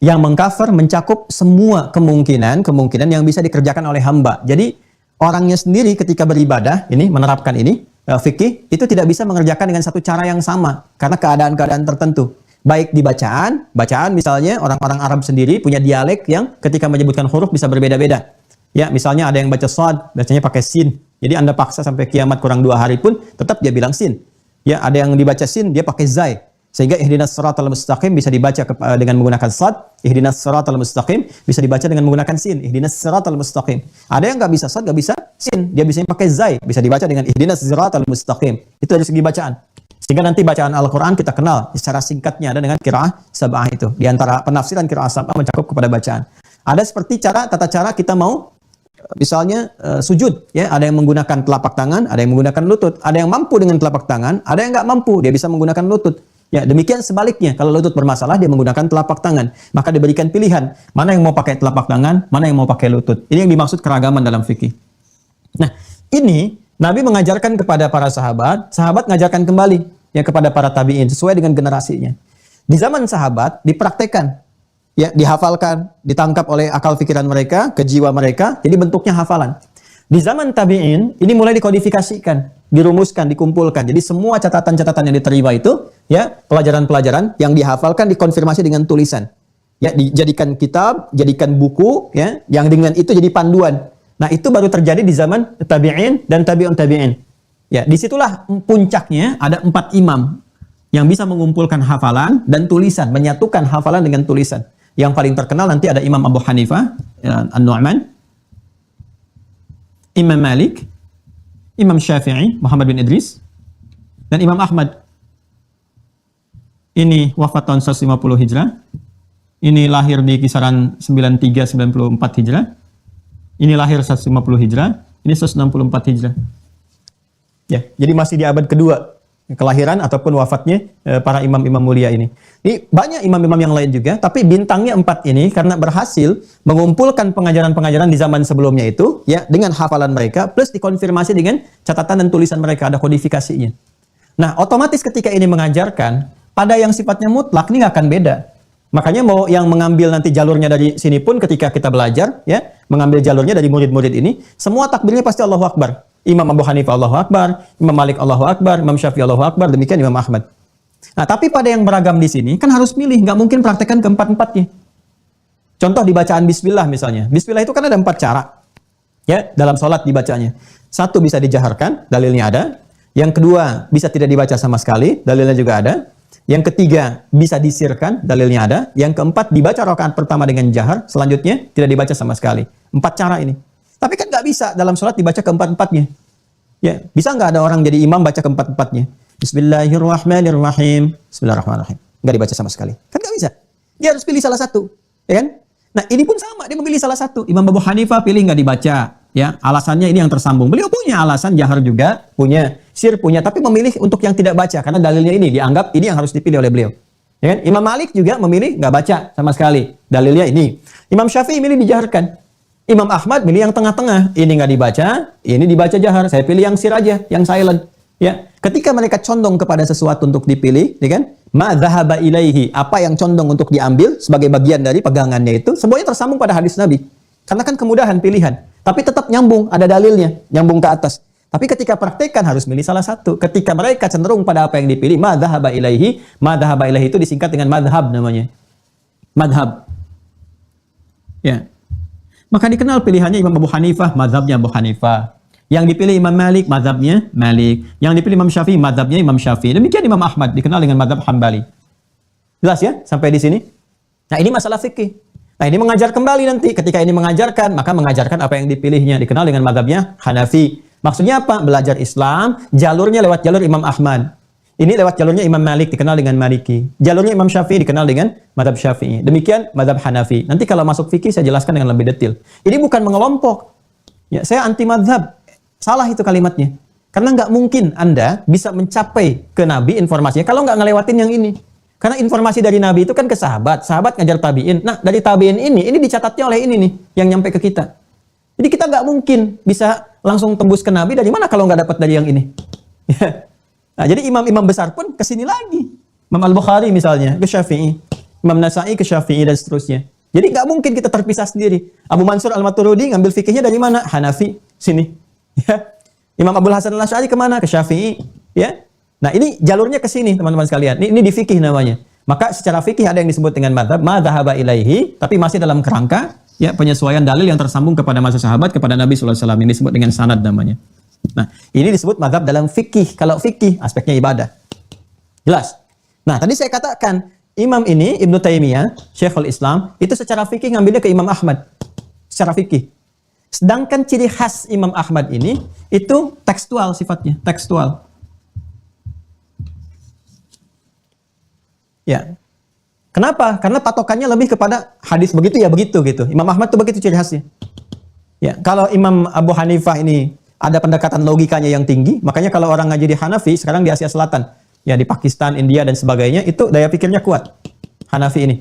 Yang mengcover, mencakup semua kemungkinan yang bisa dikerjakan oleh hamba. Jadi orangnya sendiri ketika beribadah, ini menerapkan ini, fikih, itu tidak bisa mengerjakan dengan satu cara yang sama karena keadaan-keadaan tertentu. Baik di bacaan misalnya orang-orang Arab sendiri punya dialek yang ketika menyebutkan huruf bisa berbeda-beda. Ya, misalnya ada yang baca shad, bacanya pakai sin. Jadi Anda paksa sampai kiamat kurang 2 hari pun tetap dia bilang sin. Ya, ada yang dibaca sin, dia pakai zai. Sehingga ihdinas siratal mustaqim bisa dibaca dengan menggunakan shad, ihdinas siratal mustaqim bisa dibaca dengan menggunakan sin, ihdinas siratal mustaqim. Ada yang nggak bisa shad, nggak bisa sin, dia bisanya pakai zai, bisa dibaca dengan ihdinas siratal mustaqim. Itu dari segi bacaan. Sehingga nanti bacaan Al-Quran kita kenal secara singkatnya ada dengan qiraah sab'ah itu. Di antara penafsiran qiraah sab'ah mencakup kepada bacaan. Ada seperti tata cara kita mau misalnya sujud, ya, ada yang menggunakan telapak tangan, ada yang menggunakan lutut, ada yang mampu dengan telapak tangan, ada yang nggak mampu, dia bisa menggunakan lutut. Ya, demikian sebaliknya, kalau lutut bermasalah dia menggunakan telapak tangan, maka diberikan pilihan mana yang mau pakai telapak tangan, mana yang mau pakai lutut. Ini yang dimaksud keragaman dalam fikih. Nah, ini Nabi mengajarkan kepada para sahabat, sahabat mengajarkan kembali ya kepada para tabi'in sesuai dengan generasinya. Di zaman sahabat dipraktekkan, ya, dihafalkan, ditangkap oleh akal pikiran mereka, ke jiwa mereka, jadi bentuknya hafalan. Di zaman tabi'in ini mulai dikodifikasikan, dirumuskan, dikumpulkan. Jadi semua catatan-catatan yang diterima itu, ya, pelajaran-pelajaran yang dihafalkan dikonfirmasi dengan tulisan. Ya, dijadikan kitab, jadikan buku, ya, yang dengan itu jadi panduan. Nah, itu baru terjadi di zaman tabi'in dan tabi'un tabi'in. Ya, disitulah puncaknya ada 4 imam yang bisa mengumpulkan hafalan dan tulisan, menyatukan hafalan dengan tulisan. Yang paling terkenal nanti ada Imam Abu Hanifah, An-Nu'man, Imam Malik, Imam Syafi'i, Muhammad bin Idris, dan Imam Ahmad. Ini wafat tahun 150 Hijrah. Ini lahir di kisaran 93-94 Hijrah. Ini lahir 150 Hijrah, ini 164 Hijrah. Ya, jadi masih di abad kedua kelahiran ataupun wafatnya para imam-imam mulia ini. Ini banyak imam-imam yang lain juga, tapi bintangnya 4 ini karena berhasil mengumpulkan pengajaran-pengajaran di zaman sebelumnya itu, ya, dengan hafalan mereka plus dikonfirmasi dengan catatan dan tulisan mereka, ada kodifikasinya. Nah, otomatis ketika ini mengajarkan pada yang sifatnya mutlak ini nggak akan beda. Makanya mau yang mengambil nanti jalurnya dari sini pun ketika kita belajar, ya, mengambil jalurnya dari murid-murid ini, semua takbirnya pasti Allahu Akbar. Imam Abu Hanifah Allahu Akbar, Imam Malik Allahu Akbar, Imam Syafi'i Allahu Akbar, demikian Imam Ahmad. Nah, tapi pada yang beragam di sini kan harus milih, nggak mungkin praktekkan keempat-empatnya. Contoh di bacaan Bismillah misalnya. Bismillah itu kan ada 4 cara, ya, dalam sholat dibacanya. 1 bisa dijaharkan, dalilnya ada. Yang kedua bisa tidak dibaca sama sekali, dalilnya juga ada. Yang ketiga bisa disirkan, dalilnya ada. Yang keempat dibaca rakaat pertama dengan jahar, selanjutnya tidak dibaca sama sekali. 4 cara ini. Tapi kan nggak bisa dalam sholat dibaca keempat-empatnya. Ya, bisa nggak ada orang jadi imam baca keempat-empatnya? Bismillahirrahmanirrahim. Bismillahirrahmanirrahim. Nggak dibaca sama sekali. Kan nggak bisa. Dia harus pilih salah satu. Ya kan? Nah, ini pun sama. Dia memilih salah satu. Imam Abu Hanifah pilih nggak dibaca. Ya, alasannya ini yang tersambung. Beliau punya alasan, jahar juga punya, sir punya, tapi memilih untuk yang tidak baca karena dalilnya ini dianggap ini yang harus dipilih oleh beliau. Ya kan? Imam Malik juga memilih nggak baca sama sekali, dalilnya ini. Imam Syafi'i milih dijaharkan. Imam Ahmad milih yang tengah-tengah, ini nggak dibaca, ini dibaca jahar. Saya pilih yang sir aja, yang silent. Ya, ketika mereka condong kepada sesuatu untuk dipilih, ya kan? Ma dzahaba ilaihi, apa yang condong untuk diambil sebagai bagian dari pegangannya itu, semuanya tersambung pada hadis Nabi. Karena kan kemudahan pilihan. Tapi tetap nyambung, ada dalilnya, nyambung ke atas. Tapi ketika praktekkan harus milih salah satu. Ketika mereka cenderung pada apa yang dipilih, madhaba ilaihi itu disingkat dengan madhab namanya. Madhab. Ya. Maka dikenal pilihannya Imam Abu Hanifah, madhabnya Abu Hanifah. Yang dipilih Imam Malik, mazhabnya Malik. Yang dipilih Imam Syafi'i, mazhabnya Imam Syafi'i. Demikian Imam Ahmad, dikenal dengan mazhab Hambali. Jelas ya sampai di sini? Nah, ini masalah fikih. Nah, ini mengajar kembali nanti. Ketika ini mengajarkan, maka mengajarkan apa yang dipilihnya. Dikenal dengan mazhabnya Hanafi. Maksudnya apa? Belajar Islam, jalurnya lewat jalur Imam Ahmad. Ini lewat jalurnya Imam Malik, dikenal dengan Maliki. Jalurnya Imam Syafi'i dikenal dengan mazhab Syafi'i. Demikian mazhab Hanafi. Nanti kalau masuk fikih saya jelaskan dengan lebih detail. Ini bukan mengelompok. Ya, saya anti mazhab. Salah itu kalimatnya. Karena nggak mungkin Anda bisa mencapai ke Nabi informasinya kalau nggak ngelewatin yang ini. Karena informasi dari Nabi itu kan ke sahabat. Sahabat ngajar tabi'in. Nah, dari tabi'in ini dicatatnya oleh ini nih yang nyampe ke kita. Jadi kita nggak mungkin bisa langsung tembus ke Nabi dari mana kalau nggak dapat dari yang ini. Nah, jadi imam-imam besar pun ke sini lagi. Imam Al-Bukhari misalnya ke Syafi'i. Imam Nasa'i ke Syafi'i dan seterusnya. Jadi nggak mungkin kita terpisah sendiri. Abu Mansur Al-Maturidi ngambil fikihnya dari mana? Hanafi. Sini. Ya. Imam Abdul Hasan Al-Asy'ari kemana? Ke Syafi'i. Ya. Nah, ini jalurnya ke sini teman-teman sekalian. Ini di fikih namanya. Maka secara fikih ada yang disebut dengan madhab, madhaba ilaihi, tapi masih dalam kerangka ya penyesuaian dalil yang tersambung kepada masa sahabat kepada Nabi sallallahu alaihi wasallam. Ini disebut dengan sanad namanya. Nah, ini disebut madhab dalam fikih. Kalau fikih aspeknya ibadah. Jelas? Nah, tadi saya katakan imam ini Ibnu Taimiyah, Syekhul Islam, itu secara fikih ngambilnya ke Imam Ahmad. Secara fikih. Sedangkan ciri khas Imam Ahmad ini itu tekstual sifatnya, tekstual. Ya. Kenapa? Karena patokannya lebih kepada hadis begitu ya begitu gitu. Imam Ahmad itu begitu ciri khasnya. Ya, kalau Imam Abu Hanifah ini ada pendekatan logikanya yang tinggi, makanya kalau orang ngaji di Hanafi sekarang di Asia Selatan, ya di Pakistan, India dan sebagainya itu daya pikirnya kuat. Hanafi ini.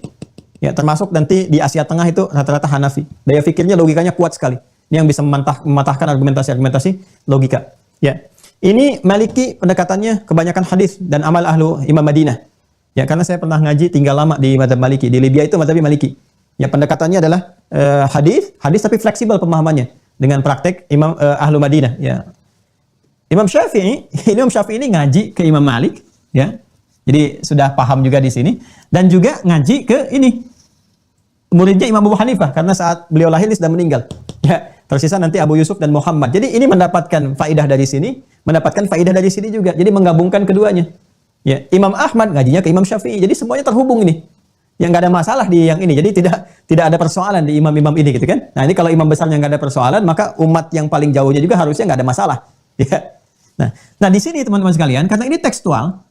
Ya, termasuk nanti di Asia Tengah itu rata-rata Hanafi. Daya pikirnya logikanya kuat sekali. Ini yang bisa mematahkan argumentasi-argumentasi logika. Ya. Ini Maliki pendekatannya kebanyakan hadis dan amal ahlu Imam Madinah. Ya, karena saya pernah ngaji tinggal lama di mazhab Maliki. Di Libya itu mazhab Maliki. Ya, pendekatannya adalah hadis tapi fleksibel pemahamannya dengan praktek Imam ahlu Madinah. Ya. Imam Syafi'i ini ngaji ke Imam Malik, ya. Jadi sudah paham juga di sini dan juga ngaji ke ini muridnya Imam Abu Hanifah karena saat beliau lahir dia sudah meninggal. Ya, tersisa nanti Abu Yusuf dan Muhammad. Jadi ini mendapatkan faidah dari sini, mendapatkan faidah dari sini juga. Jadi menggabungkan keduanya. Ya, Imam Ahmad ngajinya ke Imam Syafi'i. Jadi semuanya terhubung ini. Yang nggak ada masalah di yang ini. Jadi tidak ada persoalan di imam-imam ini gitu kan. Nah, ini kalau imam besarnya nggak ada persoalan, maka umat yang paling jauhnya juga harusnya nggak ada masalah. Ya. Nah di sini teman-teman sekalian, karena ini tekstual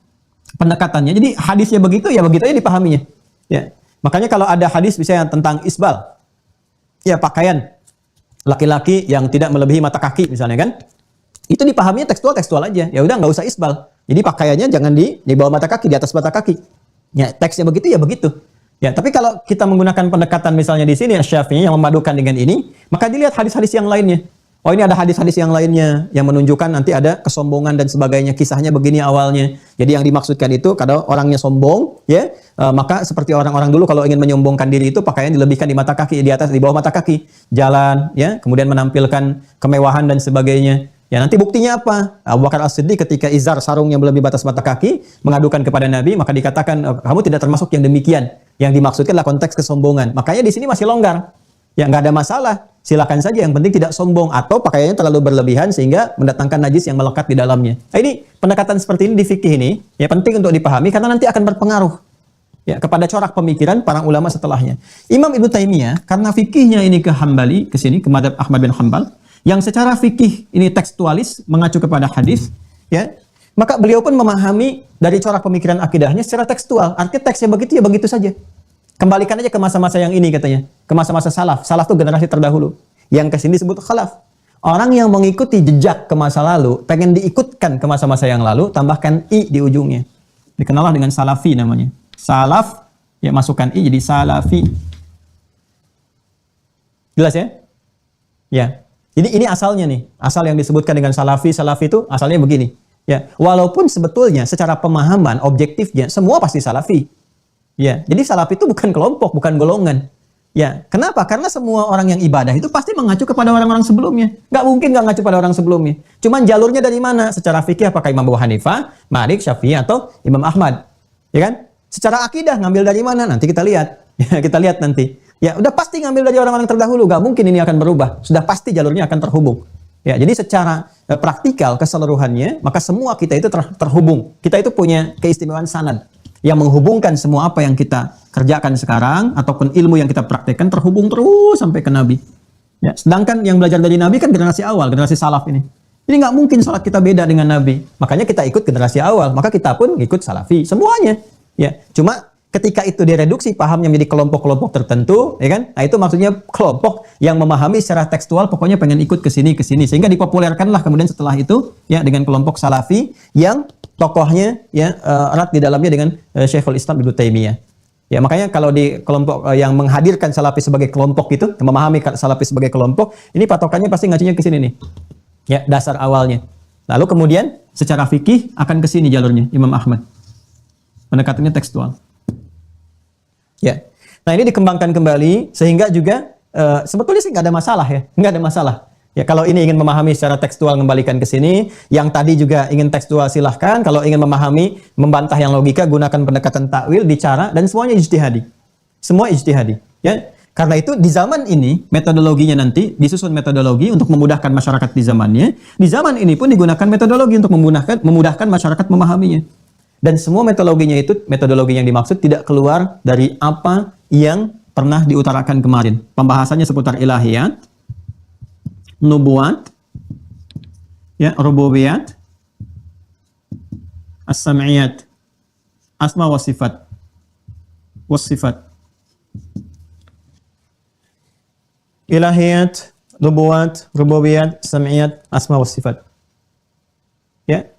pendekatannya. Jadi hadisnya begitu ya begitu aja dipahaminya. Ya. Makanya kalau ada hadis misalnya tentang isbal, ya pakaian laki-laki yang tidak melebihi mata kaki misalnya kan, itu dipahaminya tekstual aja. Ya udah nggak usah isbal. Jadi pakaiannya jangan di bawah mata kaki, di atas mata kaki. Ya teksnya begitu ya begitu. Ya tapi kalau kita menggunakan pendekatan misalnya di sini Syafi'i yang memadukan dengan ini, maka dilihat hadis-hadis yang lainnya. Oh ini ada hadis-hadis yang lainnya yang menunjukkan nanti ada kesombongan dan sebagainya. Kisahnya begini awalnya. Jadi yang dimaksudkan itu kalau orangnya sombong, ya maka seperti orang-orang dulu kalau ingin menyombongkan diri itu pakaian dilebihkan di mata kaki, di atas, di bawah mata kaki, jalan, ya kemudian menampilkan kemewahan dan sebagainya. Ya nanti buktinya apa? Abu Bakar As-Siddiq ketika izar sarungnya melebihi batas mata kaki mengadukan kepada Nabi, maka dikatakan kamu tidak termasuk yang demikian. Yang dimaksudkan adalah konteks kesombongan. Makanya di sini masih longgar. Ya nggak ada masalah. Silakan saja, yang penting tidak sombong atau pakaiannya terlalu berlebihan sehingga mendatangkan najis yang melekat di dalamnya. Nah, ini pendekatan seperti ini di fikih ini ya penting untuk dipahami karena nanti akan berpengaruh ya kepada corak pemikiran para ulama setelahnya. Imam Ibnu Taimiyah karena fikihnya ini ke Hambali, ke sini ke mazhab Ahmad bin Hanbal yang secara fikih ini tekstualis mengacu kepada hadis ya. Maka beliau pun memahami dari corak pemikiran akidahnya secara tekstual. Artinya teksnya begitu ya begitu saja. Kembalikan aja ke masa-masa yang ini katanya. Ke masa-masa salaf. Salaf itu generasi terdahulu. Yang kesini disebut khalaf. Orang yang mengikuti jejak ke masa lalu, pengen diikutkan ke masa-masa yang lalu, tambahkan i di ujungnya. Dikenallah dengan salafi namanya. Salaf, ya masukkan i jadi salafi. Jelas ya? Ya. Ini asalnya nih. Asal yang disebutkan dengan salafi itu asalnya begini. Ya, walaupun sebetulnya secara pemahaman objektifnya semua pasti salafi. Ya, jadi salaf itu bukan kelompok, bukan golongan. Ya, kenapa? Karena semua orang yang ibadah itu pasti mengacu kepada orang-orang sebelumnya. Nggak mungkin nggak ngacu pada orang sebelumnya. Cuman jalurnya dari mana? Secara fikih apakah Imam Abu Hanifah, Malik, Syafi'i atau Imam Ahmad? Ya kan? Secara akidah ngambil dari mana? Nanti kita lihat. Ya, kita lihat nanti. Ya, udah pasti ngambil dari orang-orang terdahulu. Nggak mungkin ini akan berubah. Sudah pasti jalurnya akan terhubung. Ya, jadi secara praktikal keseluruhannya, maka semua kita itu terhubung. Kita itu punya keistimewaan sanad yang menghubungkan semua apa yang kita kerjakan sekarang ataupun ilmu yang kita praktekkan terhubung terus sampai ke Nabi. Ya, sedangkan yang belajar dari Nabi kan generasi awal, generasi salaf ini. Jadi nggak mungkin salat kita beda dengan Nabi. Makanya kita ikut generasi awal, maka kita pun ikut salafi semuanya. Ya, cuma ketika itu direduksi pahamnya menjadi kelompok-kelompok tertentu, ya kan? Nah, itu maksudnya kelompok yang memahami secara tekstual, pokoknya pengen ikut ke sini sehingga dipopulerkanlah kemudian setelah itu ya dengan kelompok salafi yang tokohnya ya erat di dalamnya dengan Syekhul Islam Ibnu Taimiyah. Ya, makanya kalau di kelompok yang menghadirkan salafi sebagai kelompok itu, memahami salafi sebagai kelompok, ini patokannya pasti ngacunya ke sini nih. Ya, dasar awalnya. Lalu kemudian secara fikih akan ke sini jalurnya Imam Ahmad. Pendekatannya tekstual. Ya. Nah, ini dikembangkan kembali sehingga juga sebetulnya sih nggak ada masalah ya. Nggak ada masalah. Ya, kalau ini ingin memahami secara tekstual kembalikan ke sini, yang tadi juga ingin tekstual silahkan, kalau ingin memahami, membantah yang logika gunakan pendekatan takwil, bicara dan semuanya ijtihadi. Semua ijtihadi, ya. Karena itu di zaman ini metodologinya nanti disusun metodologi untuk memudahkan masyarakat di zamannya. Di zaman ini pun digunakan metodologi untuk memudahkan masyarakat memahaminya. Dan semua metodologinya itu metodologi yang dimaksud tidak keluar dari apa yang pernah diutarakan kemarin. Pembahasannya seputar ilahiyat, nubuat, ya, rububiyat, as-sam'iyat, asma wa sifat, ilahiyat, nubuat, rububiyat, sam'iyat, asma wa sifat. Ya.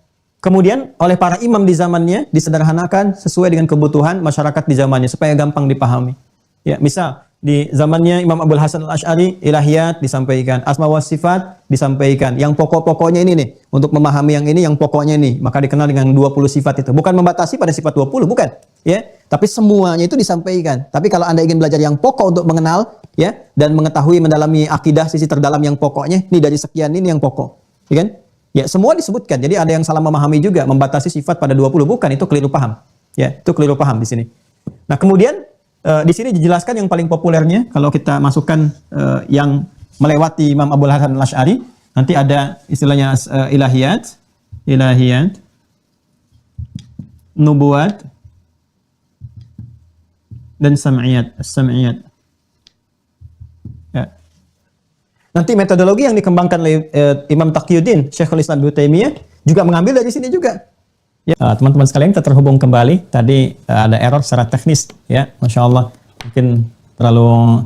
Kemudian oleh para imam di zamannya disederhanakan sesuai dengan kebutuhan masyarakat di zamannya supaya gampang dipahami. Ya, misal di zamannya Imam Abul Hasan Al-Asy'ari ilahiyat disampaikan, asma wa sifat disampaikan. Yang pokok-pokoknya ini nih, untuk memahami yang ini yang pokoknya ini, maka dikenal dengan 20 sifat itu. Bukan membatasi pada sifat 20, bukan, ya. Tapi semuanya itu disampaikan. Tapi kalau Anda ingin belajar yang pokok untuk mengenal, ya, dan mengetahui mendalami akidah sisi terdalam yang pokoknya, ini dari sekian ini yang pokok. Ya kan? Ya, semua disebutkan. Jadi ada yang salah memahami juga, membatasi sifat pada 20, bukan, itu keliru paham. Ya, itu keliru paham di sini. Nah, kemudian di sini dijelaskan yang paling populernya kalau kita masukkan yang melewati Imam Abul Hasan Al-Asy'ari, nanti ada istilahnya ilahiyat, nubuat dan sam'iyat. Ya. Nanti metodologi yang dikembangkan oleh Imam Taqiyuddin, Syekhul Islam Ibnu Taimiyah juga mengambil dari sini juga. Ya, teman-teman sekalian, kita terhubung kembali. Tadi ada error secara teknis, ya, masya Allah, mungkin terlalu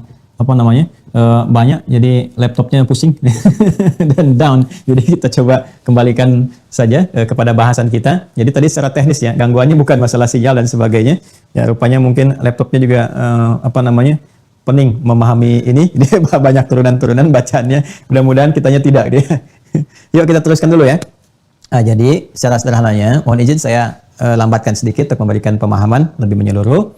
banyak, jadi laptopnya pusing dan down. Jadi kita coba kembalikan saja kepada bahasan kita. Jadi tadi secara teknis ya, gangguannya bukan masalah sinyal dan sebagainya. Ya, rupanya mungkin laptopnya juga pening memahami ini, dia banyak turunan-turunan bacaannya. Mudah-mudahan kitanya tidak dia. Yuk kita teruskan dulu ya. Jadi secara sederhananya, mohon izin saya lambatkan sedikit untuk memberikan pemahaman lebih menyeluruh.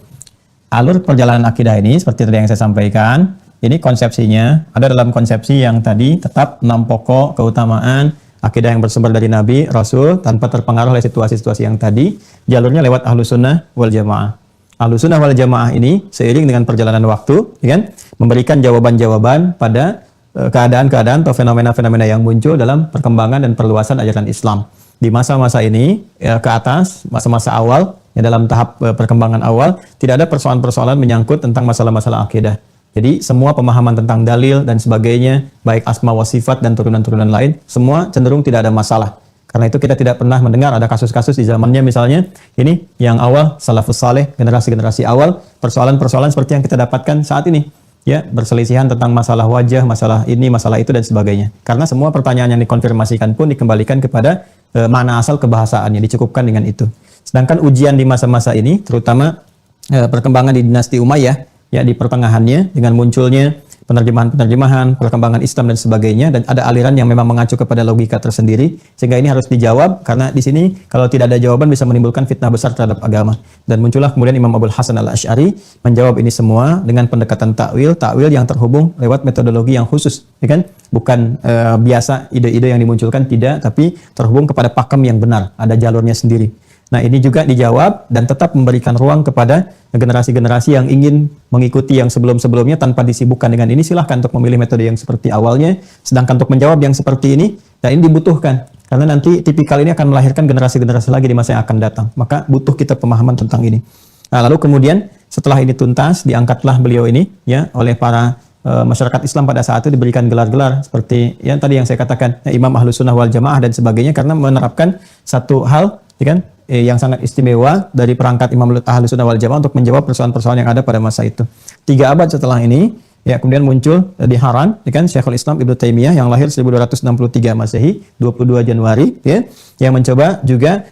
Alur perjalanan akidah ini seperti tadi yang saya sampaikan, ini konsepsinya ada dalam konsepsi yang tadi tetap 6 pokok keutamaan akidah yang bersumber dari Nabi, Rasul, tanpa terpengaruh oleh situasi-situasi yang tadi. Jalurnya lewat Ahlus Sunnah wal Jamaah. Ahlus Sunnah wal Jamaah ini seiring dengan perjalanan waktu, ya kan, memberikan jawaban-jawaban pada keadaan-keadaan atau fenomena-fenomena yang muncul dalam perkembangan dan perluasan ajaran Islam. Di masa-masa ini ya, ke atas, masa-masa awal, ya, dalam tahap perkembangan awal, tidak ada persoalan-persoalan menyangkut tentang masalah-masalah akidah. Jadi semua pemahaman tentang dalil dan sebagainya, baik asma wa sifat dan turunan-turunan lain, semua cenderung tidak ada masalah. Karena itu kita tidak pernah mendengar ada kasus-kasus di zamannya misalnya, ini yang awal, salafus saleh, generasi-generasi awal, persoalan-persoalan seperti yang kita dapatkan saat ini. Ya, berselisihan tentang masalah wajah, masalah ini, masalah itu dan sebagainya. Karena semua pertanyaan yang dikonfirmasikan pun dikembalikan kepada mana asal kebahasaannya, dicukupkan dengan itu. Sedangkan ujian di masa-masa ini, terutama perkembangan di dinasti Umayyah, ya, di pertengahannya dengan munculnya penerjemahan-penerjemahan, perkembangan Islam dan sebagainya, dan ada aliran yang memang mengacu kepada logika tersendiri, sehingga ini harus dijawab, karena di sini kalau tidak ada jawaban bisa menimbulkan fitnah besar terhadap agama. Dan muncullah kemudian Imam Abul Hasan Al-Asy'ari menjawab ini semua dengan pendekatan takwil yang terhubung lewat metodologi yang khusus, ya kan? Bukan biasa ide-ide yang dimunculkan, tidak, tapi terhubung kepada pakem yang benar, ada jalurnya sendiri. Nah, ini juga dijawab dan tetap memberikan ruang kepada generasi-generasi yang ingin mengikuti yang sebelum-sebelumnya tanpa disibukkan dengan ini, silahkan untuk memilih metode yang seperti awalnya. Sedangkan untuk menjawab yang seperti ini, nah ini dibutuhkan. Karena nanti tipikal ini akan melahirkan generasi-generasi lagi di masa yang akan datang. Maka butuh kita pemahaman tentang ini. Nah, lalu kemudian setelah ini tuntas, diangkatlah beliau ini ya oleh para masyarakat Islam pada saat itu, diberikan gelar-gelar seperti yang tadi yang saya katakan, Imam Ahlus Sunnah wal Jamaah dan sebagainya, karena menerapkan satu hal ya kan, yang sangat istimewa dari perangkat Imam Ahlus Sunnah wal Jamaah untuk menjawab persoalan-persoalan yang ada pada masa itu. 3 abad setelah ini, ya kemudian muncul di Haran, ya kan, Syekhul Islam Ibnu Taimiyah yang lahir 1263 Masehi, 22 Januari, ya, yang mencoba juga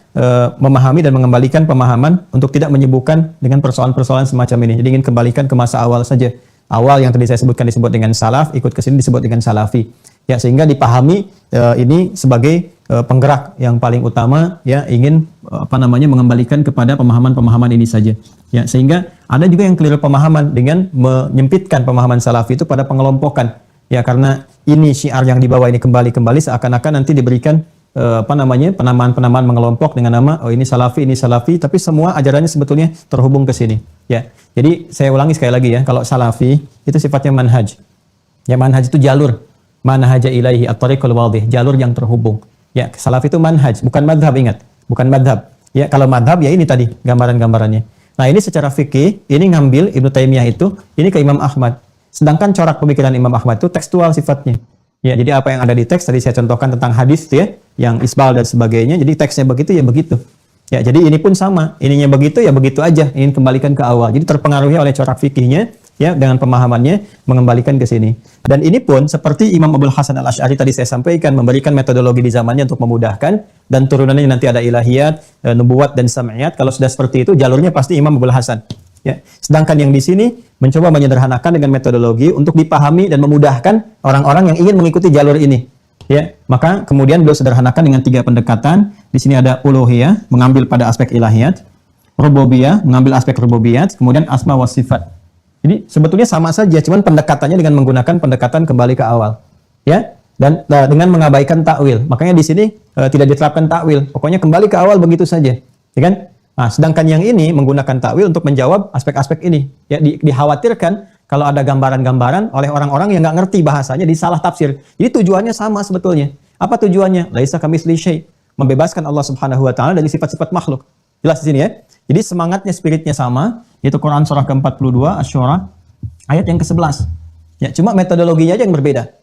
memahami dan mengembalikan pemahaman untuk tidak menyibukkan dengan persoalan-persoalan semacam ini. Jadi ingin kembalikan ke masa awal saja. Awal yang tadi saya sebutkan disebut dengan salaf, ikut ke sini disebut dengan salafi. Ya, sehingga dipahami ini sebagai penggerak yang paling utama, ya, ingin mengembalikan kepada pemahaman-pemahaman ini saja. Ya, sehingga ada juga yang keliru pemahaman dengan menyempitkan pemahaman salafi itu pada pengelompokan. Ya, karena ini syiar yang dibawa ini kembali seakan-akan nanti diberikan penamaan-penamaan mengelompok dengan nama ini salafi, tapi semua ajarannya sebetulnya terhubung ke sini. Ya. Jadi saya ulangi sekali lagi ya, kalau salafi itu sifatnya manhaj. Ya, manhaj itu jalur. Manhaja ilaihi at-tariqul wadih, jalur yang terhubung. Ya, salaf itu manhaj, bukan madhab, ingat. Bukan madhab. Ya, kalau madhab ya ini tadi gambaran-gambarannya. Nah, ini secara fikih, ini ngambil Ibnu Taimiyah itu, ini ke Imam Ahmad. Sedangkan corak pemikiran Imam Ahmad itu tekstual sifatnya. Ya, jadi apa yang ada di teks tadi saya contohkan tentang hadis ya, yang isbal dan sebagainya. Jadi teksnya begitu ya begitu. Ya, jadi ini pun sama. Ininya begitu ya begitu aja. Ingin kembalikan ke awal. Jadi terpengaruhi oleh corak fikihnya, ya, dengan pemahamannya mengembalikan ke sini. Dan ini pun seperti Imam Abul Hasan Al-Asy'ari tadi saya sampaikan, memberikan metodologi di zamannya untuk memudahkan, dan turunannya nanti ada ilahiyat, nubuwat dan sam'iyat. Kalau sudah seperti itu jalurnya pasti Imam Abul Hasan. Ya. Sedangkan yang di sini mencoba menyederhanakan dengan metodologi untuk dipahami dan memudahkan orang-orang yang ingin mengikuti jalur ini. Ya, maka kemudian beliau sederhanakan dengan 3 pendekatan. Di sini ada uluhiyah, mengambil pada aspek ilahiyat, rububiyah, mengambil aspek rububiyat, kemudian asma wa sifat. Jadi sebetulnya sama saja, cuman pendekatannya dengan menggunakan pendekatan kembali ke awal. Ya, dan dengan mengabaikan takwil. Makanya di sini tidak diterapkan takwil. Pokoknya kembali ke awal begitu saja. Ya kan? Nah, sedangkan yang ini menggunakan takwil untuk menjawab aspek-aspek ini. Ya, dikhawatirkan kalau ada gambaran-gambaran oleh orang-orang yang nggak ngerti bahasanya disalah tafsir. Jadi tujuannya sama sebetulnya. Apa tujuannya? Laisa kamitsli syai', membebaskan Allah Subhanahu wa taala dari sifat-sifat makhluk. Jelas di sini ya. Jadi semangatnya, spiritnya sama, yaitu Quran surah ke-42 Asy-Syura ayat yang ke-11. Ya, cuma metodologinya aja yang berbeda.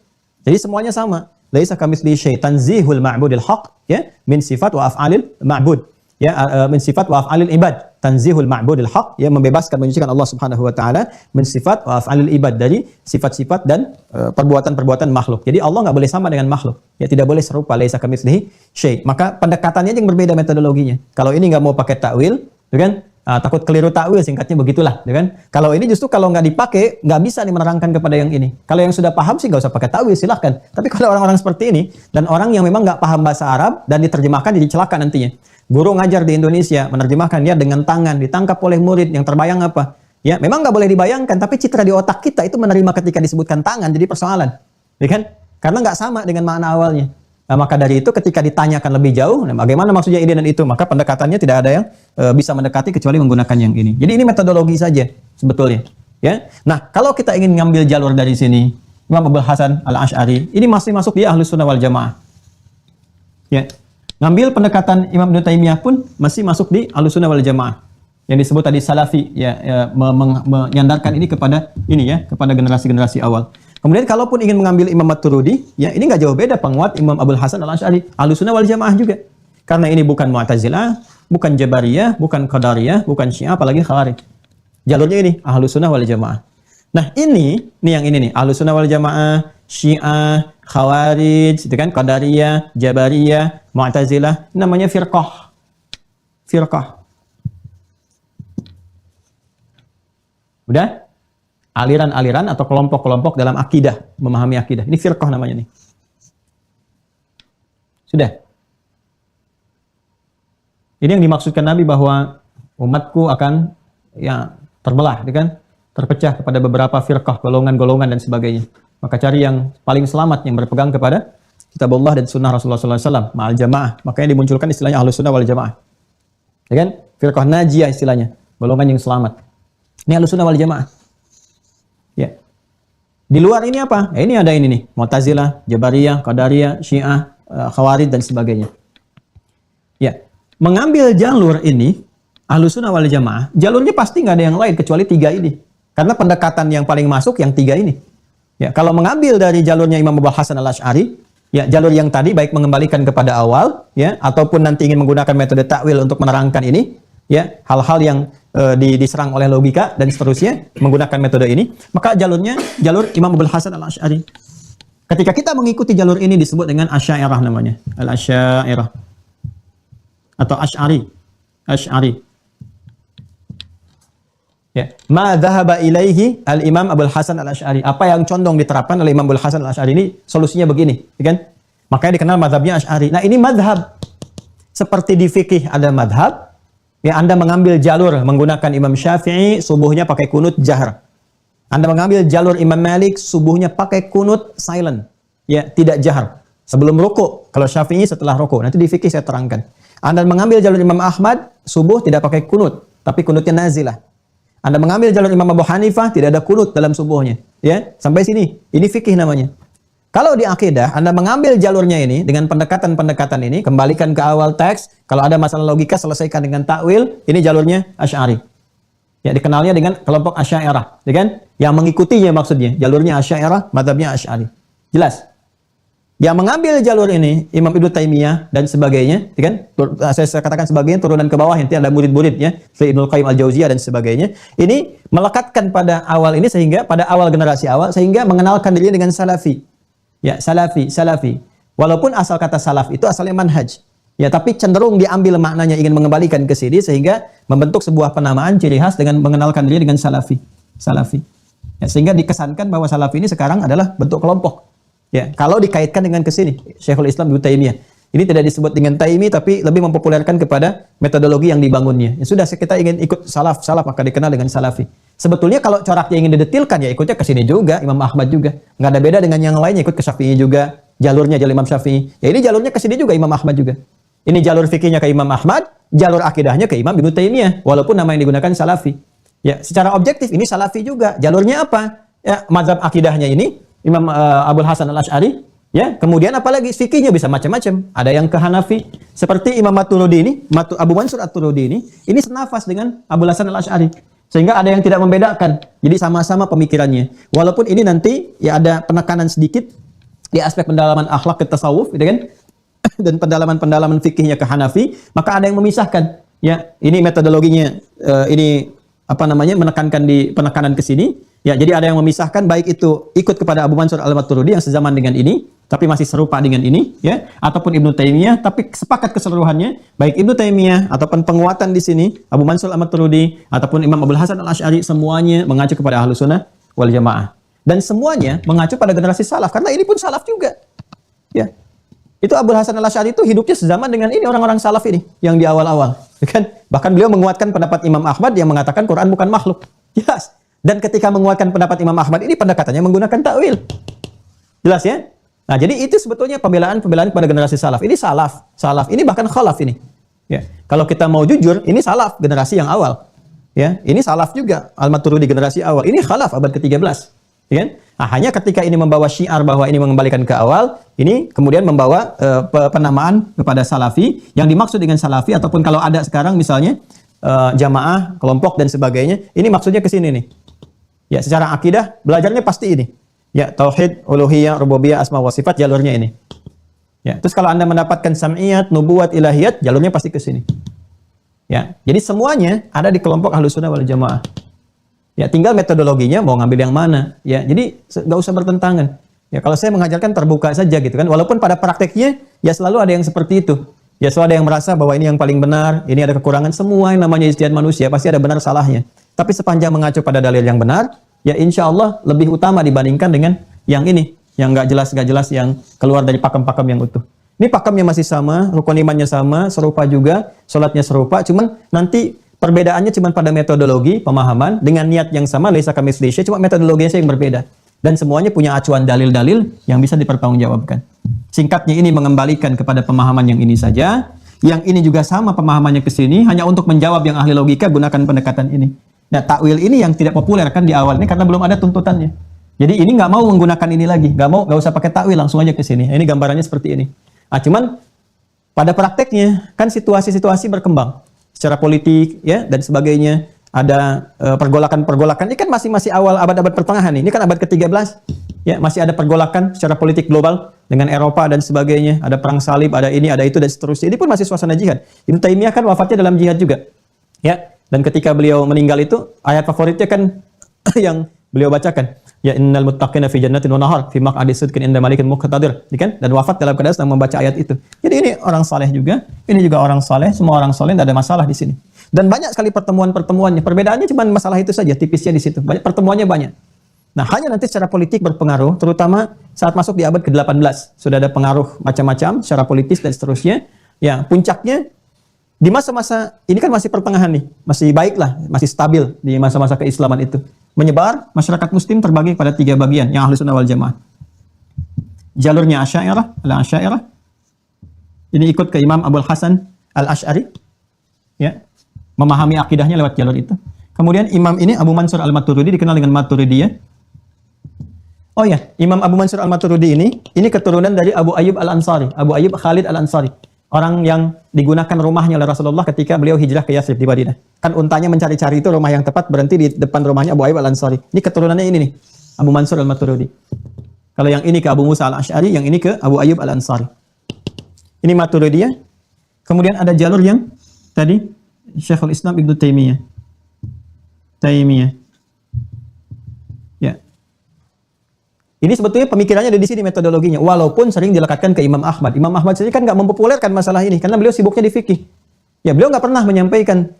Jadi semuanya sama. Laisa kamitsli syai', tanzihul ma'budil haq, ya, min sifat wa af'alil ma'bud. Ya, min sifat wa af'alil ibad, tanzihul ma'budil haq, ya, membebaskan, menyucikan Allah Subhanahu wa taala min sifat wa af'alil ibad, dari sifat-sifat dan perbuatan-perbuatan makhluk. Jadi Allah nggak boleh sama dengan makhluk. Ya, tidak boleh serupa, laisa kamitslihi syai'. Maka pendekatannya yang berbeda metodologinya. Kalau ini nggak mau pakai takwil, ya kan? Takut keliru takwil, singkatnya begitulah, ya kan? Kalau ini justru kalau nggak dipakai, nggak bisa nih menerangkan kepada yang ini. Kalau yang sudah paham sih nggak usah pakai takwil, silahkan. Tapi kalau orang-orang seperti ini dan orang yang memang nggak paham bahasa Arab dan diterjemahkan, jadi celaka nantinya. Guru ngajar di Indonesia menerjemahkan dia dengan tangan, ditangkap oleh murid, yang terbayang apa? Ya, memang nggak boleh dibayangkan, tapi citra di otak kita itu menerima ketika disebutkan tangan jadi persoalan, ya kan? Karena nggak sama dengan makna awalnya. Nah, maka dari itu ketika ditanyakan lebih jauh, bagaimana maksudnya ini dan itu, maka pendekatannya tidak ada yang bisa mendekati kecuali menggunakan yang ini. Jadi ini metodologi saja sebetulnya. Ya, nah kalau kita ingin ngambil jalur dari sini, Imam Abul Hasan Al-Asy'ari ini masih masuk di Ahlus Sunnah wal Jamaah. Ya. Ngambil pendekatan Imam Ibnu Taimiyah pun masih masuk di Ahlussunnah wal Jamaah. Yang disebut tadi salafi, ya, menyandarkan ini kepada kepada generasi-generasi awal. Kemudian kalaupun ingin mengambil Imam Maturidi, ya ini nggak jauh beda penguat Imam Abul Hasan Al-Asy'ari, Ahlussunnah wal Jamaah juga. Karena ini bukan Mu'tazilah, bukan Jabariyah, bukan Qadariyah, bukan Syiah, apalagi Khawarij. Jalurnya ini Ahlussunnah wal Jamaah. Nah, ini yang ini nih, Ahlussunnah wal Jamaah, Syiah, Khawarij, itu kan, Qadariyah, Jabariyah, Mu'tazilah, namanya firqah. Firqah. Udah? Aliran-aliran atau kelompok-kelompok dalam akidah, memahami akidah. Ini firqah namanya nih. Sudah? Ini yang dimaksudkan Nabi bahwa umatku akan terbelah, kan? Terpecah kepada beberapa firqah, golongan-golongan dan sebagainya. Maka cari yang paling selamat, yang berpegang kepada kitab Allah dan sunnah Rasulullah SAW, ma'al jamaah. Makanya dimunculkan istilahnya Ahlus Sunnah wal Jamaah. Ya kan? Firqah najiyah istilahnya, golongan yang selamat. Ini Ahlussunnah wal Jamaah. Ya. Di luar ini apa? Ya, ini ada ini nih, Mu'tazilah, Jabariyah, Qadariyah, Syiah, Khawarij dan sebagainya. Ya. Mengambil jalur ini Ahlussunnah wal Jamaah, jalurnya pasti nggak ada yang lain kecuali 3 ini. Karena pendekatan yang paling masuk yang 3 ini. Ya, kalau mengambil dari jalurnya Imam Abu Hasan Al-Asy'ari, ya jalur yang tadi baik mengembalikan kepada awal, ya, ataupun nanti ingin menggunakan metode takwil untuk menerangkan ini, ya, hal-hal yang diserang oleh logika dan seterusnya menggunakan metode ini, maka jalurnya jalur Imam Abu Hasan Al-Asy'ari. Ketika kita mengikuti jalur ini disebut dengan Asy'ariyah namanya, Al-Asy'ariyah atau Asy'ari. Asy'ari. Ya, ma dhahaba ilaihi al-Imam Abu Hasan Al-Asy'ari. Apa yang condong diterapkan oleh Imam Abu Hasan Al-Asy'ari ini solusinya begini, ya kan? Makanya dikenal mazhabnya Asy'ari. Nah, ini mazhab. Seperti di fikih ada mazhab, ya Anda mengambil jalur menggunakan Imam Syafi'i, subuhnya pakai kunut jahr. Anda mengambil jalur Imam Malik, subuhnya pakai kunut silent, ya, tidak jahr. Sebelum rukuk, kalau Syafi'i setelah rukuk. Nanti di fikih saya terangkan. Anda mengambil jalur Imam Ahmad, subuh tidak pakai kunut, tapi kunutnya nazilah. Anda mengambil jalur Imam Abu Hanifah, tidak ada kunut dalam subuhnya. Ya, sampai sini. Ini fikih namanya. Kalau di akidah, Anda mengambil jalurnya ini dengan pendekatan-pendekatan ini, kembalikan ke awal teks. Kalau ada masalah logika, selesaikan dengan takwil. Ini jalurnya Asy'ari. Ya, dikenalnya dengan kelompok Asy'ariyah, ya kan? Yang mengikutinya maksudnya, jalurnya Asy'ariyah, mazhabnya Asy'ari. Jelas? Yang mengambil jalur ini Imam Ibnu Taimiyah dan sebagainya, ya kan? Saya katakan sebagainya turunan ke bawah, nanti ada murid-muridnya, Ibnu Qayyim Al-Jauziyah dan sebagainya. Ini melekatkan pada awal ini sehingga pada awal generasi awal sehingga mengenalkan dirinya dengan salafi. Ya, salafi. Walaupun asal kata salaf itu asalnya manhaj. Ya, tapi cenderung diambil maknanya ingin mengembalikan ke sini sehingga membentuk sebuah penamaan ciri khas dengan mengenalkan diri dengan salafi. Ya, sehingga dikesankan bahwa salafi ini sekarang adalah bentuk kelompok. Ya, kalau dikaitkan dengan ke sini, Syekhul Islam Ibnu Taimiyah. Ini tidak disebut dengan Taimi tapi lebih mempopulerkan kepada metodologi yang dibangunnya. Ya sudah, kita ingin ikut salaf maka dikenal dengan salafi. Sebetulnya kalau coraknya ingin didetilkan ya ikutnya ke sini juga, Imam Ahmad juga. Nggak ada beda dengan yang lainnya, ikut ke Syafi'i juga. Jalurnya jalur Imam Syafi'i. Ya ini jalurnya ke sini juga Imam Ahmad juga. Ini jalur fikihnya ke Imam Ahmad, jalur akidahnya ke Imam Ibnu Taimiyah. Walaupun nama yang digunakan salafi. Ya, secara objektif ini salafi juga. Jalurnya apa? Ya, mazhab akidahnya ini Imam Abu Hasan Al-Asy'ari, ya. Kemudian apalagi fikihnya bisa macam-macam. Ada yang ke Hanafi, seperti Imam Maturidi ini, Abu Mansur At-Turudi ini senafas dengan Abu Hasan Al-Asy'ari. Sehingga ada yang tidak membedakan. Jadi sama-sama pemikirannya. Walaupun ini nanti ya ada penekanan sedikit di aspek pendalaman akhlak ke tasawuf, gitu kan? Dan pendalaman fikihnya ke Hanafi, maka ada yang memisahkan. Ya, ini metodologinya ini apa namanya menekankan di penekanan ke sini. Ya, jadi ada yang memisahkan baik itu ikut kepada Abu Mansur Al-Maturidi yang sezaman dengan ini, tapi masih serupa dengan ini, ya, ataupun Ibnu Taimiyah, tapi sepakat keseluruhannya, baik Ibnu Taimiyah ataupun penguatan di sini Abu Mansur Al-Maturidi ataupun Imam Abu Hasan Al-Asy'ari, semuanya mengacu kepada Ahlussunnah wal Jamaah. Dan semuanya mengacu pada generasi salaf karena ini pun salaf juga. Ya. Itu Abu Hasan Al-Asy'ari itu hidupnya sezaman dengan ini orang-orang salaf ini yang di awal-awal, ya kan? Bahkan beliau menguatkan pendapat Imam Ahmad yang mengatakan Quran bukan makhluk. Jelas. Dan ketika menguatkan pendapat Imam Ahmad ini pendekatannya menggunakan takwil. Jelas ya? Nah, jadi itu sebetulnya pembelaan pada generasi salaf. Ini salaf. Ini bahkan khalaf ini. Ya. Kalau kita mau jujur, ini salaf generasi yang awal. Ya, ini salaf juga Al-Maturidi generasi awal. Ini khalaf abad ke-13. Ya kan? Nah, hanya ketika ini membawa syiar bahwa ini mengembalikan ke awal, ini kemudian membawa penamaan kepada salafi. Yang dimaksud dengan salafi ataupun kalau ada sekarang misalnya jamaah, kelompok dan sebagainya, ini maksudnya ke sini nih. Ya, secara akidah belajarnya pasti ini. Ya, tauhid, uluhiyah, rububiyah, asma wa sifat jalurnya ini. Ya, terus kalau Anda mendapatkan sam'iyat, nubuwat, ilahiyat, jalurnya pasti ke sini. Ya, jadi semuanya ada di kelompok Ahlussunnah wal Jamaah. Ya, tinggal metodologinya mau ngambil yang mana. Ya, jadi nggak usah bertentangan. Ya, kalau saya mengajarkan terbuka saja gitu kan. Walaupun pada prakteknya ya selalu ada yang seperti itu. Ya, selalu ada yang merasa bahwa ini yang paling benar, ini ada kekurangan, semua yang namanya ijtihad manusia pasti ada benar salahnya. Tapi sepanjang mengacu pada dalil yang benar, ya insya Allah lebih utama dibandingkan dengan yang ini, yang nggak jelas yang keluar dari pakem-pakem yang utuh. Ini pakemnya masih sama, rukun imannya sama, serupa juga, sholatnya serupa, cuman nanti perbedaannya cuma pada metodologi, pemahaman, dengan niat yang sama, laisa kamitslihi syai', cuma metodologinya yang berbeda. Dan semuanya punya acuan dalil-dalil yang bisa dipertanggungjawabkan. Singkatnya ini mengembalikan kepada pemahaman yang ini saja. Yang ini juga sama pemahamannya ke sini, hanya untuk menjawab yang ahli logika gunakan pendekatan ini. Nah, takwil ini yang tidak populer kan di awal ini karena belum ada tuntutannya. Jadi ini nggak mau menggunakan ini lagi, nggak usah pakai takwil, langsung aja ke sini. Ini gambarannya seperti ini. Nah, cuman pada prakteknya kan situasi-situasi berkembang secara politik ya dan sebagainya. Ada pergolakan-pergolakan. Ini kan masih awal abad-abad pertengahan nih. Ini kan abad ke-13. Ya, masih ada pergolakan secara politik global dengan Eropa dan sebagainya. Ada perang salib, ada ini, ada itu dan seterusnya. Ini pun masih suasana jihad. Ibnu Taimiyah kan wafatnya dalam jihad juga. Ya, dan ketika beliau meninggal itu ayat favoritnya kan yang beliau bacakan. Ya innal muttaqina fi jannatin wa nahar fi maq'adi sidqin inda malikin muqtadir. Kan? Dan wafat dalam keadaan sedang membaca ayat itu. Jadi ini orang saleh juga, ini juga orang saleh, semua orang saleh, tidak ada masalah di sini. Dan banyak sekali pertemuan-pertemuannya. Perbedaannya cuma masalah itu saja, tipisnya di situ. Pertemuannya banyak. Nah, hanya nanti secara politik berpengaruh, terutama saat masuk di abad ke-18. Sudah ada pengaruh macam-macam secara politis dan seterusnya. Ya, puncaknya di masa-masa ini kan masih pertengahan nih, masih baiklah, masih stabil di masa-masa keislaman itu. Menyebar, masyarakat muslim terbagi pada 3 bagian yang ahli sunnah wal jamaah. Jalurnya Asy'ariyah, al-Asy'ariyah. Ini ikut ke Imam Abul Hasan al-Asy'ari. Ya. Memahami akidahnya lewat jalur itu. Kemudian imam ini Abu Mansur al-Maturidi dikenal dengan Maturidiyah. Oh ya, Imam Abu Mansur al-Maturidi ini keturunan dari Abu Ayyub al-Ansari, Abu Ayyub Khalid al-Ansari. Orang yang digunakan rumahnya oleh Rasulullah ketika beliau hijrah ke Yathrib di Madinah. Kan untanya mencari-cari itu rumah yang tepat, berhenti di depan rumahnya Abu Ayyub al-Ansari. Ini keturunannya ini nih, Abu Mansur al-Maturidi. Kalau yang ini ke Abu Musa al-Asy'ari, yang ini ke Abu Ayyub al-Ansari. Ini Maturidiyah. Kemudian ada jalur yang tadi Syekhul Islam Ibnu Taimiyah. Ya. Ini sebetulnya pemikirannya ada di sini metodologinya. Walaupun sering dilekatkan ke Imam Ahmad. Imam Ahmad sendiri kan nggak mempopulerkan masalah ini karena beliau sibuknya di fikih. Ya, beliau nggak pernah menyampaikan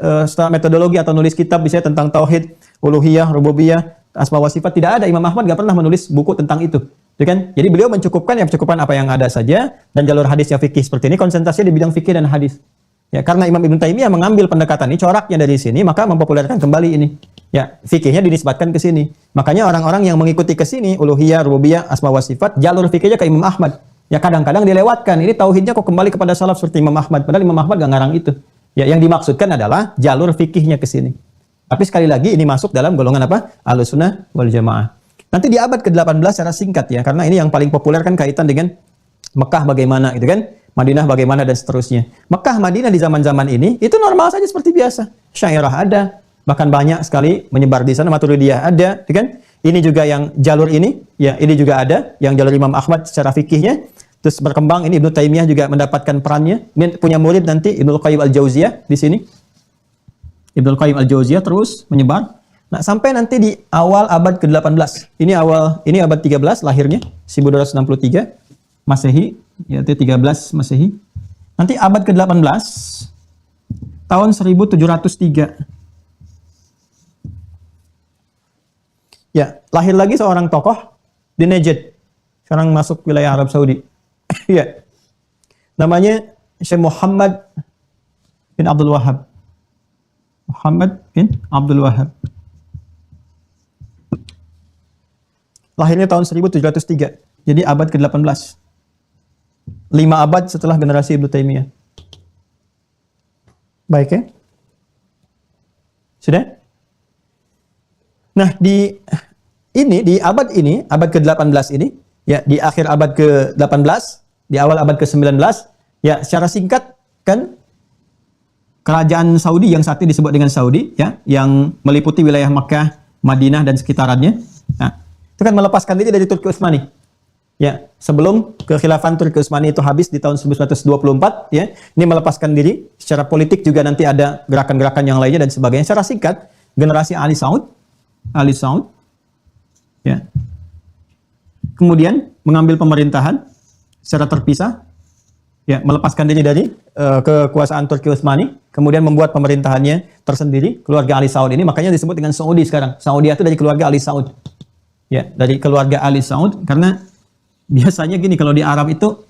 metodologi atau nulis kitab misalnya tentang tauhid, uluhiyah, rububiyah, asma wa sifat. Tidak ada. Imam Ahmad nggak pernah menulis buku tentang itu. Ya kan? Jadi beliau mencukupkan apa yang ada saja dan jalur hadisnya fikih seperti ini konsentrasinya di bidang fikih dan hadis. Ya, karena Imam Ibnu Taimiyah mengambil pendekatan ini, coraknya dari sini, maka mempopulerkan kembali ini. Ya, fikihnya dinisbatkan ke sini. Makanya orang-orang yang mengikuti ke sini, uluhiyah, rububiyah, asma wa sifat, jalur fikihnya ke Imam Ahmad. Ya, kadang-kadang dilewatkan. Ini tauhidnya kok kembali kepada salaf seperti Imam Ahmad. Padahal Imam Ahmad gak ngarang itu. Ya, yang dimaksudkan adalah jalur fikihnya ke sini. Tapi sekali lagi ini masuk dalam golongan apa? Ahlussunnah wal Jamaah. Nanti di abad ke-18 secara singkat ya, karena ini yang paling populer kan kaitan dengan Mekah bagaimana gitu kan? Madinah bagaimana dan seterusnya. Mekah, Madinah di zaman-zaman ini itu normal saja seperti biasa. Syairah ada, bahkan banyak sekali menyebar di sana. Maturidiyah ada, kan? Ini juga yang jalur ini, ya ini juga ada yang jalur Imam Ahmad secara fikihnya. Terus berkembang ini Ibnu Taimiyah juga mendapatkan perannya. Ini punya murid nanti Ibnu Qayyim al-Jauziyah di sini. Ibnu Qayyim al-Jauziyah terus menyebar. Nah, sampai nanti di awal abad ke-18. Ini abad 13 lahirnya 1263 Masehi, yaitu 13 Masehi. Nanti abad ke-18 tahun 1703. Ya, lahir lagi seorang tokoh di Najd. Sekarang masuk wilayah Arab Saudi. Ya. Namanya Syekh Muhammad bin Abdul Wahhab. Muhammad bin Abdul Wahhab. Lahirnya tahun 1703. Jadi abad ke-18. 5 abad setelah generasi Ibnu Taimiyah. Baik ya? Sudah? Nah, di abad ini, abad ke-18 ini, ya di akhir abad ke-18, di awal abad ke-19, ya secara singkat kan kerajaan Saudi yang saat ini disebut dengan Saudi, ya, yang meliputi wilayah Makkah, Madinah dan sekitarannya. Nah, itu kan melepaskan diri dari Turki Utsmani. Ya, sebelum kekhilafan Turki Utsmani itu habis di tahun 1924, ya, ini melepaskan diri. Secara politik juga nanti ada gerakan-gerakan yang lainnya dan sebagainya. Secara singkat, generasi Ali Saud, ya, kemudian mengambil pemerintahan secara terpisah, ya, melepaskan diri dari kekuasaan Turki Utsmani, kemudian membuat pemerintahannya tersendiri, keluarga Ali Saud ini, makanya disebut dengan Saudi sekarang. Saudi itu dari keluarga Ali Saud, ya, dari keluarga Ali Saud, karena biasanya gini, kalau di Arab itu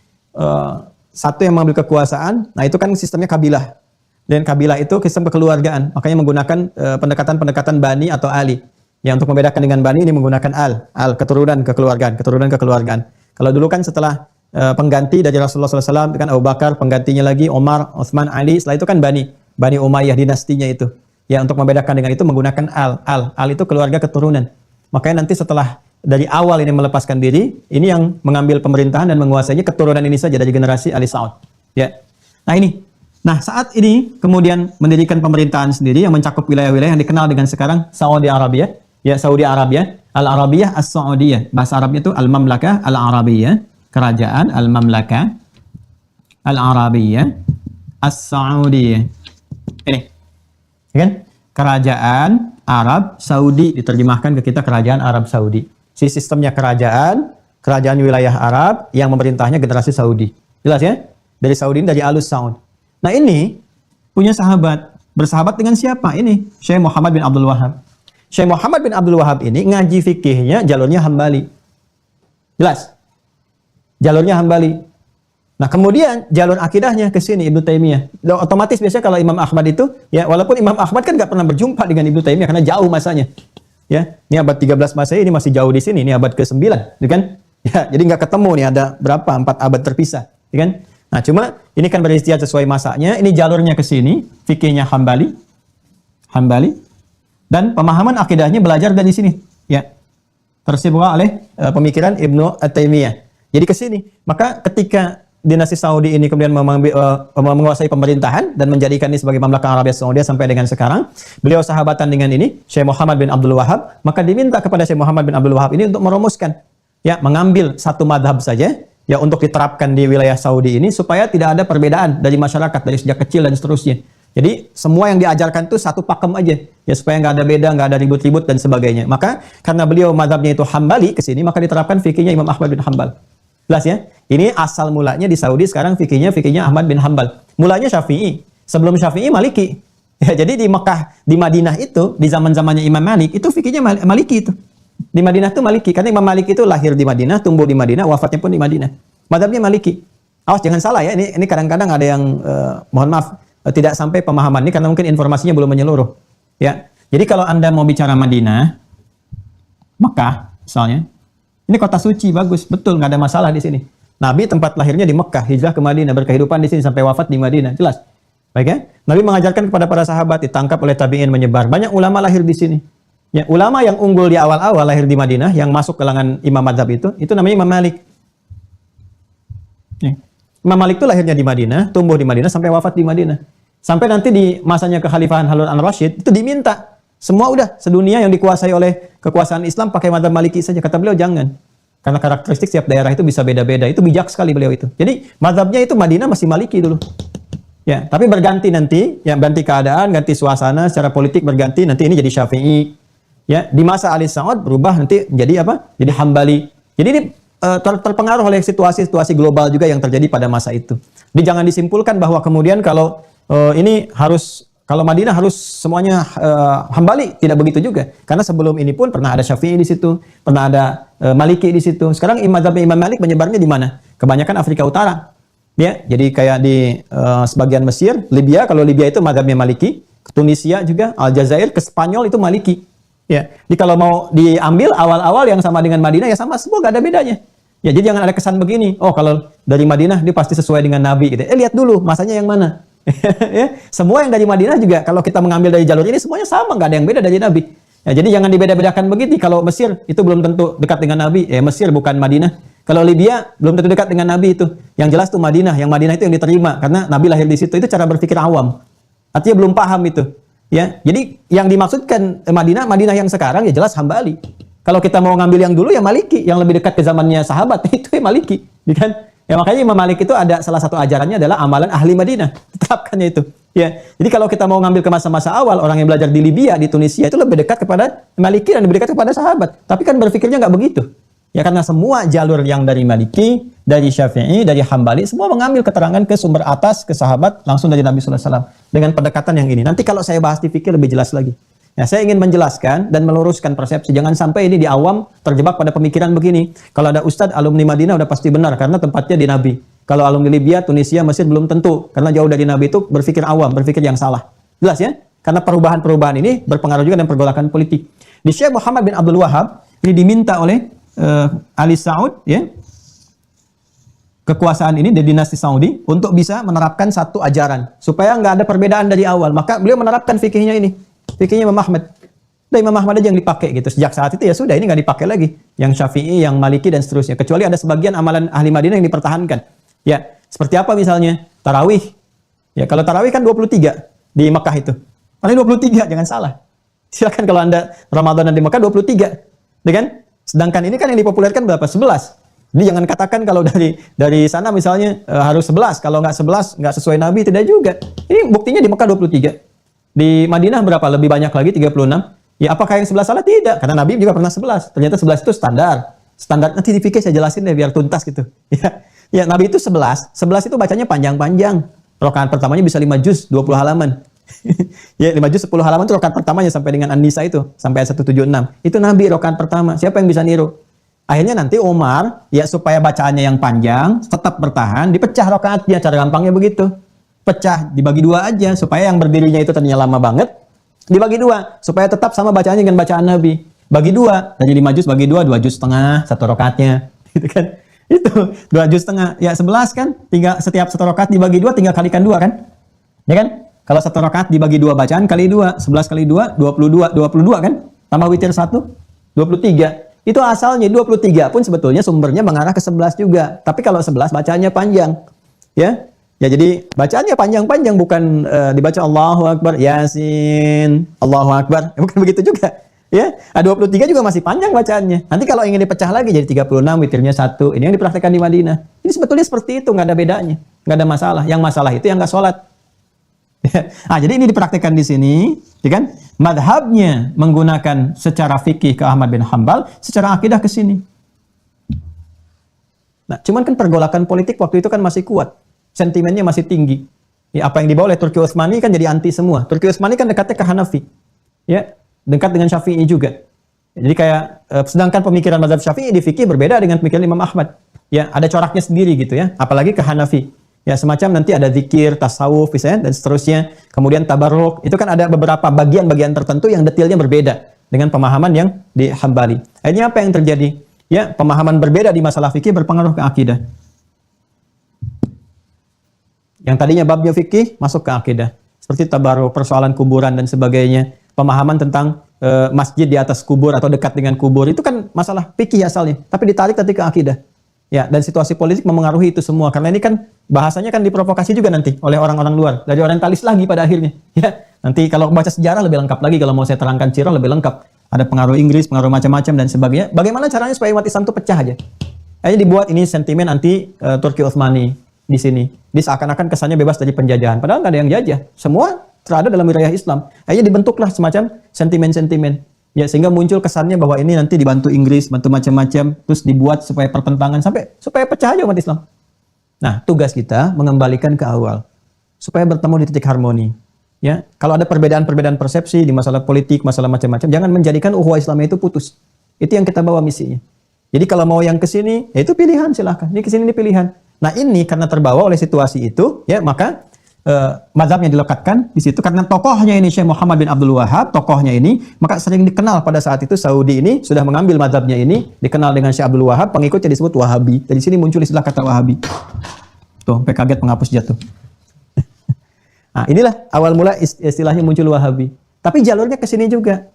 satu yang mengambil kekuasaan, nah itu kan sistemnya kabilah. Dan kabilah itu sistem kekeluargaan, makanya menggunakan pendekatan-pendekatan bani atau ali. Ya, untuk membedakan dengan bani ini menggunakan al keturunan kekeluargaan. Kalau dulu kan setelah pengganti dari Rasulullah SAW, kan Abu Bakar, penggantinya lagi Omar, Utsman, Ali. Setelah itu kan Bani Umayyah dinastinya itu. Ya, untuk membedakan dengan itu menggunakan al itu keluarga keturunan. Makanya nanti setelah dari awal ini melepaskan diri, ini yang mengambil pemerintahan dan menguasainya keturunan ini saja dari generasi Ali Saud. Ya. Nah, saat ini kemudian mendirikan pemerintahan sendiri yang mencakup wilayah-wilayah yang dikenal dengan sekarang Saudi Arabia. Ya, Saudi Arabia, Al-Arabiyah As-Saudiyah. Bahasa Arabnya itu Al-Mamlakah Al-Arabiyah, kerajaan Al-Mamlakah Al-Arabiyah As-Saudiyah. Ini. Ya kan? Kerajaan Arab Saudi, diterjemahkan ke kita kerajaan Arab Saudi. Sistemnya kerajaan wilayah Arab yang memerintahnya generasi Saudi. Jelas ya? Dari Saudi ini dari Alus Saud. Nah, ini punya sahabat. Bersahabat dengan siapa? Ini Syekh Muhammad bin Abdul Wahab. Syekh Muhammad bin Abdul Wahab ini ngaji fikihnya jalurnya Hambali. Jelas? Jalurnya Hambali. Nah, kemudian jalur akidahnya ke sini Ibnu Taimiyah. Otomatis biasanya kalau Imam Ahmad itu, ya walaupun Imam Ahmad kan nggak pernah berjumpa dengan Ibnu Taimiyah karena jauh masanya. Ya, ini abad 13 Masehi, ini masih jauh di sini, ini abad ke-9, gitu kan? Ya, jadi nggak ketemu nih, ada berapa? 4 abad terpisah, gitu kan? Nah, cuma ini kan beristihad sesuai masanya. Ini jalurnya ke sini, fikihnya Hambali, dan pemahaman akidahnya belajar dari sini. Ya, tersibuka oleh pemikiran Ibnu Taimiyah. Jadi ke sini. Maka ketika dinasti Saudi ini kemudian menguasai pemerintahan dan menjadikan ini sebagai Mamlakah Arabia Saudiyah sampai dengan sekarang, beliau sahabatan dengan ini Syekh Muhammad bin Abdul Wahab, maka diminta kepada Syekh Muhammad bin Abdul Wahab ini untuk merumuskan, ya, mengambil satu madhab saja, ya, untuk diterapkan di wilayah Saudi ini supaya tidak ada perbedaan dari masyarakat dari sejak kecil dan seterusnya. Jadi semua yang diajarkan itu satu pakem aja, ya, supaya nggak ada beda, nggak ada ribut-ribut dan sebagainya. Maka karena beliau madhabnya itu Hambali ke sini, maka diterapkan fikihnya Imam Ahmad bin Hambal. Jelas ya? Ini asal mulanya di Saudi, sekarang fikihnya Ahmad bin Hambal. Mulanya Syafi'i, sebelum Syafi'i Maliki. Ya, jadi di Mekah, di Madinah itu, di zaman-zamannya Imam Malik, itu fikihnya Maliki itu. Di Madinah itu Maliki, karena Imam Malik itu lahir di Madinah, tumbuh di Madinah, wafatnya pun di Madinah. Madhabnya Maliki. Awas jangan salah ya, ini kadang-kadang ada yang, mohon maaf, tidak sampai pemahaman ini karena mungkin informasinya belum menyeluruh. Ya, jadi kalau Anda mau bicara Madinah, Mekah misalnya, ini kota suci, bagus, betul, nggak ada masalah di sini. Nabi tempat lahirnya di Mekah, hijrah ke Madinah, berkehidupan di sini sampai wafat di Madinah, jelas. Baik ya? Nabi mengajarkan kepada para sahabat, ditangkap oleh tabi'in, menyebar. Banyak ulama lahir di sini. Ya, ulama yang unggul di awal-awal lahir di Madinah, yang masuk ke kalangan imam madzhab itu namanya Imam Malik. Ya. Imam Malik itu lahirnya di Madinah, tumbuh di Madinah sampai wafat di Madinah. Sampai nanti di masanya kekhalifahan Harun al-Rasyid itu diminta semua udah sedunia yang dikuasai oleh kekuasaan Islam pakai madzhab Maliki saja. Kata beliau jangan. Karena karakteristik setiap daerah itu bisa beda-beda. Itu bijak sekali beliau itu. Jadi madzhabnya itu Madinah masih Maliki dulu. Ya, tapi berganti nanti, ya, ganti keadaan, ganti suasana secara politik berganti, nanti ini jadi Syafi'i. Ya, di masa Ali Saud berubah nanti jadi apa? Jadi Hambali. Jadi ini terpengaruh oleh situasi-situasi global juga yang terjadi pada masa itu. Jadi jangan disimpulkan bahwa kemudian kalau kalau Madinah harus semuanya Hambali, tidak begitu juga. Karena sebelum ini pun pernah ada Syafi'i di situ, pernah ada Maliki di situ. Sekarang mazhab Imam Malik menyebarnya di mana? Kebanyakan Afrika Utara. Ya, jadi kayak di sebagian Mesir, Libya, kalau Libya itu mazhabnya Maliki, ke Tunisia juga, Aljazair, ke Spanyol itu Maliki. Ya, jadi kalau mau diambil awal-awal yang sama dengan Madinah ya sama, semua gak ada bedanya. Ya, jadi jangan ada kesan begini. Oh, kalau dari Madinah dia pasti sesuai dengan Nabi gitu. Lihat dulu masanya yang mana. Ya, semua yang dari Madinah juga kalau kita mengambil dari jalur ini semuanya sama, nggak ada yang beda dari Nabi. Ya, jadi jangan dibeda-bedakan begitu. Kalau Mesir itu belum tentu dekat dengan Nabi, Mesir bukan Madinah. Kalau Libya belum tentu dekat dengan Nabi itu. Yang jelas tuh Madinah, yang Madinah itu yang diterima karena Nabi lahir di situ. Itu cara berpikir awam. Artinya belum paham itu. Ya, jadi yang dimaksudkan Madinah yang sekarang ya jelas Hambali. Kalau kita mau ngambil yang dulu ya Maliki, yang lebih dekat ke zamannya sahabat itu ya Maliki, kan? Ya makanya Imam Malik itu ada salah satu ajarannya adalah amalan ahli Madinah, tetapkannya itu. Ya, jadi kalau kita mau ngambil ke masa-masa awal, orang yang belajar di Libya, di Tunisia itu lebih dekat kepada Maliki dan lebih dekat kepada sahabat. Tapi kan berpikirnya nggak begitu. Ya karena semua jalur yang dari Maliki, dari Syafi'i, dari Hambali, semua mengambil keterangan ke sumber atas, ke sahabat, langsung dari Nabi SAW. Dengan pendekatan yang ini. Nanti kalau saya bahas di fikih lebih jelas lagi. Ya, saya ingin menjelaskan dan meluruskan persepsi. Jangan sampai ini di awam terjebak pada pemikiran begini. Kalau ada ustadz alumni Madinah udah pasti benar karena tempatnya di Nabi. Kalau alumni Libya, Tunisia, Mesir belum tentu. Karena jauh dari Nabi itu berpikir awam, berpikir yang salah. Jelas ya? Karena perubahan-perubahan ini berpengaruh juga dengan pergolakan politik. Di Syekh Muhammad bin Abdul Wahab ini diminta oleh Ali Saud, ya, kekuasaan ini di dinasti Saudi untuk bisa menerapkan satu ajaran supaya nggak ada perbedaan dari awal. Maka beliau menerapkan fikihnya ini, fikihnya Imam Ahmad. Dan Imam Ahmad aja yang dipakai gitu. Sejak saat itu ya sudah, ini nggak dipakai lagi. Yang Syafi'i, yang Maliki dan seterusnya. Kecuali ada sebagian amalan ahli Madinah yang dipertahankan. Ya, seperti apa misalnya? Tarawih. Ya, kalau tarawih kan 23 di Mekah itu. Paling 23, jangan salah. Silakan kalau Anda Ramadan di Mekah 23. Ya kan? Sedangkan ini kan yang dipopulerkan berapa? 11. Jadi jangan katakan kalau dari sana misalnya harus 11. Kalau nggak 11, nggak sesuai Nabi, tidak juga. Ini buktinya di Mekah 23. Di Madinah berapa? Lebih banyak lagi, 36. Ya, apakah yang 11 salah? Tidak. Karena Nabi juga pernah 11. Ternyata 11 itu standar. Standar nanti di fikih saya jelasin deh biar tuntas gitu. Ya, Nabi itu 11. 11 itu bacanya panjang-panjang. Rakaat pertamanya bisa 5 juz, 20 halaman. Ya, 5 juz 10 halaman itu rakaat pertamanya sampai dengan An-Nisa itu, sampai ayat 176. Itu Nabi rakaat pertama. Siapa yang bisa niru? Akhirnya nanti Umar, ya supaya bacaannya yang panjang, tetap bertahan, dipecah rakaatnya. Cara gampangnya begitu. Pecah, dibagi 2 aja supaya yang berdirinya itu tadinya lama banget. Dibagi 2 supaya tetap sama bacaannya dengan bacaan Nabi. Bagi 2 dari 5 juz bagi 2 juz setengah satu rakaatnya, gitu kan? Itu 2 juz setengah ya 11 kan? Setiap satu rakaat dibagi 2 tinggal kalikan 2 kan? Ya kan? Kalau satu rakaat dibagi 2 bacaan kali 2, 11 kali 2 22 kan? Tambah witir 1 23. Itu asalnya 23 pun sebetulnya sumbernya mengarah ke 11 juga. Tapi kalau 11 bacaannya panjang. Ya. Ya jadi bacaannya panjang-panjang, bukan dibaca Allahu Akbar, Yasin, Allahu Akbar. Bukan begitu juga. Ya, 23 juga masih panjang bacaannya. Nanti kalau ingin dipecah lagi jadi 36, witirnya 1. Ini yang dipraktekkan di Madinah. Ini sebetulnya seperti itu, nggak ada bedanya. Nggak ada masalah. Yang masalah itu yang nggak sholat. Jadi ini dipraktekkan di sini, ya kan? Madhabnya menggunakan secara fikih ke Ahmad bin Hanbal, secara akidah ke sini. Nah, cuman kan pergolakan politik waktu itu kan masih kuat. Sentimennya masih tinggi. Ya, apa yang dibawa oleh Turki Utsmani kan jadi anti semua. Turki Utsmani kan dekatnya ke Hanafi. Ya, dekat dengan Syafi'i juga. Jadi kayak sedangkan pemikiran mazhab Syafi'i di fikih berbeda dengan pemikiran Imam Ahmad. Ya, ada coraknya sendiri gitu ya, apalagi ke Hanafi. Ya, semacam nanti ada zikir, tasawuf misalnya dan seterusnya. Kemudian tabarruk. Itu kan ada beberapa bagian-bagian tertentu yang detailnya berbeda dengan pemahaman yang di Hambali. Akhirnya apa yang terjadi? Ya, pemahaman berbeda di masalah fikih berpengaruh ke akidah. Yang tadinya babnya fikih masuk ke akidah. Seperti tabarruk, persoalan kuburan dan sebagainya. Pemahaman tentang masjid di atas kubur atau dekat dengan kubur. Itu kan masalah fikih asalnya. Tapi ditarik nanti ke akidah. Ya, dan situasi politik memengaruhi itu semua. Karena ini kan bahasanya kan diprovokasi juga nanti oleh orang-orang luar. Dari orientalis lagi pada akhirnya. Ya, nanti kalau baca sejarah lebih lengkap lagi. Kalau mau saya terangkan sirah lebih lengkap. Ada pengaruh Inggris, pengaruh macam-macam dan sebagainya. Bagaimana caranya supaya umat Islam itu pecah aja? Akhirnya dibuat ini sentimen anti Turki Utsmani. Di sini, seakan-akan kesannya bebas dari penjajahan. Padahal nggak ada yang jajah. Semua terada dalam wilayah Islam. Akhirnya dibentuklah semacam sentimen-sentimen. Ya, sehingga muncul kesannya bahwa ini nanti dibantu Inggris, bantu macam-macam, terus dibuat supaya pertentangan supaya pecah aja umat Islam. Nah, tugas kita mengembalikan ke awal supaya bertemu di titik harmoni. Ya, kalau ada perbedaan-perbedaan persepsi di masalah politik, masalah macam-macam, jangan menjadikan ukhuwah Islam itu putus. Itu yang kita bawa misinya. Jadi kalau mau yang ke sini, ya itu pilihan silahkan. Ini ke sini ini pilihan. Nah, ini karena terbawa oleh situasi itu, ya maka mazhabnya dilekatkan di situ karena tokohnya ini Syekh Muhammad bin Abdul Wahhab, tokohnya ini maka sering dikenal pada saat itu Saudi ini sudah mengambil mazhabnya ini, dikenal dengan Syekh Abdul Wahhab, pengikutnya disebut Wahabi. Dari sini muncul istilah kata Wahabi. Tuh, sampai kaget penghapus jatuh. Nah, inilah awal mula istilahnya muncul Wahabi. Tapi jalurnya ke sini juga.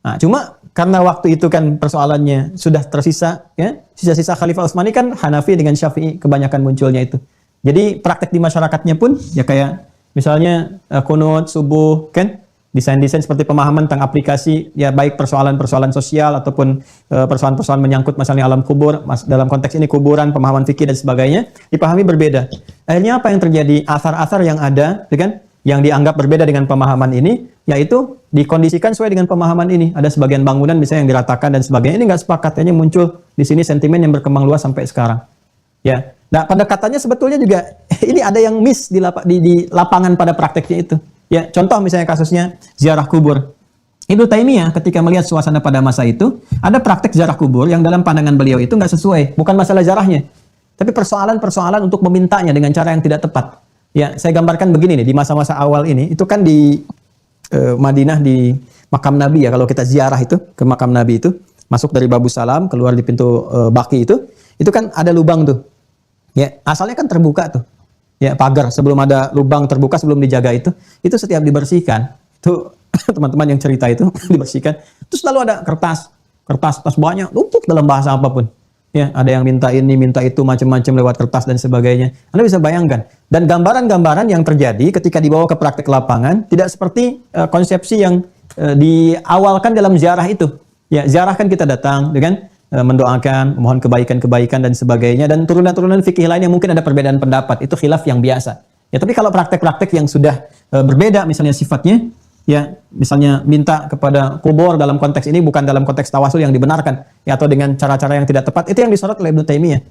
Nah, cuma karena waktu itu kan persoalannya sudah tersisa, ya, sisa-sisa Khalifah Utsmani kan Hanafi dengan Syafi'i kebanyakan munculnya itu. Jadi praktek di masyarakatnya pun ya kayak misalnya kunut subuh kan, desain-desain seperti pemahaman tentang aplikasi ya baik persoalan-persoalan sosial ataupun persoalan-persoalan menyangkut masalah alam kubur, dalam konteks ini kuburan, pemahaman fikih dan sebagainya dipahami berbeda. Akhirnya apa yang terjadi? Asar-asar yang ada, ya kan? Yang dianggap berbeda dengan pemahaman ini, yaitu dikondisikan sesuai dengan pemahaman ini. Ada sebagian bangunan misalnya yang diratakan dan sebagainya. Ini nggak sepakat, hanya muncul di sini sentimen yang berkembang luas sampai sekarang. Ya, nah pendekatannya sebetulnya juga ini ada yang miss di lapangan pada prakteknya itu. Ya, contoh misalnya kasusnya ziarah kubur. Ibnu Taimiyah ketika melihat suasana pada masa itu, ada praktek ziarah kubur yang dalam pandangan beliau itu nggak sesuai. Bukan masalah ziarahnya, tapi persoalan-persoalan untuk memintanya dengan cara yang tidak tepat. Ya, saya gambarkan begini nih, di masa-masa awal ini, itu kan di Madinah, di makam Nabi ya, kalau kita ziarah itu, ke makam Nabi itu, masuk dari Babu Salam, keluar di pintu Baqi itu kan ada lubang tuh. Ya, asalnya kan terbuka tuh. Ya, pagar sebelum ada lubang terbuka sebelum dijaga itu setiap dibersihkan, itu teman-teman yang cerita itu dibersihkan, terus lalu ada kertas banyak, numpuk dalam bahasa apapun. Ya, ada yang minta ini, minta itu, macam-macam lewat kertas dan sebagainya. Anda bisa bayangkan. Dan gambaran-gambaran yang terjadi ketika dibawa ke praktek lapangan tidak seperti konsepsi yang diawalkan dalam ziarah itu. Ya, ziarah kan kita datang dengan mendoakan, mohon kebaikan-kebaikan dan sebagainya, dan turunan-turunan fikih lain yang mungkin ada perbedaan pendapat, itu khilaf yang biasa. Ya, tapi kalau praktek-praktek yang sudah berbeda misalnya sifatnya, ya misalnya minta kepada kubur dalam konteks ini bukan dalam konteks tawasul yang dibenarkan, ya, atau dengan cara-cara yang tidak tepat, itu yang disorot oleh Ibnu Taimiyah.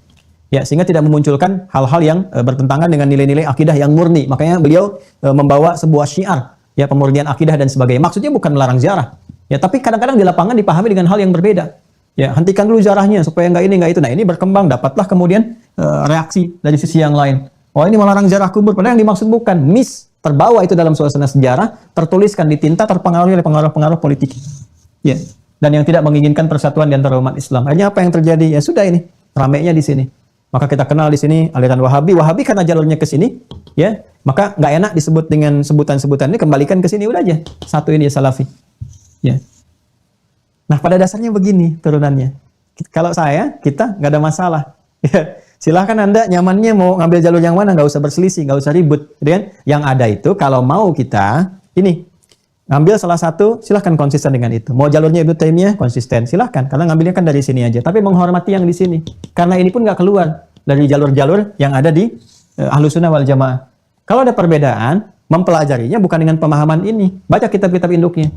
Ya, sehingga tidak memunculkan hal-hal yang bertentangan dengan nilai-nilai akidah yang murni. Makanya beliau membawa sebuah syiar, ya, pemurnian akidah dan sebagainya. Maksudnya bukan melarang ziarah, ya, tapi kadang-kadang di lapangan dipahami dengan hal yang berbeda. Ya, hentikan dulu ziarahnya supaya nggak ini nggak itu. Nah, ini berkembang, dapatlah kemudian reaksi dari sisi yang lain. Oh, ini melarang ziarah kubur, padahal yang dimaksud bukan terbawa itu dalam suasana sejarah, tertuliskan di tinta, terpengaruhi oleh pengaruh-pengaruh politik. Ya, dan yang tidak menginginkan persatuan di antara umat Islam. Akhirnya apa yang terjadi? Ya sudah, ini ramainya di sini. Maka kita kenal di sini aliran Wahabi. Wahabi karena jalurnya ke sini, ya, maka nggak enak disebut dengan sebutan-sebutan ini, kembalikan ke sini udah aja. Satu ini ya Salafi. Ya. Nah, pada dasarnya begini turunannya. Kalau kita nggak ada masalah. Ya, silahkan Anda nyamannya mau ngambil jalur yang mana, nggak usah berselisih, nggak usah ribut. Kan? Yang ada itu kalau mau kita ini ngambil salah satu, silahkan konsisten dengan itu. Mau jalurnya Ibnu Taimiyah konsisten, silahkan. Karena ngambilnya kan dari sini aja. Tapi menghormati yang di sini. Karena ini pun nggak keluar dari jalur-jalur yang ada di Ahlus Sunnah wal Jamaah. Kalau ada perbedaan, mempelajarinya bukan dengan pemahaman ini. Baca kitab-kitab induknya,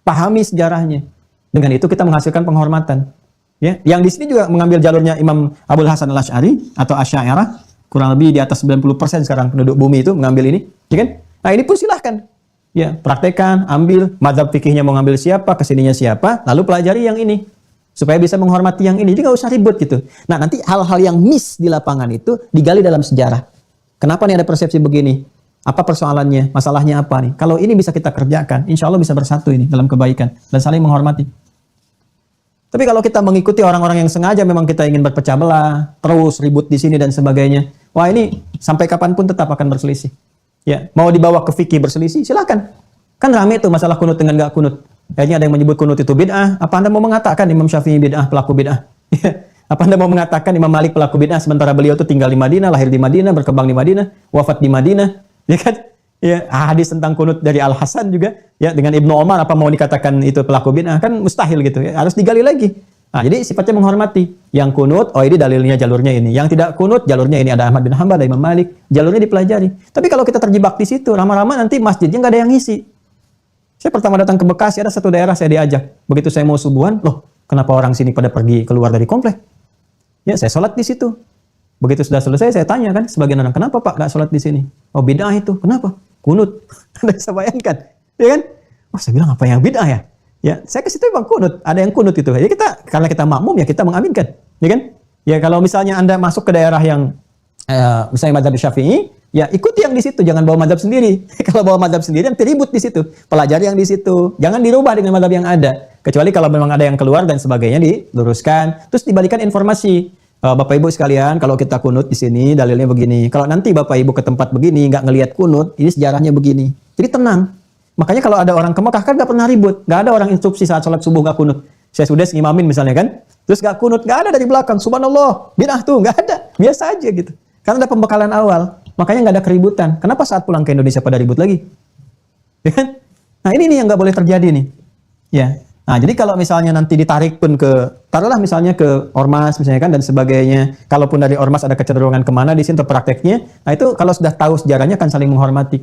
pahami sejarahnya. Dengan itu kita menghasilkan penghormatan. Ya, yang di sini juga mengambil jalurnya Imam Abul Hasan Al-Asy'ari atau Asy'ariyah, kurang lebih di atas 90% sekarang penduduk bumi itu mengambil ini, ya kan? Nah, ini pun silahkan. Ya, praktekkan, ambil mazhab fikihnya mau ngambil siapa, kesininya siapa, lalu pelajari yang ini supaya bisa menghormati yang ini. Jadi nggak usah ribut gitu. Nah, nanti hal-hal yang miss di lapangan itu digali dalam sejarah. Kenapa nih ada persepsi begini? Apa persoalannya? Masalahnya apa nih? Kalau ini bisa kita kerjakan, insya Allah bisa bersatu ini dalam kebaikan dan saling menghormati. Tapi kalau kita mengikuti orang-orang yang sengaja memang kita ingin berpecah belah, terus ribut di sini dan sebagainya, wah ini sampai kapanpun tetap akan berselisih. Ya, mau dibawa ke fikih berselisih, silakan. Kan rame tuh masalah kunut dengan nggak kunut. Kayaknya ada yang menyebut kunut itu bid'ah. Apa Anda mau mengatakan Imam Syafi'i bid'ah, pelaku bid'ah? Apa Anda mau mengatakan Imam Malik pelaku bid'ah sementara beliau itu tinggal di Madinah, lahir di Madinah, berkembang di Madinah, wafat di Madinah? Ya kan? Ya, hadis tentang kunut dari Al Hasan juga, ya, dengan Ibnu Umar apa mau dikatakan itu pelaku bid'ah? Kan mustahil gitu, ya. Harus digali lagi. Nah, jadi sifatnya menghormati. Yang kunut, oh ini dalilnya jalurnya ini. Yang tidak kunut, jalurnya ini, ada Ahmad bin Hanbal, ada Imam Malik, jalurnya dipelajari. Tapi kalau kita terjebak di situ, lama-lama nanti masjidnya nggak ada yang ngisi. Saya pertama datang ke Bekasi, ada satu daerah saya diajak. Begitu saya mau subuhan, loh, kenapa orang sini pada pergi keluar dari komplek? Ya, saya sholat di situ. Begitu sudah selesai, saya tanya kan, sebagian orang, kenapa Pak nggak sholat di sini? Oh, bid'ah itu. Kenapa? Kunut. Anda bisa bayangkan, ya kan? Oh, saya bilang apa yang bid'ah ya? Ya, saya ke situ memang kunut, ada yang kunut itu. Jadi kita, karena kita makmum ya kita mengaminkan, ya kan? Ya kalau misalnya Anda masuk ke daerah yang misalnya mazhab Syafi'i, ya ikuti yang di situ, jangan bawa mazhab sendiri. Kalau bawa mazhab sendiri nanti ribut di situ. Pelajari yang di situ. Jangan dirubah dengan mazhab yang ada. Kecuali kalau memang ada yang keluar dan sebagainya diluruskan, terus dibalikan informasi. Bapak Ibu sekalian, kalau kita kunut di sini dalilnya begini. Kalau nanti Bapak Ibu ke tempat begini nggak ngelihat kunut, ini sejarahnya begini. Jadi tenang. Makanya kalau ada orang ke Mekah kan nggak pernah ribut, nggak ada orang instruksi saat sholat subuh nggak kunut. Saya sudah ngimamin misalnya kan, terus nggak kunut, nggak ada dari belakang. Subhanallah, bid'ah tuh nggak ada, biasa aja gitu. Karena ada pembekalan awal, makanya nggak ada keributan. Kenapa saat pulang ke Indonesia pada ribut lagi? Ya kan? Nah ini nih yang nggak boleh terjadi nih. Ya. Nah, jadi kalau misalnya nanti ditarik pun taruhlah misalnya ke ormas misalnya kan dan sebagainya. Kalaupun dari ormas ada kecenderungan kemana di sini untuk prakteknya, nah itu kalau sudah tahu sejarahnya kan saling menghormati.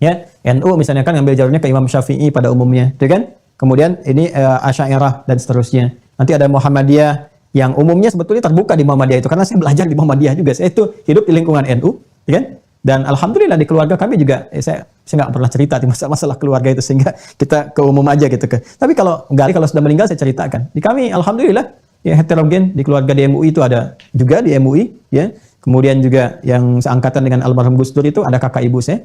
Ya, NU misalnya kan ngambil jalurnya ke Imam Syafi'i pada umumnya, gitu kan? Kemudian ini Asy'ariyah dan seterusnya. Nanti ada Muhammadiyah yang umumnya sebetulnya terbuka di Muhammadiyah itu karena saya belajar di Muhammadiyah juga. Saya itu hidup di lingkungan NU, ya kan? Dan alhamdulillah di keluarga kami juga saya nggak pernah cerita di masalah keluarga itu sehingga kita ke umum aja gitu ke. Tapi kalau sudah meninggal saya ceritakan. Di kami alhamdulillah ya heterogen di keluarga di MUI itu ada juga di MUI ya. Kemudian juga yang seangkatan dengan almarhum Gus Dur itu ada kakak ibu saya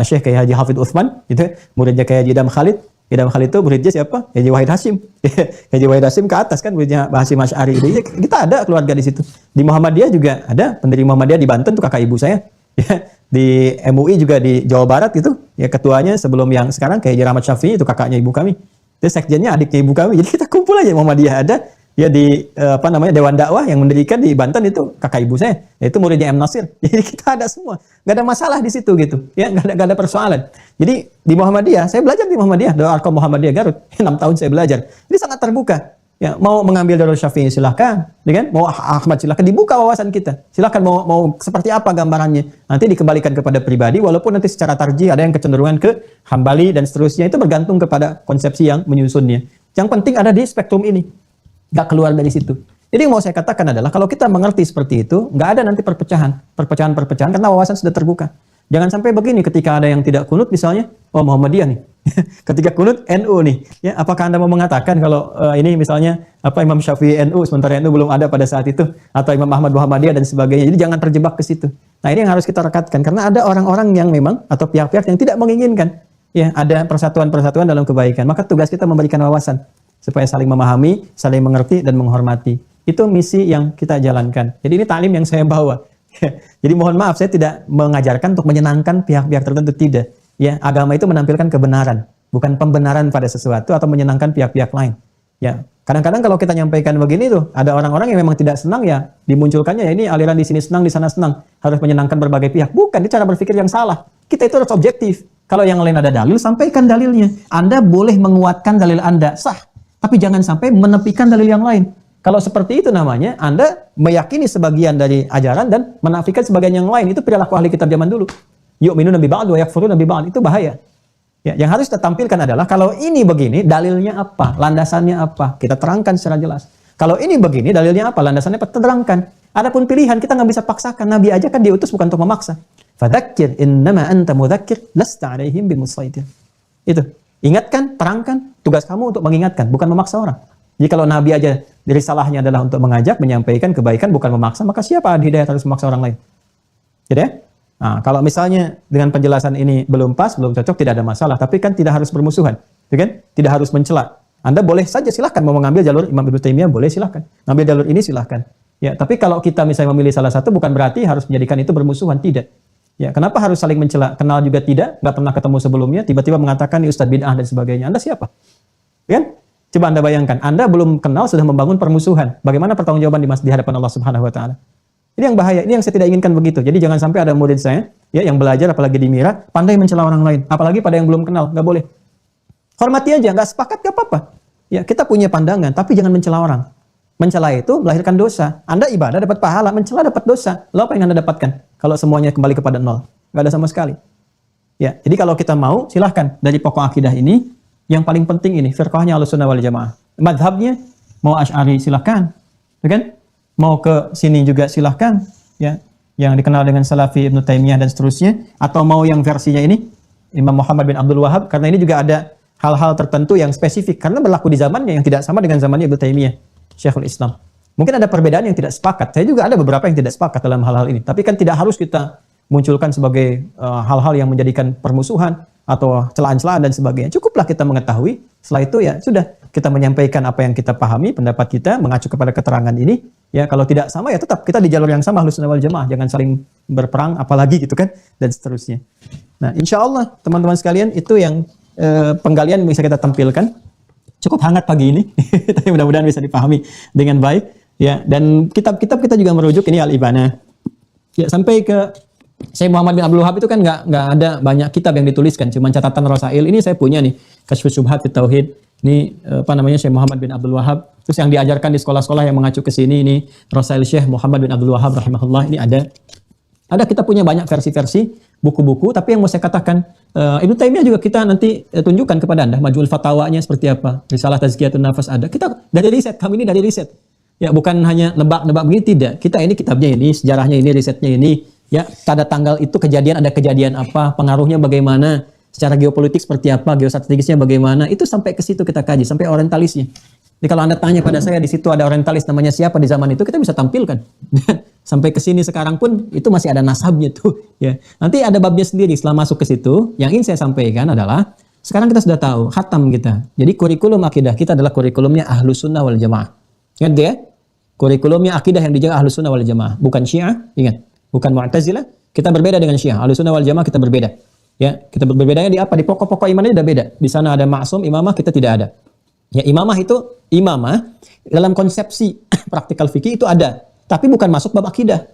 Syekh Kiai Haji Hafidh Utsman gitu, muridnya Kiai Haji Idham Khalid Ya, dalam hal itu muridnya siapa? Haji Wahid Hasyim. Haji Wahid Hasyim ke atas kan muridnya Mbah Hasyim Asy'ari. Jadi kita ada keluarga di situ. Di Muhammadiyah juga ada pendiri Muhammadiyah di Banten tuh kakak ibu saya. Ya, di MUI juga di Jawa Barat gitu. Ya ketuanya sebelum yang sekarang kayak Haji Rahmat Syafi'i itu kakaknya ibu kami. Terus sekjennya adiknya ibu kami. Jadi kita kumpul aja Muhammadiyah ada. Ya di Dewan Dakwah yang mendirikan di Banten itu kakak ibu saya, yaitu muridnya M Nasir. Jadi kita ada semua, nggak ada masalah di situ gitu, ya nggak ada persoalan. Jadi di Muhammadiyah, saya belajar di Muhammadiyah, Darul Arqam Muhammadiyah Garut, 6 tahun saya belajar. Jadi sangat terbuka. Ya mau mengambil Darul Syafi'i silahkan, kan? Mau Ahmad silahkan, dibuka wawasan kita. Silahkan mau seperti apa gambarannya. Nanti dikembalikan kepada pribadi, walaupun nanti secara tarjih ada yang kecenderungan ke Hambali dan seterusnya, itu bergantung kepada konsepsi yang menyusunnya. Yang penting ada di spektrum ini. Nggak keluar dari situ. Jadi yang mau saya katakan adalah kalau kita mengerti seperti itu, nggak ada nanti perpecahan karena wawasan sudah terbuka. Jangan sampai begini ketika ada yang tidak kunut misalnya, oh Muhammadiyah nih. Ketika kunut NU nih, ya apakah Anda mau mengatakan kalau ini misalnya Imam Syafi'i NU sementara NU belum ada pada saat itu, atau Imam Ahmad Muhammadiyah dan sebagainya. Jadi jangan terjebak ke situ. Nah ini yang harus kita rekatkan karena ada orang-orang yang memang atau pihak-pihak yang tidak menginginkan ya ada persatuan-persatuan dalam kebaikan. Maka tugas kita memberikan wawasan supaya saling memahami, saling mengerti dan menghormati. Itu misi yang kita jalankan. Jadi ini taklim yang saya bawa. Jadi mohon maaf saya tidak mengajarkan untuk menyenangkan pihak-pihak tertentu, tidak. Ya, agama itu menampilkan kebenaran, bukan pembenaran pada sesuatu atau menyenangkan pihak-pihak lain. Ya, kadang-kadang kalau kita nyampaikan begini tuh, ada orang-orang yang memang tidak senang ya dimunculkannya ya ini aliran di sini senang, di sana senang, harus menyenangkan berbagai pihak. Bukan, itu cara berpikir yang salah. Kita itu harus objektif. Kalau yang lain ada dalil, sampaikan dalilnya. Anda boleh menguatkan dalil Anda, sah. Tapi jangan sampai menepikan dalil yang lain. Kalau seperti itu namanya, Anda meyakini sebagian dari ajaran dan menafikan sebagian yang lain. Itu perilaku ahli kitab zaman dulu. Yu'minuna bi ba'd wa yakfuruna bi ba'd. Itu bahaya. Ya, yang harus kita tampilkan adalah kalau ini begini, dalilnya apa? Landasannya apa? Kita terangkan secara jelas. Kalau ini begini, dalilnya apa? Landasannya apa? Terangkan. Adapun pilihan, kita nggak bisa paksakan. Nabi aja kan diutus bukan untuk memaksa. Fadzakir innama anta mudzakir lasta 'alaihim bimusaitir. Itu. Ingatkan, terangkan, tugas kamu untuk mengingatkan, bukan memaksa orang. Jadi kalau Nabi aja risalahnya adalah untuk mengajak, menyampaikan kebaikan, bukan memaksa, maka siapa hidayah harus memaksa orang lain? Gitu ya? Nah, kalau misalnya dengan penjelasan ini belum pas, belum cocok, tidak ada masalah. Tapi kan tidak harus bermusuhan, gitu kan? Tidak harus mencela. Anda boleh saja silahkan mau mengambil jalur Imam Ibnu Taimiyah, boleh silahkan. Ngambil jalur ini silahkan. Ya, tapi kalau kita misalnya memilih salah satu, bukan berarti harus menjadikan itu bermusuhan, tidak. Ya, kenapa harus saling mencela? Kenal juga tidak, nggak pernah ketemu sebelumnya, tiba-tiba mengatakan ini Ustadz bid'ah dan sebagainya. Anda siapa? Kan? Coba Anda bayangkan, Anda belum kenal sudah membangun permusuhan. Bagaimana pertanggungjawaban di hadapan Allah Subhanahu wa taala? Ini yang bahaya, ini yang saya tidak inginkan begitu. Jadi jangan sampai ada murid saya ya yang belajar apalagi di Mira, pandai mencela orang lain, apalagi pada yang belum kenal, nggak boleh. Hormati aja, nggak sepakat nggak apa-apa. Ya, kita punya pandangan, tapi jangan mencela orang. Mencela itu melahirkan dosa. Anda ibadah dapat pahala, mencela dapat dosa. Lalu apa yang Anda dapatkan? Kalau semuanya kembali kepada nol, nggak ada sama sekali. Ya, jadi kalau kita mau, silahkan dari pokok akidah ini, yang paling penting ini, firqahnya Ahlussunnah wal Jamaah. Madhabnya mau Asy'ari silahkan, ya kan? Mau ke sini juga silahkan, ya, yang dikenal dengan Salafi Ibnu Taimiyah dan seterusnya, atau mau yang versinya ini Imam Muhammad bin Abdul Wahhab, karena ini juga ada hal-hal tertentu yang spesifik karena berlaku di zamannya yang tidak sama dengan zamannya Ibnu Taimiyah, Syekhul Islam. Mungkin ada perbedaan yang tidak sepakat. Saya juga ada beberapa yang tidak sepakat dalam hal-hal ini. Tapi kan tidak harus kita munculkan sebagai hal-hal yang menjadikan permusuhan atau celaan-celaan dan sebagainya. Cukuplah kita mengetahui. Setelah itu ya sudah kita menyampaikan apa yang kita pahami, pendapat kita mengacu kepada keterangan ini. Ya kalau tidak sama ya tetap kita di jalur yang sama Ahlussunnah wal Jamaah. Jangan saling berperang apalagi gitu kan dan seterusnya. Nah, insya Allah teman-teman sekalian itu yang penggalian bisa kita tampilkan. Cukup hangat pagi ini, tapi mudah-mudahan bisa dipahami dengan baik. Ya, dan kitab-kitab kita juga merujuk ini Al-Ibanah. Ya, sampai ke Syekh Muhammad bin Abdul Wahhab itu kan nggak ada banyak kitab yang dituliskan, cuma catatan Rasail. Ini saya punya nih, Kasyfus Syubhat fit Tauhid. Ini Syekh Muhammad bin Abdul Wahhab. Terus yang diajarkan di sekolah-sekolah yang mengacu ke sini ini Rasail Syekh Muhammad bin Abdul Wahhab rahimahullah. Ini ada kita punya banyak versi-versi buku-buku, tapi yang mau saya katakan Ibnu Taimiyah juga kita nanti tunjukkan kepada Anda Majmu'ul Fatawanya seperti apa. Risalah Tazkiyatun Nafas ada. Kita dari riset, kami ini dari riset. Ya, bukan hanya nebak-nebak begini, tidak. Kita ini kitabnya ini, sejarahnya ini, risetnya ini. Ya, pada tanggal itu ada kejadian apa, pengaruhnya bagaimana, secara geopolitik seperti apa, geostrategisnya bagaimana. Itu sampai ke situ kita kaji, sampai orientalisnya. Jadi kalau Anda tanya pada saya di situ ada orientalis namanya siapa di zaman itu, kita bisa tampilkan. Sampai ke sini sekarang pun itu masih ada nasabnya tuh, ya. Nanti ada babnya sendiri setelah masuk ke situ. Yang ingin saya sampaikan adalah Sekarang kita sudah tahu, khatam kita. Jadi kurikulum akidah kita adalah kurikulumnya Ahlus Sunnah wal Jamaah. Ingat ya? Kurikulumnya akidah yang dijaga Ahlus Sunnah wal Jamaah, bukan Syiah, ingat. Bukan Mu'tazilah. Kita berbeda dengan Syiah. Ahlus Sunnah wal Jamaah kita berbeda. Ya, kita berbedanya di apa? Di pokok-pokok imannya sudah beda. Di sana ada maksum, imamah, kita tidak ada. Ya, imamah dalam konsepsi praktikal fikih itu ada, tapi bukan masuk bab akidah.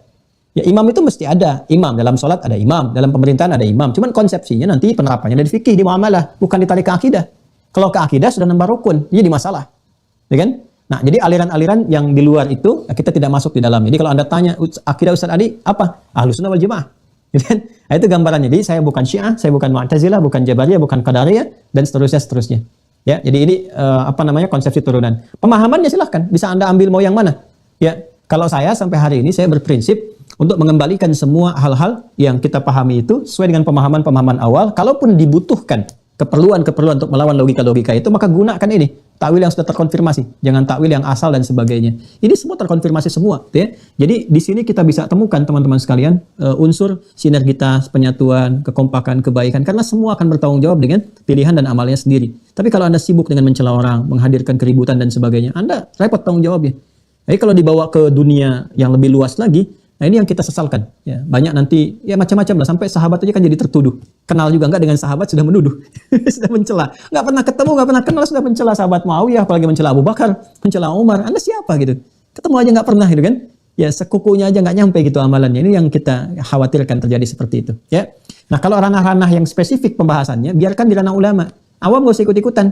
Ya, imam itu mesti ada. Imam dalam sholat ada imam, dalam pemerintahan ada imam. Cuman konsepsinya nanti penerapannya dari fikih, di muamalah, bukan ditarik ke akidah. Kalau ke akidah sudah nambah rukun, jadi masalah. Ya kan? Nah, jadi aliran-aliran yang di luar itu kita tidak masuk di dalam. Jadi kalau Anda tanya akidah Ustaz Adi apa? Ahlus Sunnah wal Jamaah. Gitu kan? Nah, itu gambarannya. Jadi saya bukan Syiah, saya bukan Mu'tazilah, bukan Jabariyah, bukan Qadariyah dan seterusnya. Ya, jadi ini konsepsi turunan. Pemahamannya silahkan, bisa Anda ambil mau yang mana. Ya, kalau saya sampai hari ini saya berprinsip untuk mengembalikan semua hal-hal yang kita pahami itu sesuai dengan pemahaman-pemahaman awal. Kalaupun dibutuhkan keperluan untuk melawan logika-logika itu, maka gunakan ini takwil yang sudah terkonfirmasi, jangan takwil yang asal dan sebagainya. Ini semua terkonfirmasi semua, ya. Jadi di sini kita bisa temukan teman-teman sekalian unsur sinergitas, penyatuan, kekompakan, kebaikan, karena semua akan bertanggung jawab dengan pilihan dan amalnya sendiri. Tapi kalau Anda sibuk dengan mencela orang, menghadirkan keributan dan sebagainya, Anda repot tanggung jawabnya. Jadi kalau dibawa ke dunia yang lebih luas lagi, nah ini yang kita sesalkan. Ya, banyak nanti ya macam-macam lah, sampai sahabat aja kan jadi tertuduh. Kenal juga enggak dengan sahabat sudah menuduh, sudah mencela. Enggak pernah ketemu, enggak pernah kenal sudah mencela sahabat Muawiyah, apalagi mencela Abu Bakar, mencela Umar. Anda siapa gitu? Ketemu aja enggak pernah gitu kan? Ya sekukunya aja enggak nyampe gitu amalannya. Ini yang kita khawatirkan terjadi seperti itu. Ya. Nah kalau ranah-ranah yang spesifik pembahasannya biarkan di ranah ulama. Awam enggak usah ikut-ikutan.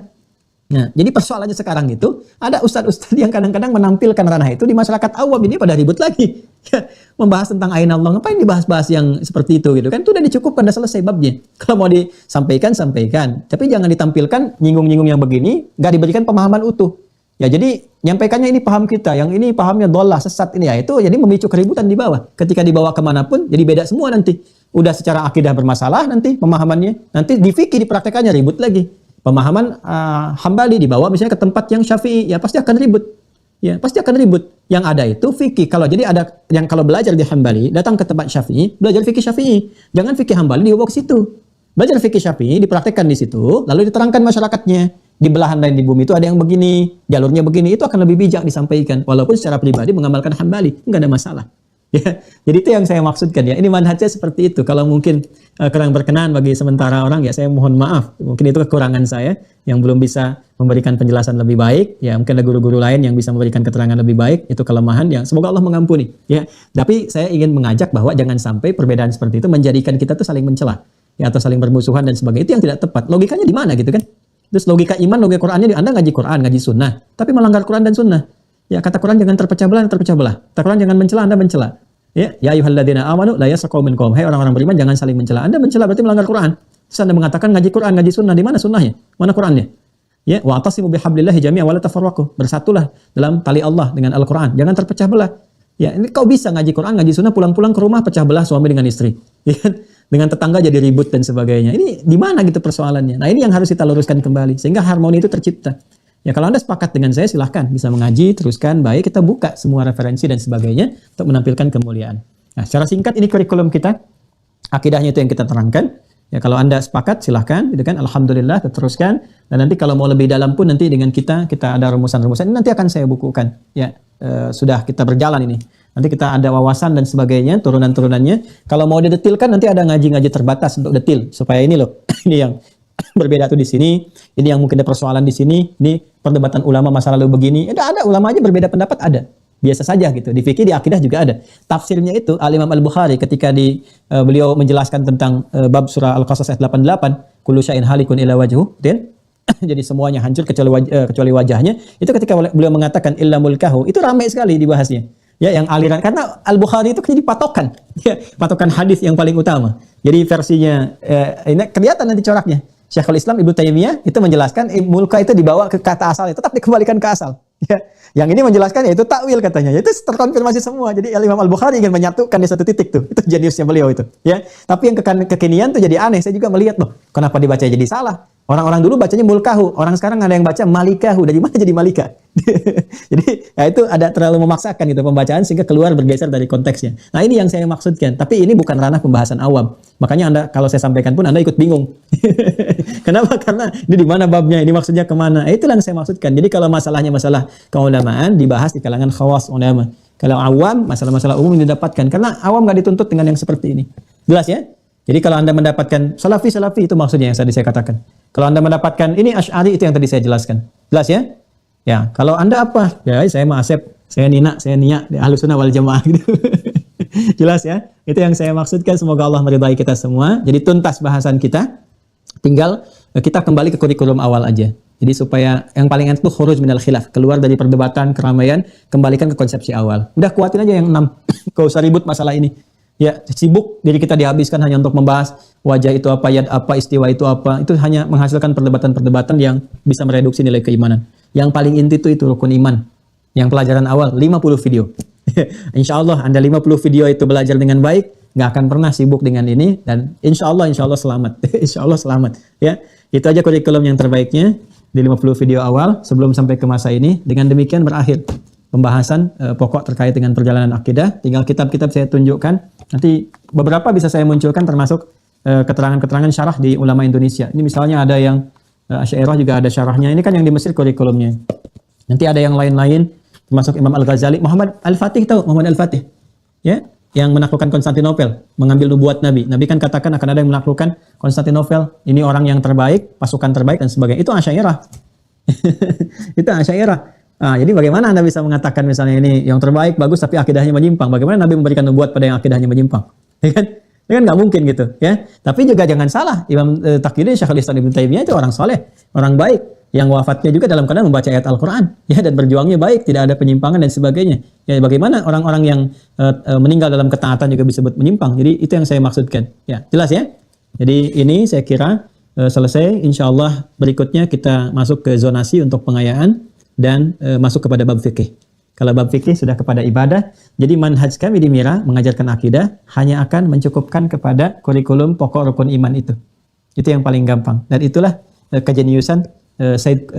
Nah, jadi persoalannya sekarang itu ada ustadz-ustadz yang kadang-kadang menampilkan ranah itu di masyarakat awam, ini pada ribut lagi. Ya, membahas tentang ain Allah, ngapain dibahas-bahas yang seperti itu gitu kan? Itu udah dicukupkan, udah selesai babnya. Kalau mau disampaikan, sampaikan. Tapi jangan ditampilkan nyinggung-nyinggung yang begini, nggak diberikan pemahaman utuh. Ya, jadi nyampaikannya ini paham kita, yang ini pahamnya dolah, sesat ini ya, itu jadi memicu keributan di bawah. Ketika dibawa kemanapun, jadi beda semua nanti. Udah secara akidah bermasalah nanti pemahamannya, nanti di fikih dipraktekannya ribut lagi. Pemahaman Hambali dibawa misalnya ke tempat yang Syafi'i, ya pasti akan ribut. Ya, pasti akan ribut. Yang ada itu fikih. Kalau jadi ada yang kalau belajar di Hambali, datang ke tempat Syafi'i, belajar fikih Syafi'i. Jangan fikih Hambali dibawa ke situ. Belajar fikih Syafi'i, dipraktekkan di situ, lalu diterangkan masyarakatnya. Di belahan lain di bumi itu ada yang begini, jalurnya begini, itu akan lebih bijak disampaikan. Walaupun secara pribadi mengamalkan Hambali, enggak ada masalah. Ya, jadi itu yang saya maksudkan ya. Ini manhajnya seperti itu. Kalau mungkin kurang berkenan bagi sementara orang, ya saya mohon maaf. Mungkin itu kekurangan saya yang belum bisa memberikan penjelasan lebih baik. Ya mungkin ada guru-guru lain yang bisa memberikan keterangan lebih baik. Itu kelemahan yang semoga Allah mengampuni. Ya, tapi saya ingin mengajak bahwa jangan sampai perbedaan seperti itu menjadikan kita tuh saling mencela, ya atau saling bermusuhan dan sebagainya. Itu yang tidak tepat. Logikanya di mana gitu kan? Terus logika iman, logika Qur'annya, Anda ngaji Qur'an, ngaji sunnah, tapi melanggar Qur'an dan sunnah. Ya kata Quran jangan terpecah belah, terpecah belah. Kata Quran jangan mencela, Anda mencela. Ya ayyuhalladzina amanu la yaskhau min qaum. Hai orang-orang beriman jangan saling mencela. Anda mencela berarti melanggar Quran. Terus Anda mengatakan ngaji Quran, ngaji sunnah, di mana sunnahnya? Mana Qurannya? Ya, wa'tasimu bihablillahi jami'an wa la tafarraqu. Bersatulah dalam tali Allah dengan Al-Qur'an. Jangan terpecah belah. Ya, ini kau bisa ngaji Quran, ngaji sunnah, pulang-pulang ke rumah pecah belah suami dengan istri. Ya, dengan tetangga jadi ribut dan sebagainya. Ini di mana gitu persoalannya? Nah, ini yang harus kita luruskan kembali sehingga harmoni itu tercipta. Ya kalau Anda sepakat dengan saya silahkan bisa mengaji, teruskan, baik kita buka semua referensi dan sebagainya untuk menampilkan kemuliaan. Nah secara singkat ini kurikulum kita, akidahnya itu yang kita terangkan. Ya kalau Anda sepakat silahkan, gitu kan? Alhamdulillah teruskan. Dan nanti kalau mau lebih dalam pun nanti dengan kita ada rumusan-rumusan. Ini nanti akan saya bukukan. Ya sudah kita berjalan ini. Nanti kita ada wawasan dan sebagainya, turunan-turunannya. Kalau mau didetilkan nanti ada ngaji-ngaji terbatas untuk detil supaya ini loh, ini yang berbeda tuh di sini, ini yang mungkin ada persoalan di sini, ini perdebatan ulama masa lalu begini, ada ulama aja berbeda pendapat ada, biasa saja gitu. Di fikih, di akidah juga ada. Tafsirnya itu Al-Imam Al-Bukhari ketika beliau menjelaskan tentang bab surah Al-Qasas ayat 88, kullu syai'in halikun illa wajhu, jadi semuanya hancur kecuali wajahnya. Itu ketika beliau mengatakan illa mulkahu, itu ramai sekali dibahasnya. Ya, yang aliran karena Al-Bukhari itu jadi patokan, ya, patokan hadis yang paling utama. Jadi versinya ini kelihatan nanti coraknya. Syekhul Islam Ibnu Taimiyah itu menjelaskan mulka itu dibawa ke kata asal, tetap dikembalikan ke asal. Ya. Yang ini menjelaskan yaitu takwil katanya. Itu terkonfirmasi semua. Jadi Imam Al-Bukhari ingin menyatukan di satu titik tuh. Itu jeniusnya beliau itu. Ya. Tapi yang kekinian tuh jadi aneh. Saya juga melihat loh, kenapa dibaca jadi salah? Orang-orang dulu bacanya mulkahu, orang sekarang ada yang baca malikahu. Dari mana jadi malika? Jadi ya itu ada terlalu memaksakan gitu pembacaan sehingga keluar bergeser dari konteksnya. Nah ini yang saya maksudkan. Tapi ini bukan ranah pembahasan awam. Makanya Anda kalau saya sampaikan pun Anda ikut bingung. Kenapa? Karena ini di mana babnya, ini maksudnya kemana? Itulah yang saya maksudkan. Jadi kalau masalahnya masalah keulamaan dibahas di kalangan khawas ulama. Kalau awam, masalah-masalah umum yang didapatkan. Karena awam nggak dituntut dengan yang seperti ini. Jelas ya? Jadi kalau Anda mendapatkan salafi itu maksudnya yang tadi saya katakan. Kalau Anda mendapatkan ini Asy'ari itu yang tadi saya jelaskan. Jelas ya? Ya, kalau Anda apa? Ya, saya mah Asep, saya Nina, saya Nia, Ahlus Sunnah wal Jamaah gitu. Jelas ya? Itu yang saya maksudkan. Semoga Allah meridai kita semua. Jadi tuntas bahasan kita. Tinggal kita kembali ke kurikulum awal aja. Jadi supaya yang paling enak itu khuruj minal khilaf, keluar dari perdebatan, keramaian, kembalikan ke konsepsi awal. Udah kuatin aja yang 6. Gak usah ribut masalah ini. Ya, sibuk diri kita dihabiskan hanya untuk membahas wajah itu apa, yad apa, istiwa itu apa. Itu hanya menghasilkan perdebatan-perdebatan yang bisa mereduksi nilai keimanan. Yang paling inti itu rukun iman. Yang pelajaran awal 50 video. Insya Allah Anda 50 video itu belajar dengan baik, nggak akan pernah sibuk dengan ini, dan insya Allah selamat. Insya Allah selamat. Ya, itu aja kurikulum yang terbaiknya di 50 video awal sebelum sampai ke masa ini. Dengan demikian berakhir pembahasan pokok terkait dengan perjalanan akidah. Tinggal kitab-kitab saya tunjukkan. Nanti beberapa bisa saya munculkan termasuk keterangan-keterangan syarah di ulama Indonesia. Ini misalnya ada yang Asy'ariyah juga ada syarahnya. Ini kan yang di Mesir kurikulumnya. Nanti ada yang lain-lain termasuk Imam Al-Ghazali, Muhammad Al-Fatih, tahu Muhammad Al-Fatih? Ya, yang menaklukkan Konstantinopel, mengambil nubuat Nabi. Nabi kan katakan akan ada yang menaklukkan Konstantinopel. Ini orang yang terbaik, pasukan terbaik dan sebagainya. Itu Asy'ariyah. Itu Asy'ariyah. Nah, jadi bagaimana Anda bisa mengatakan misalnya ini yang terbaik, bagus, tapi akidahnya menyimpang? Bagaimana Nabi memberikan nubuat pada yang akidahnya menyimpang? Ya kan? Ya kan nggak mungkin gitu, ya. Tapi juga jangan salah, Imam Taqiyuddin Syekhul Islam Ibnu Taimiyah itu orang soleh, orang baik, yang wafatnya juga dalam keadaan membaca ayat Al-Quran, ya, dan berjuangnya baik, tidak ada penyimpangan dan sebagainya. Ya, bagaimana orang-orang yang meninggal dalam ketaatan juga disebut menyimpang? Jadi itu yang saya maksudkan. Ya, jelas ya. Jadi ini saya kira selesai. Insya Allah berikutnya kita masuk ke zonasi untuk pengayaan dan masuk kepada bab fikih. Kalau bab fikih sudah kepada ibadah, jadi manhaj kami di Mira mengajarkan akidah hanya akan mencukupkan kepada kurikulum pokok rukun iman itu. Itu yang paling gampang. Dan itulah kejeniusan Said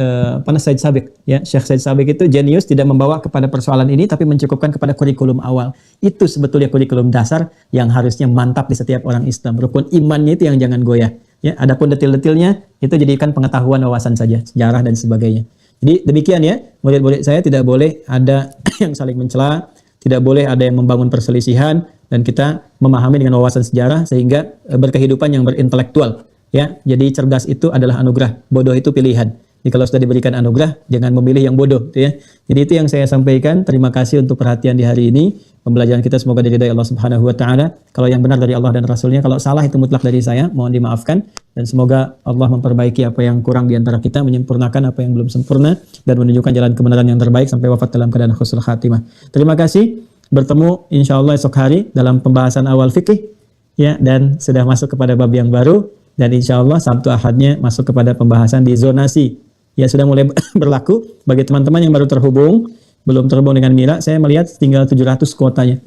Sabiq, ya, Syekh Said Sabiq itu jenius, tidak membawa kepada persoalan ini tapi mencukupkan kepada kurikulum awal. Itu sebetulnya kurikulum dasar yang harusnya mantap di setiap orang Islam. Rukun imannya itu yang jangan goyah. Ya, adapun detil-detilnya itu jadikan pengetahuan, wawasan saja, sejarah dan sebagainya. Jadi demikian ya, murid-murid saya tidak boleh ada yang saling mencela, tidak boleh ada yang membangun perselisihan, dan kita memahami dengan wawasan sejarah sehingga berkehidupan yang berintelektual. Ya, jadi cerdas itu adalah anugerah, bodoh itu pilihan. Jadi kalau sudah diberikan anugerah, jangan memilih yang bodoh, ya. Jadi itu yang saya sampaikan. Terima kasih untuk perhatian di hari ini. Pembelajaran kita semoga diridai Allah Subhanahu wa taala. Kalau yang benar dari Allah dan Rasulnya, kalau salah itu mutlak dari saya, mohon dimaafkan. Dan semoga Allah memperbaiki apa yang kurang di antara kita, menyempurnakan apa yang belum sempurna, dan menunjukkan jalan kebenaran yang terbaik sampai wafat dalam keadaan husnul khatimah. Terima kasih. Bertemu insya Allah esok hari dalam pembahasan awal fikih, ya, dan sudah masuk kepada bab yang baru. Dan insya Allah Sabtu Ahadnya masuk kepada pembahasan di zonasi. Ya, sudah mulai berlaku bagi teman-teman yang baru terhubung, belum terhubung dengan Mira. Saya melihat tinggal 700 kuotanya.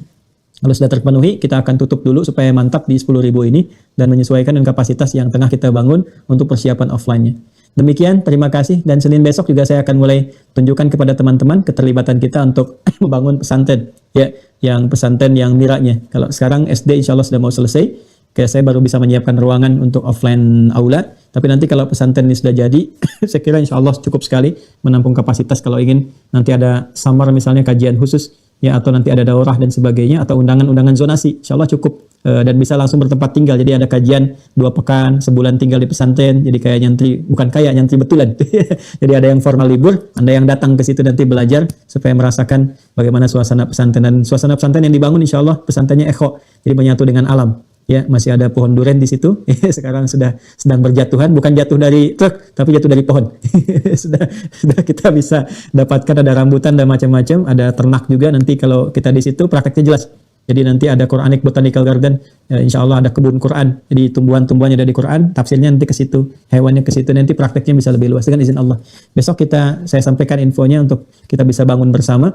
Kalau sudah terpenuhi, kita akan tutup dulu supaya mantap di 10.000 ini dan menyesuaikan dengan kapasitas yang tengah kita bangun untuk persiapan offline-nya. Demikian, terima kasih. Dan Senin besok juga saya akan mulai tunjukkan kepada teman-teman keterlibatan kita untuk membangun pesantren, ya, yang pesantren yang Miranya. Kalau sekarang SD insya Allah sudah mau selesai. Saya baru bisa menyiapkan ruangan untuk offline aula, tapi nanti kalau pesantren ini sudah jadi, saya kira insya Allah cukup sekali menampung kapasitas kalau ingin nanti ada summer misalnya kajian khusus, ya, atau nanti ada daurah dan sebagainya, atau undangan-undangan zonasi, insya Allah cukup, dan bisa langsung bertempat tinggal. Jadi ada kajian 2 pekan, sebulan tinggal di pesantren, jadi kayak nyantri, bukan kayak nyantri betulan. Jadi ada yang formal libur, Anda yang datang ke situ nanti belajar supaya merasakan bagaimana suasana pesantren, dan suasana pesantren yang dibangun insya Allah pesantrennya ekho, jadi menyatu dengan alam. Ya, masih ada pohon duren di situ. Sekarang sedang berjatuhan, bukan jatuh dari truk, tapi jatuh dari pohon. sudah kita bisa dapatkan, ada rambutan dan macam-macam, ada ternak juga. Nanti kalau kita di situ prakteknya jelas. Jadi nanti ada Quranic Botanical Garden, ya, insya Allah ada kebun Quran. Jadi tumbuhan-tumbuhannya ada di Quran, tafsirnya nanti ke situ, hewannya ke situ. Nanti prakteknya bisa lebih luas dengan izin Allah. Besok saya sampaikan infonya untuk kita bisa bangun bersama.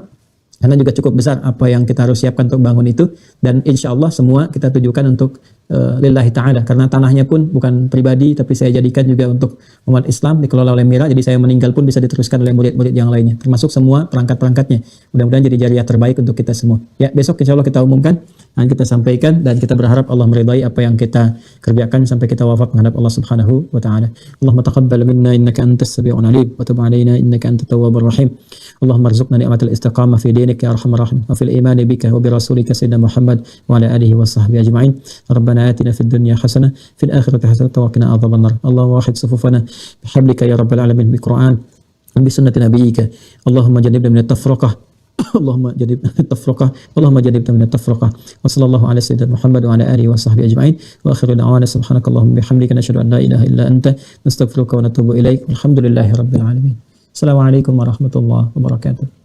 Karena juga cukup besar apa yang kita harus siapkan untuk bangun itu, dan insya Allah semua kita tujukan untuk lillahi ta'ala, karena tanahnya pun bukan pribadi tapi saya jadikan juga untuk umat Islam, dikelola oleh Mira, jadi saya meninggal pun bisa diteruskan oleh murid-murid yang lainnya, termasuk semua perangkat-perangkatnya. Mudah-mudahan jadi jariah terbaik untuk kita semua. Ya, besok insya Allah kita umumkan dan kita sampaikan, dan kita berharap Allah meridai apa yang kita kerjakan sampai kita wafat menghadap Allah Subhanahu wa taala. Allahumma taqabbal minna innaka antas sami'ul alim wa tub 'alaina innaka antat tawwabur rahim. Allahumma arzuqna ni'matal istiqamah fi dinik ya arhamar rahim wa fil imani bika wa bi rasulika sayyidina Muhammad wa ala alihi wa sahbihi ajma'in. Rabbana atina fid dunya hasanah fil akhirati hasanah wa qina adzabannar. Allahumma wahhid sufufana bihablika ya rabbal alamin bi Qur'an wa bi sunnati nabiyyika. Allahumma jannibna minat tafraqah. Allahumma jannibna minat tafraqah. Allahumma jannibna minat tafraqah. Wa sallallahu ala sayyidina Muhammad wa ala alihi wa sahbihi ajma'in. Wa akhiru da'wana subhanakallahumma bihamdika nashhadu an la ilaha illa anta nastaghfiruka wa natubu ilaik. Alhamdulillahi rabbil alamin. Assalamualaikum warahmatullahi wabarakatuh.